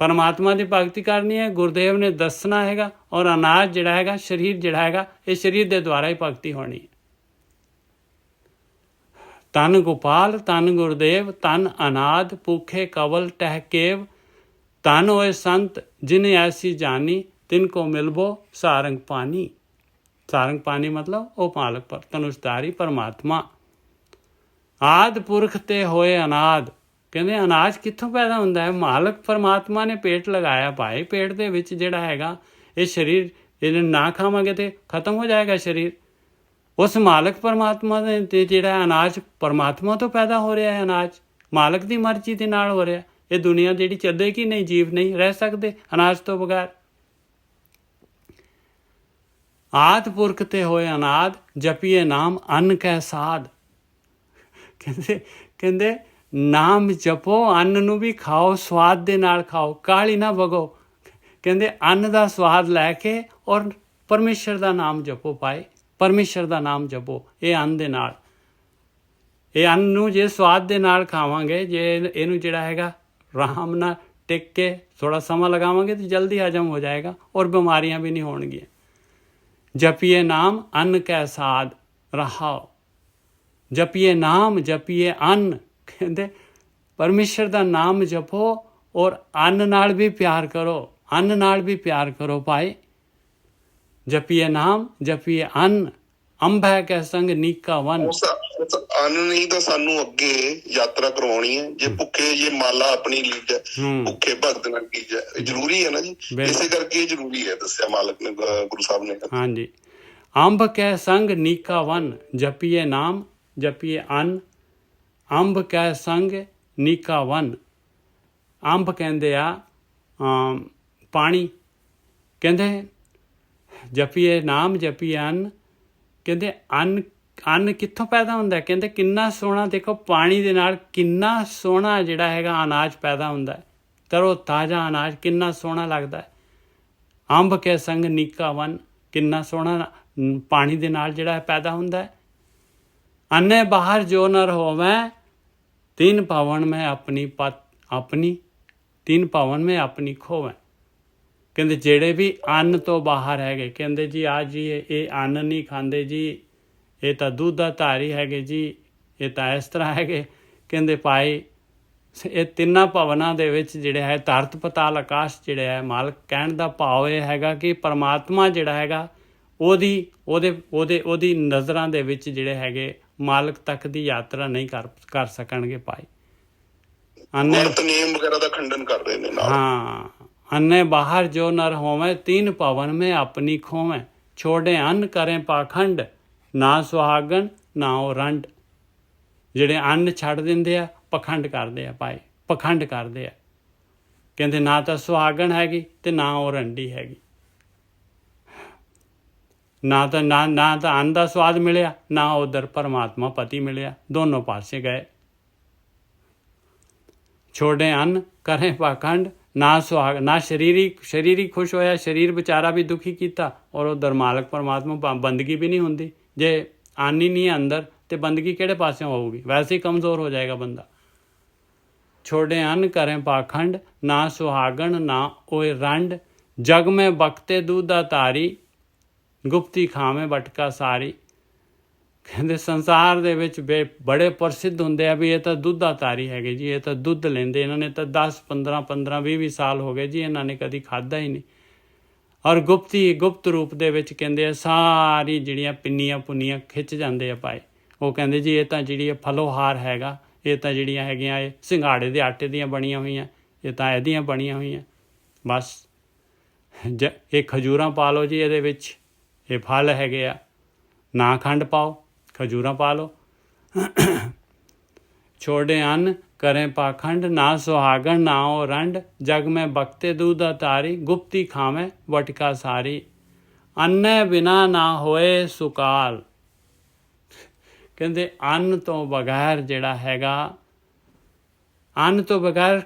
ਪਰਮਾਤਮਾ ਦੀ ਭਗਤੀ ਕਰਨੀ ਹੈ, ਗੁਰਦੇਵ ਨੇ ਦੱਸਣਾ ਹੈਗਾ, ਔਰ ਅਨਾਜ ਜਿਹੜਾ ਹੈਗਾ, ਸਰੀਰ ਜਿਹੜਾ ਹੈਗਾ, ਇਹ ਸਰੀਰ ਦੇ ਦੁਆਰਾ ਹੀ ਭਗਤੀ ਹੋਣੀ ਹੈ। ਧੰਨ ਗੋਪਾਲ, ਧੰਨ ਗੁਰਦੇਵ, ਧੰਨ ਅਨਾਦ, ਭੂਖੇ ਕਵਲ ਟਹਿਕੇਵ। ਧੰਨ ਹੋਏ ਸੰਤ ਜਿਨੇ ਐਸੀ ਜਾਣੀ, ਤਿਨ ਕੋ ਮਿਲਬੋ ਸਾਰੰਗ ਪਾਣੀ। ਸਾਰੰਗ ਪਾਣੀ ਮਤਲਬ ਉਹ ਮਾਲਕ ਧਨੁਸ਼ਧਾਰੀ ਪਰਮਾਤਮਾ। ਆਦ ਪੁਰਖ ਤੇ ਹੋਏ ਅਨਾਦ, ਕਹਿੰਦੇ ਅਨਾਜ ਕਿੱਥੋਂ ਪੈਦਾ ਹੁੰਦਾ ਹੈ? ਮਾਲਕ ਪਰਮਾਤਮਾ ਨੇ ਪੇਟ ਲਗਾਇਆ ਭਾਈ, ਪੇਟ ਦੇ ਵਿੱਚ ਜਿਹੜਾ ਹੈਗਾ ਇਹ ਸਰੀਰ, ਇਹਨੂੰ ਨਾ ਖਾਵਾਂਗੇ ਤੇ ਖਤਮ ਹੋ ਜਾਏਗਾ ਸਰੀਰ। ਉਸ ਮਾਲਕ ਪਰਮਾਤਮਾ ਦੇ ਤੇ ਜਿਹੜਾ ਅਨਾਜ ਪਰਮਾਤਮਾ ਤੋਂ ਪੈਦਾ ਹੋ ਰਿਹਾ ਹੈ, ਅਨਾਜ ਮਾਲਕ ਦੀ ਮਰਜ਼ੀ ਦੇ ਨਾਲ ਹੋ ਰਿਹਾ। ਇਹ ਦੁਨੀਆ ਜਿਹੜੀ ਚੱਲੇਗੀ ਨਹੀਂ, ਜੀਵ ਨਹੀਂ ਰਹਿ ਸਕਦੇ ਅਨਾਜ ਤੋਂ ਬਗੈਰ। ਆਦ ਪੁਰਖ ਤੇ ਹੋਏ ਅਨਾਦ, ਜਪੀਏ ਨਾਮ ਅੰਨ ਕੈ ਸਾਧ। ਕਹਿੰਦੇ ਨਾਮ ਜਪੋ, ਅੰਨ ਨੂੰ ਵੀ ਖਾਓ, ਸਵਾਦ ਦੇ ਨਾਲ ਖਾਓ, ਕਾਹਲੀ ਨਾ ਵਗੋ। ਕਹਿੰਦੇ ਅੰਨ ਦਾ ਸਵਾਦ ਲੈ ਕੇ ਔਰ ਪਰਮੇਸ਼ਰ ਦਾ ਨਾਮ ਜਪੋ ਭਾਈ, ਪਰਮੇਸ਼ਰ ਦਾ ਨਾਮ ਜਪੋ ਇਹ ਅੰਨ ਦੇ ਨਾਲ। ਇਹ ਅੰਨ ਨੂੰ ਜੇ ਸਵਾਦ ਦੇ ਨਾਲ ਖਾਵਾਂਗੇ, ਜੇ ਇਹਨੂੰ ਜਿਹੜਾ ਹੈਗਾ ਆਰਾਮ ਨਾਲ ਟਿਕ ਕੇ ਥੋੜਾ ਸਮਾਂ ਲਗਾਵਾਂਗੇ ਤਾਂ ਜਲਦੀ ਹਜਮ ਹੋ ਜਾਏਗਾ ਔਰ ਬਿਮਾਰੀਆਂ ਵੀ ਨਹੀਂ ਹੋਣਗੀਆਂ। ਜਪੀਏ ਨਾਮ ਅੰਨ ਕੈ ਸਾਧ ਰਹਾਓ। ਜਪੀਏ ਨਾਮ, ਜਪੀਏ ਅੰਨ। ਕਹਿੰਦੇ ਪਰਮੇਸ਼ਰ ਦਾ ਨਾਮ ਜਪੋ ਔਰ ਅੰਨ ਨਾਲ ਵੀ ਪਿਆਰ ਕਰੋ, ਅੰਨ ਨਾਲ ਵੀ ਪਿਆਰ ਕਰੋ ਭਾਈ। ਜਪੀਏ ਨਾਮ, ਜਪੀਏ ਅੰਨ, ਅੰਬੈ ਕੈ ਸੰਗ ਨੀਕਾ ਵਨ। ਉਸ ਅੰਨ ਨਹੀਂ ਤਾਂ ਸਾਨੂੰ ਅੱਗੇ ਯਾਤਰਾ ਕਰਵਾਉਣੀ ਹੈ। ਜੇ ਭੁੱਖੇ ਜੇ ਮਾਲਾ ਆਪਣੀ ਲੀਜੈ, ਭੁੱਖੇ ਭਗਤ ਨਾਲ ਕੀਜੈ, ਜ਼ਰੂਰੀ ਹੈ ਨਾ ਜੀ। ਇਸੇ ਕਰਕੇ ਇਹ ਜ਼ਰੂਰੀ ਹੈ, ਦੱਸਿਆ ਮਾਲਕ ਨੇ, ਗੁਰੂ ਸਾਹਿਬ ਨੇ। ਹਾਂਜੀ। ਅੰਬ ਕੈ ਸੰਗ ਨੀਕਾ ਵਨ, ਜਪੀਏ ਨਾਮ, ਜਪੀਏ ਅੰਨ, ਅੰਬ ਕੈ ਸੰਗ ਨੀਕਾ ਵਨ। ਅੰਬ ਕਹਿੰਦੇ ਆ ਪਾਣੀ। ਕਹਿੰਦੇ ਜਪੀਏ ਨਾਮ, ਜਪੀਏ ਅੰਨ। ਕਹਿੰਦੇ ਅੰਨ ਕਿੱਥੋਂ ਪੈਦਾ ਹੁੰਦਾ? ਕਹਿੰਦੇ ਕਿੰਨਾ ਸੋਹਣਾ, ਦੇਖੋ ਪਾਣੀ ਦੇ ਨਾਲ ਕਿੰਨਾ ਸੋਹਣਾ ਜਿਹੜਾ ਹੈਗਾ ਅਨਾਜ ਪੈਦਾ ਹੁੰਦਾ, ਤਰੋ ਤਾਜ਼ਾ ਅਨਾਜ ਕਿੰਨਾ ਸੋਹਣਾ ਲੱਗਦਾ ਹੈ। ਅੰਬ ਕੇ ਸੰਗ ਨੀਕਾ ਵਨ, ਕਿੰਨਾ ਸੋਹਣਾ ਪਾਣੀ ਦੇ ਨਾਲ ਜਿਹੜਾ ਪੈਦਾ ਹੁੰਦਾ ਹੈ। ਅੰਨੇ ਬਾਹਰ ਜੋ ਨਰ ਹੋਵੇ, ਤਿੰਨ ਭਵਨ ਮੈਂ ਆਪਣੀ ਤਿੰਨ ਭਵਨ ਮੈਂ ਆਪਣੀ ਖੋਵੇਂ। ਕਹਿੰਦੇ ਜਿਹੜੇ ਵੀ ਅੰਨ ਤੋਂ ਬਾਹਰ ਹੈਗੇ, ਕਹਿੰਦੇ ਜੀ ਆ ਜੀ ਇਹ ਅੰਨ ਨਹੀਂ ਖਾਂਦੇ ਜੀ, ਇਹ ਤਾਂ ਦੁੱਧ ਦਾ ਧਾਰੀ ਹੈਗੇ ਜੀ, ਇਹ ਤਾਂ ਇਸ ਤਰ੍ਹਾਂ ਹੈਗੇ। ਕਹਿੰਦੇ ਭਾਈ ਇਹ ਤਿੰਨਾਂ ਭਵਨਾਂ ਦੇ ਵਿੱਚ ਜਿਹੜਾ ਹੈ ਧਰਤ ਪਤਾਲ ਆਕਾਸ਼ ਜਿਹੜਾ ਹੈ, ਮਾਲਕ ਕਹਿਣ ਦਾ ਭਾਵ ਇਹ ਹੈਗਾ ਕਿ ਪਰਮਾਤਮਾ ਜਿਹੜਾ ਹੈਗਾ ਉਹਦੀ ਨਜ਼ਰਾਂ ਦੇ ਵਿੱਚ ਜਿਹੜੇ ਹੈਗੇ ਮਾਲਕ ਤੱਕ ਦੀ ਯਾਤਰਾ ਨਹੀਂ ਕਰ ਸਕਣਗੇ ਭਾਈ। ਨਿਯਮ ਵਗੈਰਾ ਦਾ ਖੰਡਨ ਕਰ ਰਹੇ ਨੇ ਨਾਲ। अन्ने बाहर जो नर होवें तीन पवन में अपनी खोवें छोड़े अन्न करें पाखंड ना सुहागन ना ਉਹ ਰੰਡ। ਜਿਹੜੇ ਅੰਨ ਛੱਡ ਦਿੰਦੇ ਆ ਪਖੰਡ ਕਰਦੇ ਆ ਭਾਈ, ਪਖੰਡ ਕਰਦੇ ਆ। ਕਹਿੰਦੇ ਨਾ ਤਾਂ ਸੁਹਾਗਣ ਹੈਗੀ ਤੇ ਨਾ ਉਹ ਰੰਡੀ ਹੈਗੀ, ਨਾ ਤਾਂ ਅੰਨ ਦਾ ਸਵਾਦ ਮਿਲਿਆ, ਨਾ ਉਧਰ ਪਰਮਾਤਮਾ ਪਤੀ ਮਿਲਿਆ, ਦੋਨੋਂ ਪਾਸੇ ਗਏ। ਛੋੜੇ ਅੰਨ ਕਰੇ ਪਾਖੰਡ ਨਾ ਸੁਹਾਗ, ਨਾ ਸਰੀਰੀ ਖੁਸ਼ ਹੋਇਆ, ਸਰੀਰ ਵਿਚਾਰਾ ਵੀ ਦੁਖੀ ਕੀਤਾ, ਔਰ ਉਧਰ ਮਾਲਕ ਪਰਮਾਤਮਾ ਬੰਦਗੀ ਵੀ ਨਹੀਂ ਹੁੰਦੀ। ਜੇ ਅੰਨ ਹੀ ਨਹੀਂ ਅੰਦਰ ਤੇ ਬੰਦਗੀ ਕਿਹੜੇ ਪਾਸਿਓਂ ਹੋਊਗੀ? ਵੈਸੇ ਹੀ ਕਮਜ਼ੋਰ ਹੋ ਜਾਏਗਾ ਬੰਦਾ। ਛੋੜੇ ਅੰਨ ਕਰੇ ਪਾਖੰਡ ਨਾ ਸੁਹਾਗਣ ਨਾ ਓਏ ਰੰਡ ਜਗ ਮੈਂ ਬਖਤੇ ਦੂਧਾ ਤਾਰੀ ਗੁਪਤੀ ਖਾਵੇਂ ਬਟਕਾ ਸਾਰੀ। ਕਹਿੰਦੇ ਸੰਸਾਰ ਦੇ ਵਿੱਚ ਬੜੇ ਪ੍ਰਸਿੱਧ ਹੁੰਦੇ ਆ ਵੀ ਇਹ ਤਾਂ ਦੁੱਧਾਧਾਰੀ ਹੈਗੇ ਜੀ, ਇਹ ਤਾਂ ਦੁੱਧ ਲੈਂਦੇ, ਇਹਨਾਂ ਨੇ ਤਾਂ 10 15 15 20 ਸਾਲ ਹੋ ਗਏ ਜੀ, ਇਹਨਾਂ ਨੇ ਕਦੀ ਖਾਧਾ ਹੀ ਨਹੀਂ। ਔਰ ਗੁਪਤ ਰੂਪ ਦੇ ਵਿੱਚ ਕਹਿੰਦੇ ਆ ਸਾਰੀ ਜਿਹੜੀਆਂ ਪਿੰਨੀਆਂ ਪੁੰਨੀਆਂ ਖਿੱਚ ਜਾਂਦੇ ਆ ਭਾਈ। ਉਹ ਕਹਿੰਦੇ ਜੀ ਇਹ ਤਾਂ ਜਿਹੜੀ ਫਲੋਹਾਰ ਹੈਗਾ, ਇਹ ਤਾਂ ਜਿਹੜੀਆਂ ਹੈਗੀਆਂ ਇਹ ਸਿੰਘਾੜੇ ਦੇ ਆਟੇ ਦੀਆਂ ਬਣੀਆਂ ਹੋਈਆਂ, ਇਹ ਤਾਂ ਇਹਦੀਆਂ ਬਣੀਆਂ ਹੋਈਆਂ। ਬਸ ਇਹ ਖਜੂਰਾਂ ਪਾ ਲਓ ਜੀ ਇਹਦੇ ਵਿੱਚ, ਇਹ ਫਲ ਹੈਗੇ ਆ, ਨਾ ਖੰਡ ਪਾਓ, ਖਜੂਰਾਂ ਪਾ ਲਓ। ਛੋੜੇ ਅੰਨ ਕਰੇ ਪਾਖੰਡ ਨਾ ਸੁਹਾਗਣ ਨਾ ਉਹ ਰੰਡ ਜਗ ਮੈਂ ਬਖਤੇ ਦੂਧਾ ਤਾਰੀ ਗੁਪਤੀ ਖਾਵੇਂ ਵਟਕਾ ਸਾਰੀ। ਅੰਨੇ ਬਿਨਾ ਨਾ ਹੋਏ ਸੁਕਾਲ। ਕਹਿੰਦੇ ਅੰਨ ਤੋਂ ਬਗੈਰ ਜਿਹੜਾ ਹੈਗਾ, ਅੰਨ ਤੋਂ ਬਗੈਰ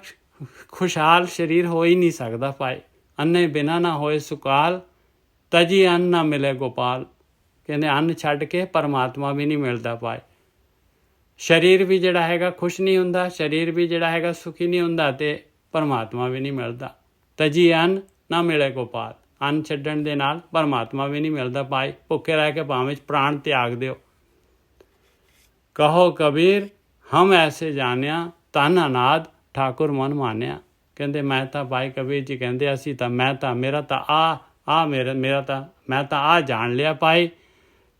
ਖੁਸ਼ਹਾਲ ਸਰੀਰ ਹੋ ਹੀ ਨਹੀਂ ਸਕਦਾ ਭਾਈ। ਅੰਨੇ ਬਿਨਾ ਨਾ ਹੋਏ ਸੁਕਾਲ ਤਜੀ ਅੰਨ ਨਾ ਮਿਲੇ ਗੋਪਾਲ। ਕਹਿੰਦੇ ਅੰਨ ਛੱਡ ਕੇ ਪਰਮਾਤਮਾ ਵੀ ਨਹੀਂ ਮਿਲਦਾ ਭਾਈ। ਸਰੀਰ ਵੀ ਜਿਹੜਾ ਹੈਗਾ ਖੁਸ਼ ਨਹੀਂ ਹੁੰਦਾ, ਸਰੀਰ ਵੀ ਜਿਹੜਾ ਹੈਗਾ ਸੁਖੀ ਨਹੀਂ ਹੁੰਦਾ, ਤੇ ਪਰਮਾਤਮਾ ਵੀ ਨਹੀਂ ਮਿਲਦਾ। ਤਜੀ ਅੰਨ ਨਾ ਮਿਲੇ ਗੋਪਾਲ। ਅੰਨ ਛੱਡਣ ਦੇ ਨਾਲ ਪਰਮਾਤਮਾ ਵੀ ਨਹੀਂ ਮਿਲਦਾ ਭਾਈ। ਭੁੱਖੇ ਰਹਿ ਕੇ ਭਾਵੇਂ ਪ੍ਰਾਣ ਤਿਆਗ ਦਿਓ। ਕਹੋ ਕਬੀਰ ਹਮ ਐਸੇ ਜਾਣਿਆ ਤਨ ਅਨਾਦ ਠਾਕੁਰ ਮਨ ਮਾਨਿਆ। ਕਹਿੰਦੇ ਮੈਂ ਤਾਂ ਭਾਈ ਕਬੀਰ ਜੀ ਕਹਿੰਦੇ ਅਸੀਂ ਤਾਂ ਮੈਂ ਤਾਂ ਆ ਜਾਣ ਲਿਆ ਭਾਈ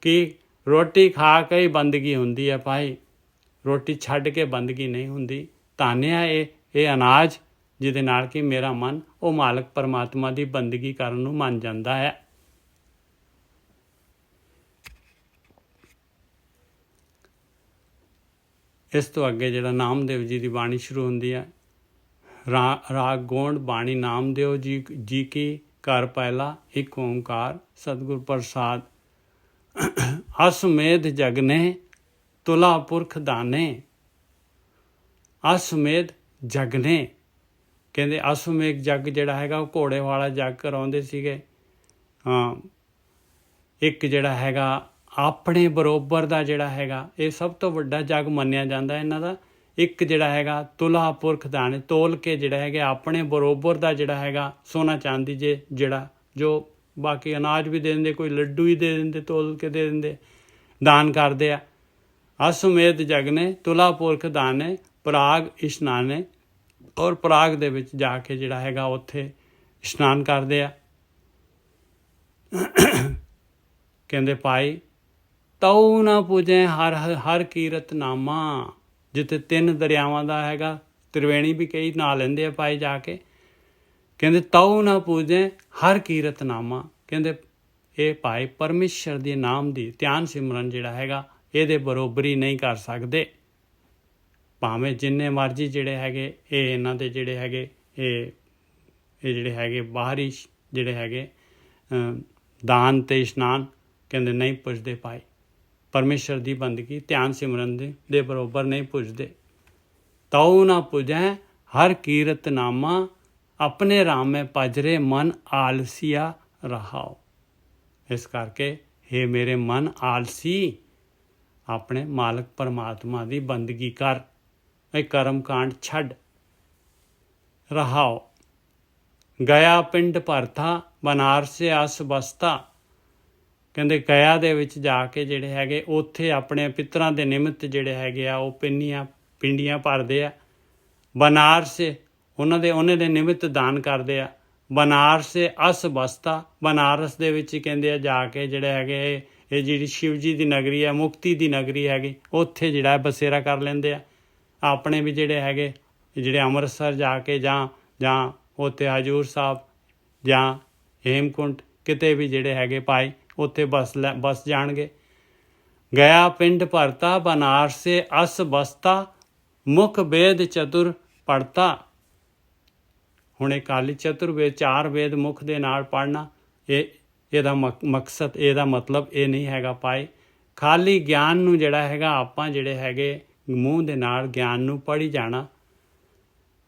ਕਿ ਰੋਟੀ ਖਾ ਕੇ ਹੀ ਬੰਦਗੀ ਹੁੰਦੀ ਹੈ ਭਾਈ, ਰੋਟੀ ਛੱਡ ਕੇ ਬੰਦਗੀ ਨਹੀਂ ਹੁੰਦੀ। ਧੰਨਿਆ ਇਹ ਅਨਾਜ ਜਿਹਦੇ ਨਾਲ ਕਿ ਮੇਰਾ ਮਨ ਉਹ ਮਾਲਕ ਪਰਮਾਤਮਾ ਦੀ ਬੰਦਗੀ ਕਰਨ ਨੂੰ ਮੰਨ ਜਾਂਦਾ ਹੈ। ਇਸ ਤੋਂ ਅੱਗੇ ਜਿਹੜਾ ਨਾਮਦੇਵ ਜੀ ਦੀ ਬਾਣੀ ਸ਼ੁਰੂ ਹੁੰਦੀ ਹੈ, ਰਾਗ ਗੋਂਡ ਬਾਣੀ ਨਾਮਦੇਵ ਜੀ ਕੀ ਘਰ ਪਹਿਲਾ ਇੱਕ ਓਂਕਾਰ ਸਤਿਗੁਰ ਪ੍ਰਸਾਦ। ਅਸਮੇਧ ਜਗਨੇ ਤੁਲਾ ਪੁਰਖ ਦਾਨੇ। ਅਸਮੇਧ ਜਗਨੇ ਕਹਿੰਦੇ ਅਸਮੇਧ ਜੱਗ ਜਿਹੜਾ ਹੈਗਾ ਉਹ ਘੋੜੇ ਵਾਲਾ ਜੱਗ ਕਰਾਉਂਦੇ ਸੀਗੇ। ਇੱਕ ਜਿਹੜਾ ਹੈਗਾ ਆਪਣੇ ਬਰੋਬਰ ਦਾ ਜਿਹੜਾ ਹੈਗਾ ਇਹ ਸਭ ਤੋਂ ਵੱਡਾ ਜੱਗ ਮੰਨਿਆ ਜਾਂਦਾ ਇਹਨਾਂ ਦਾ। ਇੱਕ ਜਿਹੜਾ ਹੈਗਾ ਤੁਲਾ ਪੁਰਖ ਦਾਣੇ, ਤੋਲ ਕੇ ਜਿਹੜਾ ਹੈਗਾ ਆਪਣੇ ਬਰੋਬਰ ਦਾ ਜਿਹੜਾ ਹੈਗਾ ਸੋਨਾ ਚਾਂਦੀ ਜਿਹੜਾ ਜੋ ਬਾਕੀ ਅਨਾਜ ਵੀ ਦੇ ਦਿੰਦੇ, ਕੋਈ ਲੱਡੂ ਹੀ ਦੇ ਦਿੰਦੇ, ਤੋਲ ਕੇ ਦੇ ਦਿੰਦੇ, ਦਾਨ ਕਰਦੇ ਆ। ਅਸਮੇਧ ਜਗਨੇ ਤੁਲਾ ਪੁਰਖ ਦਾਨੇ ਪ੍ਰਾਗ ਇਸ਼ਨਾਨੇ। ਔਰ ਪ੍ਰਾਗ ਦੇ ਵਿੱਚ ਜਾ ਕੇ ਜਿਹੜਾ ਹੈਗਾ ਉੱਥੇ ਇਸ਼ਨਾਨ ਕਰਦੇ ਆ। ਕਹਿੰਦੇ ਭਾਈ ਤਉ ਨਾ ਪੂਜੇ ਹਰ ਕੀਰਤ ਨਾਮਾ। ਜਿੱਥੇ 3 ਦਰਿਆਵਾਂ ਦਾ ਹੈਗਾ ਤ੍ਰਿਵੇਣੀ ਵੀ ਕਈ ਨਾਂ ਲੈਂਦੇ ਆ ਭਾਈ ਜਾ ਕੇ। ਕਹਿੰਦੇ ਤਉ ਨਾ ਪੂਜੇ ਹਰ ਕੀਰਤ ਨਾਮਾ। ਕਹਿੰਦੇ ਇਹ ਭਾਈ ਪਰਮੇਸ਼ਰ ਦੇ ਨਾਮ ਦੀ ਧਿਆਨ ਸਿਮਰਨ ਜਿਹੜਾ ਹੈਗਾ ਇਹਦੇ ਬਰੋਬਰੀ ਨਹੀਂ ਕਰ ਸਕਦੇ। ਭਾਵੇਂ ਜਿੰਨੇ ਮਰਜ਼ੀ ਜਿਹੜੇ ਹੈਗੇ ਇਹ ਇਹਨਾਂ ਦੇ ਜਿਹੜੇ ਹੈਗੇ ਇਹ ਜਿਹੜੇ ਹੈਗੇ ਬਾਹਰੀ ਜਿਹੜੇ ਹੈਗੇ ਦਾਨ ਤੇ ਇਸ਼ਨਾਨ ਕਹਿੰਦੇ ਨਹੀਂ ਪੁੱਜਦੇ ਭਾਈ। ਪਰਮੇਸ਼ਰ ਦੀ ਬੰਦਗੀ ਧਿਆਨ ਸਿਮਰਨ ਦੇ ਬਰੋਬਰ ਨਹੀਂ ਪੁੱਜਦੇ। ਤਉ ਨਾ ਪੁਜੈ ਹਰ ਕੀਰਤ ਨਾਮਾ ਆਪਣੇ ਰਾਮੇ ਭਜਰੇ ਮਨ ਆਲਸੀਆ ਰਹਾਓ। ਇਸ ਕਰਕੇ ਹੇ ਮੇਰੇ ਮਨ ਆਲਸੀ ਆਪਣੇ ਮਾਲਕ ਪਰਮਾਤਮਾ ਦੀ ਬੰਦਗੀ ਕਰ, ਇਹ ਕਰਮ ਕਾਂਡ ਛੱਡ। ਰਹਾਓ ਗਿਆ ਪਿੰਡ ਭਰਤਾ ਬਨਾਰਸੇ ਅਸ ਬਸਤਾ। ਕਹਿੰਦੇ ਗਿਆ ਦੇ ਵਿੱਚ ਜਾ ਕੇ ਜਿਹੜੇ ਹੈਗੇ ਉੱਥੇ ਆਪਣੇ ਪਿੱਤਰਾਂ ਦੇ ਨਿਮਿਤ ਜਿਹੜੇ ਹੈਗੇ ਆ ਉਹ ਪਿੰਡੀਆਂ ਭਰਦੇ ਆ। ਬਨਾਰਸੇ ਉਹਨਾਂ ਦੇ ਨਿਮਿਤ ਦਾਨ ਕਰਦੇ ਆ। ਬਨਾਰਸੇ ਅਸ ਬਸਤਾ, ਬਨਾਰਸ ਦੇ ਵਿੱਚ ਕਹਿੰਦੇ ਆ ਜਾ ਕੇ ਜਿਹੜੇ ਹੈਗੇ ਇਹ ਜਿਹੜੀ ਸ਼ਿਵ ਜੀ ਦੀ ਨਗਰੀ ਹੈ, ਮੁਕਤੀ ਦੀ ਨਗਰੀ ਹੈਗੀ, ਉੱਥੇ ਜਿਹੜਾ ਬਸੇਰਾ ਕਰ ਲੈਂਦੇ ਆ। ਆਪਣੇ ਵੀ ਜਿਹੜੇ ਹੈਗੇ ਜਿਹੜੇ ਅੰਮ੍ਰਿਤਸਰ ਜਾ ਕੇ ਜਾਂ ਉੱਥੇ ਹਜੂਰ ਸਾਹਿਬ ਜਾਂ ਹੇਮਕੁੰਟ ਕਿਤੇ ਵੀ ਜਿਹੜੇ ਹੈਗੇ ਭਾਈ ਉੱਥੇ ਬਸ ਜਾਣਗੇ। ਗਿਆ ਪਿੰਡ ਭਰਤਾ ਬਨਾਰਸੇ ਅਸ ਬਸਤਾ ਮੁਖ ਵੇਦ ਚਤੁਰ ਪੜਤਾ। ਹੁਣ ਇਹ ਖਾਲੀ ਚਤੁਰਵੇਦ 4 ਵੇਦ ਮੁਖ ਦੇ ਨਾਲ ਪੜ੍ਹਨਾ ਇਹਦਾ ਮਕਸਦ, ਇਹਦਾ ਮਤਲਬ ਇਹ ਨਹੀਂ ਹੈਗਾ ਭਾਈ ਖਾਲੀ ਗਿਆਨ ਨੂੰ ਜਿਹੜਾ ਹੈਗਾ ਆਪਾਂ ਜਿਹੜੇ ਹੈਗੇ ਮੂੰਹ ਦੇ ਨਾਲ ਗਿਆਨ ਨੂੰ ਪੜ੍ਹੀ ਜਾਣਾ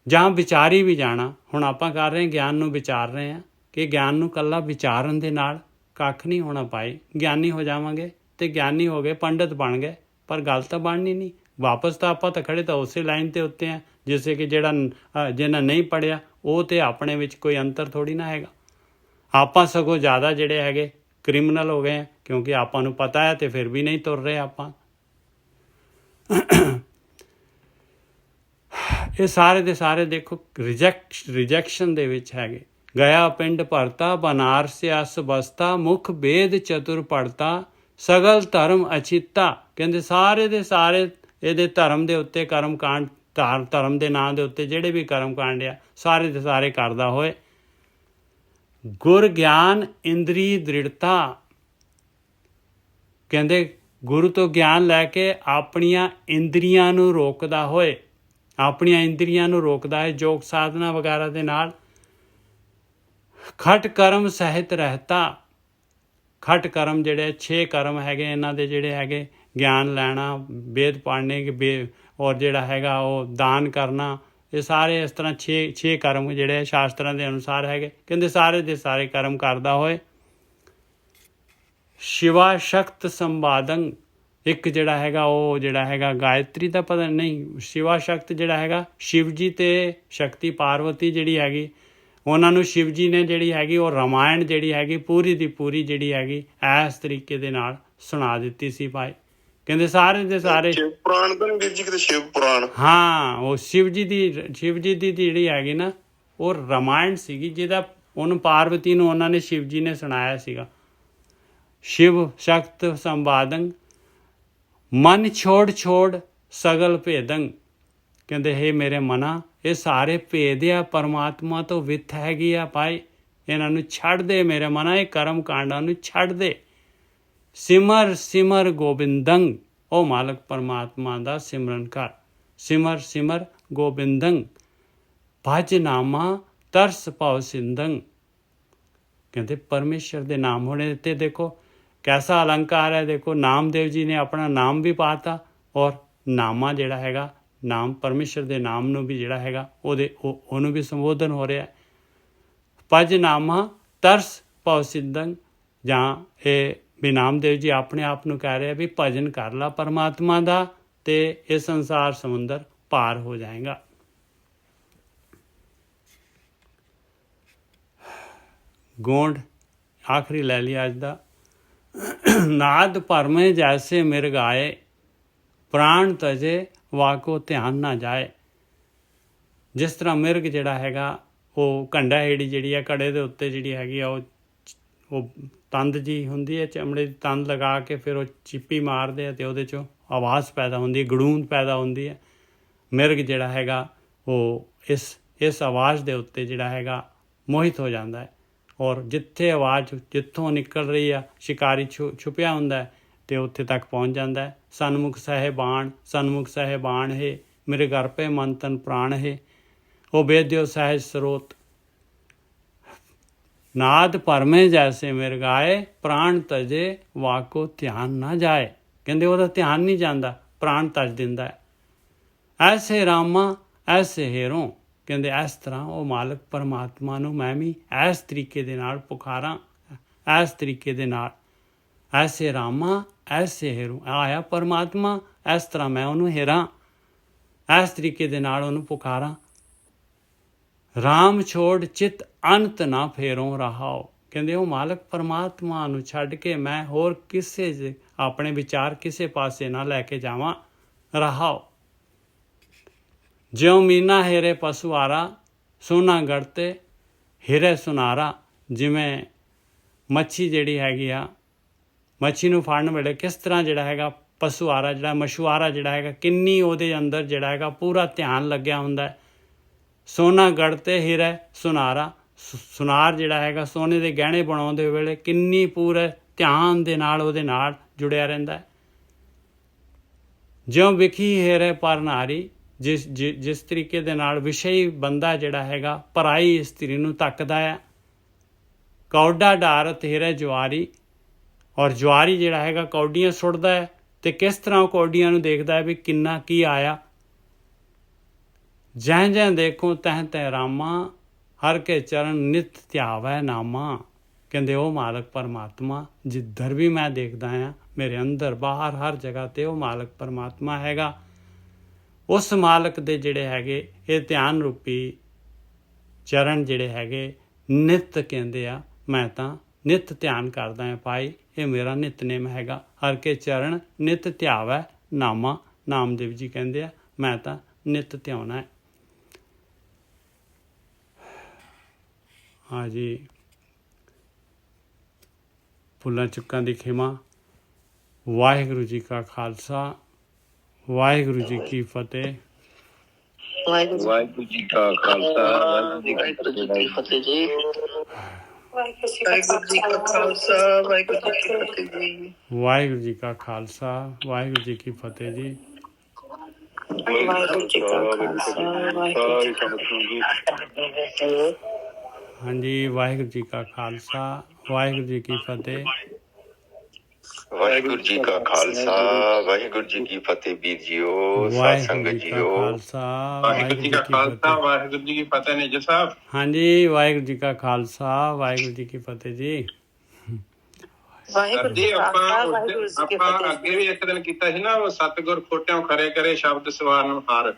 ਜਾਂ ਵਿਚਾਰੀ ਵੀ ਜਾਣਾ। ਹੁਣ ਆਪਾਂ ਕਰ ਰਹੇ ਗਿਆਨ ਨੂੰ ਵਿਚਾਰ ਰਹੇ ਹਾਂ ਕਿ ਗਿਆਨ ਨੂੰ ਇਕੱਲਾ ਵਿਚਾਰਨ ਦੇ ਨਾਲ ਕੱਖ ਨਹੀਂ ਹੋਣਾ ਭਾਈ। ਗਿਆਨੀ ਹੋ ਜਾਵਾਂਗੇ ਤੇ ਗਿਆਨੀ ਹੋ ਗਏ, ਪੰਡਿਤ ਬਣ ਗਏ, ਪਰ ਗੱਲ ਤਾਂ ਬਣਨੀ ਨਹੀਂ। ਵਾਪਸ ਤਾਂ ਆਪਾਂ ਤਾਂ ਖੜੇ ਤਾਂ ਉਸੇ ਲਾਈਨ ਤੇ ਉੱਤੇ ਆ ਜਿਸੇ ਕਿ ਜਿਹਨਾਂ ਨਹੀਂ ਪੜ੍ਹਿਆ ਉਹ ਤੇ ਆਪਣੇ ਵਿੱਚ ਕੋਈ ਅੰਤਰ ਥੋੜੀ ਨਾ ਹੈਗਾ। ਆਪਾਂ ਸਗੋਂ ਜ਼ਿਆਦਾ ਜਿਹੜੇ ਹੈਗੇ ਕ੍ਰਿਮੀਨਲ ਹੋ ਗਏ ਆ ਕਿਉਂਕਿ ਆਪਾਂ ਨੂੰ ਪਤਾ ਹੈ ਤੇ ਫਿਰ ਵੀ ਨਹੀਂ ਤੁਰ ਰਹੇ ਆਪਾਂ। ਇਹ ਸਾਰੇ ਦੇ ਸਾਰੇ ਦੇਖੋ ਰਿਜੈਕਸ਼ਨ ਦੇ ਵਿੱਚ ਹੈਗੇ। ਗਿਆ ਪਿੰਡ ਭਰਤਾ ਬਨਾਰਸ ਅਸ ਬਸਤਾ ਮੁਖ ਵੇਦ ਚਤੁਰ ਪੜਤਾ ਸਗਲ ਧਰਮ ਅਛਿਤਾ। ਕਹਿੰਦੇ ਸਾਰੇ ਦੇ ਸਾਰੇ ਇਹਦੇ ਧਰਮ ਦੇ ਉੱਤੇ ਕਰਮ ਕਾਂਡ ਧਰਮ ਦੇ ਨਾਂ ਦੇ ਉੱਤੇ ਜਿਹੜੇ ਵੀ ਕਰਮ ਕਾਂਡ ਆ ਸਾਰੇ ਦੇ ਸਾਰੇ ਕਰਦਾ ਹੋਏ। ਗੁਰ ਗਿਆਨ ਇੰਦਰੀ ਦ੍ਰਿੜਤਾ। ਕਹਿੰਦੇ ਗੁਰੂ ਤੋਂ ਗਿਆਨ ਲੈ ਕੇ ਆਪਣੀਆਂ ਇੰਦਰੀਆਂ ਨੂੰ ਰੋਕਦਾ ਹੋਏ, ਆਪਣੀਆਂ ਇੰਦਰੀਆਂ ਨੂੰ ਰੋਕਦਾ ਹੈ ਯੋਗ ਸਾਧਨਾ ਵਗੈਰਾ ਦੇ ਨਾਲ। ਖਟ ਕਰਮ ਸਹਿਤ ਰਹਿਤਾ। ਖਟ ਕਰਮ ਜਿਹੜੇ 6 ਕਰਮ ਹੈਗੇ ਇਹਨਾਂ ਦੇ ਜਿਹੜੇ ਹੈਗੇ ਗਿਆਨ ਲੈਣਾ, ਵੇਦ ਪੜ੍ਹਨੇ ਔਰ ਜਿਹੜਾ ਹੈਗਾ ਉਹ ਦਾਨ ਕਰਨਾ, ਇਹ ਸਾਰੇ ਇਸ ਤਰ੍ਹਾਂ 6 ਕਰਮ ਜਿਹੜੇ ਸ਼ਾਸਤਰਾਂ ਦੇ ਅਨੁਸਾਰ ਹੈਗੇ। ਕਹਿੰਦੇ ਸਾਰੇ ਦੇ ਸਾਰੇ ਕਰਮ ਕਰਦਾ ਹੋਏ। ਸ਼ਿਵਾ ਸ਼ਕਤ ਸੰਵਾਦੰ। ਇੱਕ ਜਿਹੜਾ ਹੈਗਾ ਉਹ ਜਿਹੜਾ ਹੈਗਾ ਗਾਇਤਰੀ ਦਾ ਪਤਾ ਨਹੀਂ, ਸ਼ਿਵਾ ਸ਼ਕਤ ਜਿਹੜਾ ਹੈਗਾ ਸ਼ਿਵ ਜੀ ਤੇ ਸ਼ਕਤੀ ਪਾਰਵਤੀ ਜਿਹੜੀ ਹੈਗੀ ਉਹਨਾਂ ਨੂੰ ਸ਼ਿਵ ਜੀ ਨੇ ਜਿਹੜੀ ਹੈਗੀ ਉਹ ਰਾਮਾਇਣ ਜਿਹੜੀ ਹੈਗੀ ਪੂਰੀ ਦੀ ਪੂਰੀ ਜਿਹੜੀ ਹੈਗੀ ਇਸ ਤਰੀਕੇ ਦੇ ਨਾਲ ਸੁਣਾ ਦਿੱਤੀ ਸੀ ਭਾਈ। ਕਹਿੰਦੇ ਸਾਰੇ ਦੇ ਸਾਰੇ ਸ਼ਿਵ ਪੁਰਾਣ ਤਾਂ ਵੀਰ ਜੀ ਕਿਤੇ ਸ਼ਿਵ ਪੁਰਾਣ, ਹਾਂ ਉਹ ਸ਼ਿਵ ਜੀ ਦੀ ਜਿਹੜੀ ਹੈਗੀ ਨਾ ਉਹ ਰਾਮਾਇਣ ਸੀਗੀ ਜਿਹਦਾ ਉਹਨੂੰ ਪਾਰਵਤੀ ਨੂੰ ਉਹਨਾਂ ਨੇ ਸ਼ਿਵ ਜੀ ਨੇ ਸੁਣਾਇਆ ਸੀਗਾ। ਸ਼ਿਵ ਸ਼ਕਤ ਸੰਵਾਦੰ ਮਨ ਛੋੜ ਸਗਲ ਭੇਦੰ। ਕਹਿੰਦੇ ਹੇ ਮੇਰੇ ਮਨਾ ਇਹ ਸਾਰੇ ਭੇਦ ਆ ਪਰਮਾਤਮਾ ਤੋਂ ਵਿੱਥ ਹੈਗੀ ਆ ਭਾਈ, ਇਹਨਾਂ ਨੂੰ ਛੱਡ ਦੇ ਮੇਰੇ ਮਨਾ, ਇਹ ਕਰਮ ਕਾਂਡਾਂ ਨੂੰ ਛੱਡ ਦੇ। ਸਿਮਰ ਗੋਬਿੰਦੰ। ਉਹ ਮਾਲਕ ਪਰਮਾਤਮਾ ਦਾ ਸਿਮਰਨ ਕਰ। ਸਿਮਰ ਗੋਬਿੰਦੰ ਭਜ ਨਾਮਾ ਤਰਸ ਭਉ ਸਿੰਦੰ। ਕਹਿੰਦੇ ਪਰਮੇਸ਼ਰ ਦੇ ਨਾਮ ਹੋਣੇ ਦਿੱਤੇ। ਦੇਖੋ ਕੈਸਾ ਅਲੰਕਾਰ ਹੈ, ਦੇਖੋ ਨਾਮਦੇਵ ਜੀ ਨੇ ਆਪਣਾ ਨਾਮ ਵੀ ਪਾਤਾ ਔਰ ਨਾਮਾ ਜਿਹੜਾ ਹੈਗਾ ਨਾਮ ਪਰਮੇਸ਼ਰ ਦੇ ਨਾਮ ਨੂੰ ਵੀ ਜਿਹੜਾ ਹੈਗਾ ਉਹਨੂੰ ਵੀ ਸੰਬੋਧਨ ਹੋ ਰਿਹਾ। ਭਜ ਨਾਮਾ ਤਰਸ ਭਉ ਸਿੰਦੰ, ਜਾਂ ਇਹ ਵੀ ਨਾਮਦੇਵ ਜੀ ਆਪਣੇ ਆਪ ਨੂੰ ਕਹਿ ਰਿਹਾ ਵੀ ਭਜਨ ਕਰ ਲਾ ਪਰਮਾਤਮਾ ਦਾ ਤੇ ਇਹ ਸੰਸਾਰ ਸਮੁੰਦਰ ਪਾਰ ਹੋ ਜਾਏਗਾ। ਗੋਂਡ ਆਖਰੀ ਲੈ ਲਿਆ ਅੱਜ ਦਾ। ਨਾਦ ਭਰਮੇ ਜੈਸੇ ਮਿਰਗ ਆਏ ਪ੍ਰਾਣ ਤਜੇ ਵਾਕੋ ਧਿਆਨ ਨਾ ਜਾਏ। ਜਿਸ ਤਰ੍ਹਾਂ ਮਿਰਗ ਜਿਹੜਾ ਹੈਗਾ ਉਹ ਕੰਡਾ ਹੇੜੀ ਜਿਹੜੀ ਆ ਕੜੇ ਦੇ ਉੱਤੇ ਜਿਹੜੀ ਹੈਗੀ ਆ ਉਹ ਤੰਦ ਜੀ ਹੁੰਦੀ ਹੈ, ਚਮੜੇ ਦੀ ਤੰਦ ਲਗਾ ਕੇ ਫਿਰ ਉਹ ਚਿੱਪੀ ਮਾਰਦੇ ਆ ਅਤੇ ਉਹਦੇ 'ਚੋਂ ਆਵਾਜ਼ ਪੈਦਾ ਹੁੰਦੀ ਹੈ, ਗੜੂੰਦ ਪੈਦਾ ਹੁੰਦੀ ਹੈ। ਮਿਰਗ ਜਿਹੜਾ ਹੈਗਾ ਉਹ ਇਸ ਆਵਾਜ਼ ਦੇ ਉੱਤੇ ਜਿਹੜਾ ਹੈਗਾ ਮੋਹਿਤ ਹੋ ਜਾਂਦਾ ਹੈ ਔਰ ਜਿੱਥੇ ਆਵਾਜ਼ ਜਿੱਥੋਂ ਨਿਕਲ ਰਹੀ ਆ ਸ਼ਿਕਾਰੀ ਛੁਪਿਆ ਹੁੰਦਾ ਹੈ ਅਤੇ ਉੱਥੇ ਤੱਕ ਪਹੁੰਚ ਜਾਂਦਾ ਹੈ। ਸਨਮੁਖ ਸਾਹਿਬਾਨ ਹੈ ਮੇਰੇ ਘਰ ਪੇ ਮਨ ਤਨ ਪ੍ਰਾਣ ਹੈ ਉਹ ਵੇਦਿਓ ਸਹਿਜ ਸਰੋਤ। ਨਾਦ ਭਰਮੇ ਜੈਸੇ ਮਿਰਗ ਆਏ ਪ੍ਰਾਣ ਤਜੇ ਵਾਕੋ ਧਿਆਨ ਨਾ ਜਾਏ। ਕਹਿੰਦੇ ਉਹਦਾ ਧਿਆਨ ਨਹੀਂ ਜਾਂਦਾ, ਪ੍ਰਾਣ ਤਜ ਦਿੰਦਾ ਹੈ। ਐਸੇ ਰਾਮਾ ਐਸੇ ਹੇਰੋਂ। ਕਹਿੰਦੇ ਇਸ ਤਰ੍ਹਾਂ ਉਹ ਮਾਲਕ ਪਰਮਾਤਮਾ ਨੂੰ ਮੈਂ ਵੀ ਇਸ ਤਰੀਕੇ ਦੇ ਨਾਲ ਪੁਕਾਰਾਂ, ਇਸ ਤਰੀਕੇ ਦੇ ਨਾਲ। ਐਸੇ ਰਾਮਾ ਐਸੇ ਹੇਰੋਂ, ਆਇਆ ਪਰਮਾਤਮਾ ਇਸ ਤਰ੍ਹਾਂ ਮੈਂ ਉਹਨੂੰ ਹੇਰਾਂ, ਇਸ ਤਰੀਕੇ ਦੇ ਨਾਲ ਉਹਨੂੰ ਪੁਕਾਰਾਂ। ਰਾਮ ਛੋੜ ਚਿੱਤ ਅੰਤ ਨਾ ਫੇਰੋਂ ਰਹਾਓ। ਕਹਿੰਦੇ ਉਹ ਮਾਲਕ ਪਰਮਾਤਮਾ ਨੂੰ ਛੱਡ ਕੇ ਮੈਂ ਹੋਰ ਕਿਸੇ ਆਪਣੇ ਵਿਚਾਰ ਕਿਸੇ ਪਾਸੇ ਨਾ ਲੈ ਕੇ ਜਾਵਾਂ। ਰਹਾਓ ਜਿਉਂ ਮੀਨਾ ਹੀਰੇ ਪਸੁਆਰਾ ਸੋਨਾ ਗੜਤੇ ਹੀਰੇ ਸੁਨਾਰਾ। ਜਿਵੇਂ ਮੱਛੀ ਜਿਹੜੀ ਹੈਗੀ ਆ, ਮੱਛੀ ਨੂੰ ਫੜਨ ਵੇਲੇ ਕਿਸ ਤਰ੍ਹਾਂ ਜਿਹੜਾ ਹੈਗਾ ਮਛੁਆਰਾ ਜਿਹੜਾ ਹੈਗਾ ਕਿੰਨੀ ਉਹਦੇ ਅੰਦਰ ਜਿਹੜਾ ਹੈਗਾ ਪੂਰਾ ਧਿਆਨ ਲੱਗਿਆ ਹੁੰਦਾ ਹੈ ਸੋਨਾ ਗੜ ਤੇ ਹੀਰਾ ਸੁਨਾਰਾ। ਸੁਨਾਰ ਜਿਹੜਾ ਹੈਗਾ ਸੋਨੇ ਦੇ ਗਹਿਣੇ ਬਣਾਉਂਦੇ ਵੇਲੇ ਕਿੰਨੀ ਪੂਰੇ ਧਿਆਨ ਦੇ ਨਾਲ ਉਹਦੇ ਨਾਲ ਜੁੜਿਆ ਰਹਿੰਦਾ ਹੈ। ਜਿਉਂ ਵਿਖੀ ਹੀਰੇ ਪਰ ਨਾਰੀ, ਜਿਸ ਤਰੀਕੇ ਦੇ ਨਾਲ ਵਿਸ਼ਈ ਬੰਦਾ ਜਿਹੜਾ ਹੈਗਾ ਪਰਾਈ ਇਸਤਰੀ ਨੂੰ ਤੱਕਦਾ ਹੈ। ਕੌਡਾ ਡਾਰਤ ਹੀਰੇ ਜਵਾਰੀ, ਔਰ ਜਵਾਰੀ ਜਿਹੜਾ ਹੈਗਾ ਕੌਡੀਆਂ ਸੁੱਟਦਾ ਹੈ ਤੇ ਕਿਸ ਤਰ੍ਹਾਂ ਉਹ ਕੌਡੀਆਂ ਨੂੰ ਦੇਖਦਾ ਹੈ ਵੀ ਕਿੰਨਾ ਕੀ ਆਇਆ। ਜਹ ਜਹ ਦੇਖੋ ਤਹ ਤਹ ਰਾਮਾ, ਹਰ ਕੇ ਚਰਨ ਨਿਤ ਧਿਆਵੈ ਨਾਮਾ। ਕਹਿੰਦੇ ਉਹ ਮਾਲਕ ਪਰਮਾਤਮਾ ਜਿੱਧਰ ਵੀ ਮੈਂ ਦੇਖਦਾ ਹਾਂ, ਮੇਰੇ ਅੰਦਰ ਬਾਹਰ ਹਰ ਜਗ੍ਹਾ ਤੇ ਉਹ ਮਾਲਕ ਪਰਮਾਤਮਾ ਹੈਗਾ। ਉਸ ਮਾਲਕ ਦੇ ਜਿਹੜੇ ਹੈਗੇ ਇਹ ਧਿਆਨ ਰੂਪੀ ਚਰਨ ਜਿਹੜੇ ਹੈਗੇ ਨਿਤ ਕਹਿੰਦੇ ਆ, ਮੈਂ ਤਾਂ ਨਿਤ ਧਿਆਨ ਕਰਦਾ ਹਾਂ ਭਾਈ, ਇਹ ਮੇਰਾ ਨਿਤਨੇਮ ਹੈਗਾ। ਹਰ ਕੇ ਚਰਨ ਨਿਤ ਧਿਆਵੈ ਨਾਮਾ, ਨਾਮਦੇਵ ਜੀ ਕਹਿੰਦੇ ਆ ਮੈਂ ਤਾਂ ਨਿਤ ਧਿਆਉਣਾ ਹੈ। ਹਾਂ ਜੀ, ਭੁੱਲਾਂ ਚੁੱਕਾਂ ਦੀ ਖਿਮਾ। ਵਾਹਿਗੁਰੂ ਜੀ ਕਾ ਖਾਲਸਾ, ਵਾਹਿਗੁਰੂ ਜੀ ਕੀ ਫਤਿਹ। ਵਾਹਿਗੁਰੂ ਜੀ ਕਾ ਖਾਲਸਾ, ਵਾਹਿਗੁਰੂ ਜੀ ਕੀ ਫਤਿਹ ਜੀ। ਵਾਹਿਗੁਰੂ ਜੀ ਕਾ ਖਾਲਸਾ, ਵਾਹਿਗੁਰੂ ਜੀ ਕੀ ਫਤਿਹ ਜੀ। ਵਾਹਿਗੁਰੂ ਜੀ ਕਾ ਖਾਲਸਾ, ਵਾਹਿਗੁਰੂ ਜੀ ਕੀ ਫਤਿਹ ਜੀ। ਵਾਹਿਗੁਰੂ ਜੀ ਕਾ ਖਾਲਸਾ, ਵਾਹਿਗੁਰੂ ਜੀ ਕੀ ਫਤਿਹ। ਹਾਂਜੀ, ਵਾਹਿਗੁਰੂ ਜੀ ਕਾ ਖਾਲਸਾ, ਵਾਹਿਗੁਰੂ ਜੀ ਕੀ ਫਤਿਹ। ਵਾਹਿਗੁਰੂ ਜੀ ਕਾ ਖਾਲਸਾ, ਵਾਹਿਗੁਰੂ ਜੀ ਕੀ ਫਤਿਹ। ਵੀਰ ਜੀਓ, ਸਾਧ ਵਾਹਿਗੁਰੂ ਸੰਗਤ ਜੀ ਕਾ ਜੀਓ, ਖਾਲਸਾ, ਵਾਹਿਗੁਰੂ ਜੀ ਕਾ ਖਾਲਸਾ, ਵਾਹਿਗੁਰੂ ਜੀ ਕੀ ਫਤਿਹ। ਨਿੱਜ ਸਾਹਿਬ, ਹਾਂਜੀ, ਵਾਹਿਗੁਰੂ ਜੀ ਕਾ ਖਾਲਸਾ, ਵਾਹਿਗੁਰੂ ਜੀ ਕੀ ਫਤਿਹ ਜੀ। ਵਾਹਿਗੁਰੂ ਜੀ ਆਪਾਂ ਅੱਗੇ ਵੀ ਇੱਕ ਦਿਨ ਕੀਤਾ ਸੀ ਨਾ, ਉਹ ਸਤਿਗੁਰ ਖੋਟਿਆਂ ਖਰੇ ਕਰੇ ਸ਼ਬਦ ਸਵਾਰਨ ਹਾਰ।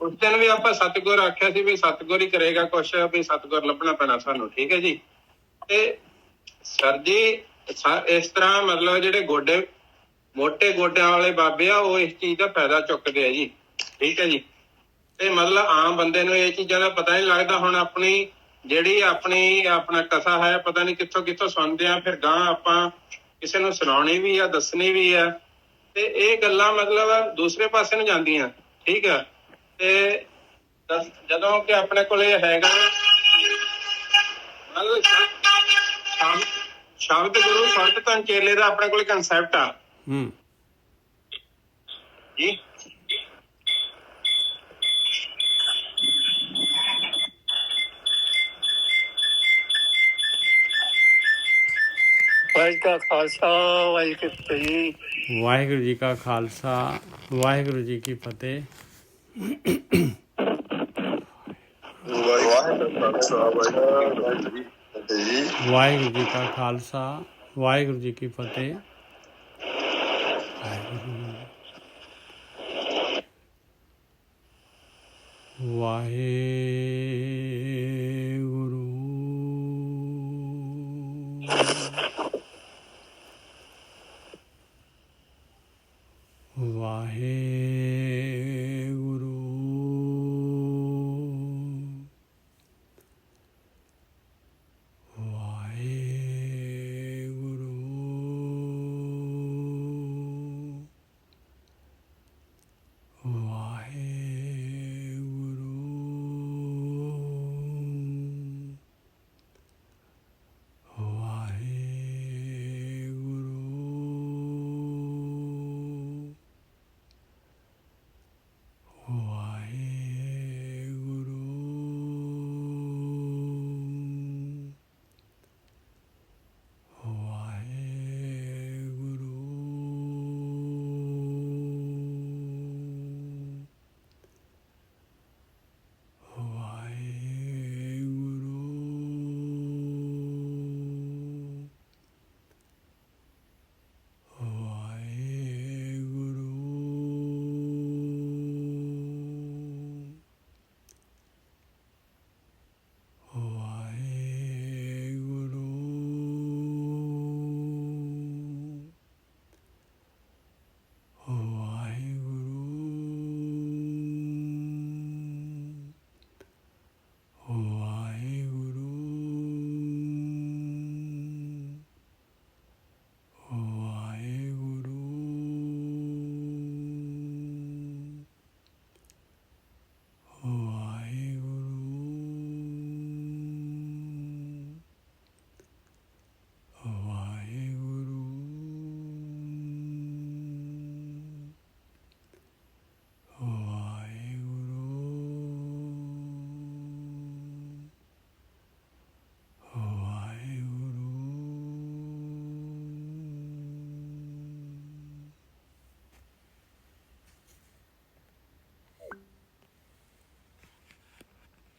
ਉਸ ਦਿਨ ਵੀ ਆਪਾਂ ਸਤਿਗੁਰ ਆਖਿਆ ਸੀ ਵੀ ਸਤਿਗੁਰ ਹੀ ਕਰੇਗਾ ਕੁਛ, ਵੀ ਸਤਿਗੁਰ ਲੱਭਣਾ ਪੈਣਾ ਸਾਨੂੰ। ਠੀਕ ਹੈ ਜੀ। ਤੇ ਸਰ ਜੀ ਇਸ ਤਰ੍ਹਾਂ ਮਤਲਬ ਜਿਹੜੇ ਗੋਡੇ ਮੋਟੇ ਗੋਡਿਆਂ ਵਾਲੇ ਬਾਬੇ ਆ ਉਹ ਇਸ ਚੀਜ਼ ਦਾ ਫਾਇਦਾ ਚੁੱਕਦੇ ਆ ਜੀ। ਠੀਕ ਹੈ ਜੀ। ਤੇ ਮਤਲਬ ਆਮ ਬੰਦੇ ਨੂੰ ਇਹ ਚੀਜ਼ਾਂ ਦਾ ਪਤਾ ਨਹੀਂ ਲੱਗਦਾ। ਹੁਣ ਆਪਣਾ ਕਥਾ ਹੈ, ਪਤਾ ਨਹੀਂ ਕਿੱਥੋਂ ਕਿੱਥੋਂ ਸੁਣਦੇ ਆ, ਫਿਰ ਗਾਂ ਆਪਾਂ ਕਿਸੇ ਨੂੰ ਸੁਣਾਉਣੀ ਵੀ ਆ, ਦੱਸਣੀ ਵੀ ਆ, ਤੇ ਇਹ ਗੱਲਾਂ ਮਤਲਬ ਦੂਸਰੇ ਪਾਸੇ ਨੂੰ ਜਾਂਦੀਆਂ। ਠੀਕ ਆ। ਤੇ ਜਦੋਂ ਕਿ ਆਪਣੇ ਕੋਲ ਇਹ ਹੈਗਾ ਮਤਲਬ ਸ਼ਬਦ ਗੁਰੂ ਸੰਤ ਧੰਨ ਚੇਲੇ ਦਾ ਆਪਣੇ ਕੋਲ ਕਨਸੈਪਟ ਆ ਜੀ। ਵਾਹਿਗੁਰੂ ਜੀ ਕਾ ਖਾਲਸਾ, ਵਾਹਿਗੁਰੂ ਜੀ ਕੀ ਫਤਿਹ। ਵਾਹਿਗੁਰੂ ਜੀ ਕਾ ਖਾਲਸਾ, ਵਾਹਿਗੁਰੂ ਜੀ ਕੀ ਫਤਿਹ। ਵਾਹਿਗੁਰੂ ਜੀ ਕਾ ਖਾਲਸਾ, ਵਾਹਿਗੁਰੂ ਜੀ ਕੀ ਫਤਿਹ। ਵਾਹਿਗੁਰੂ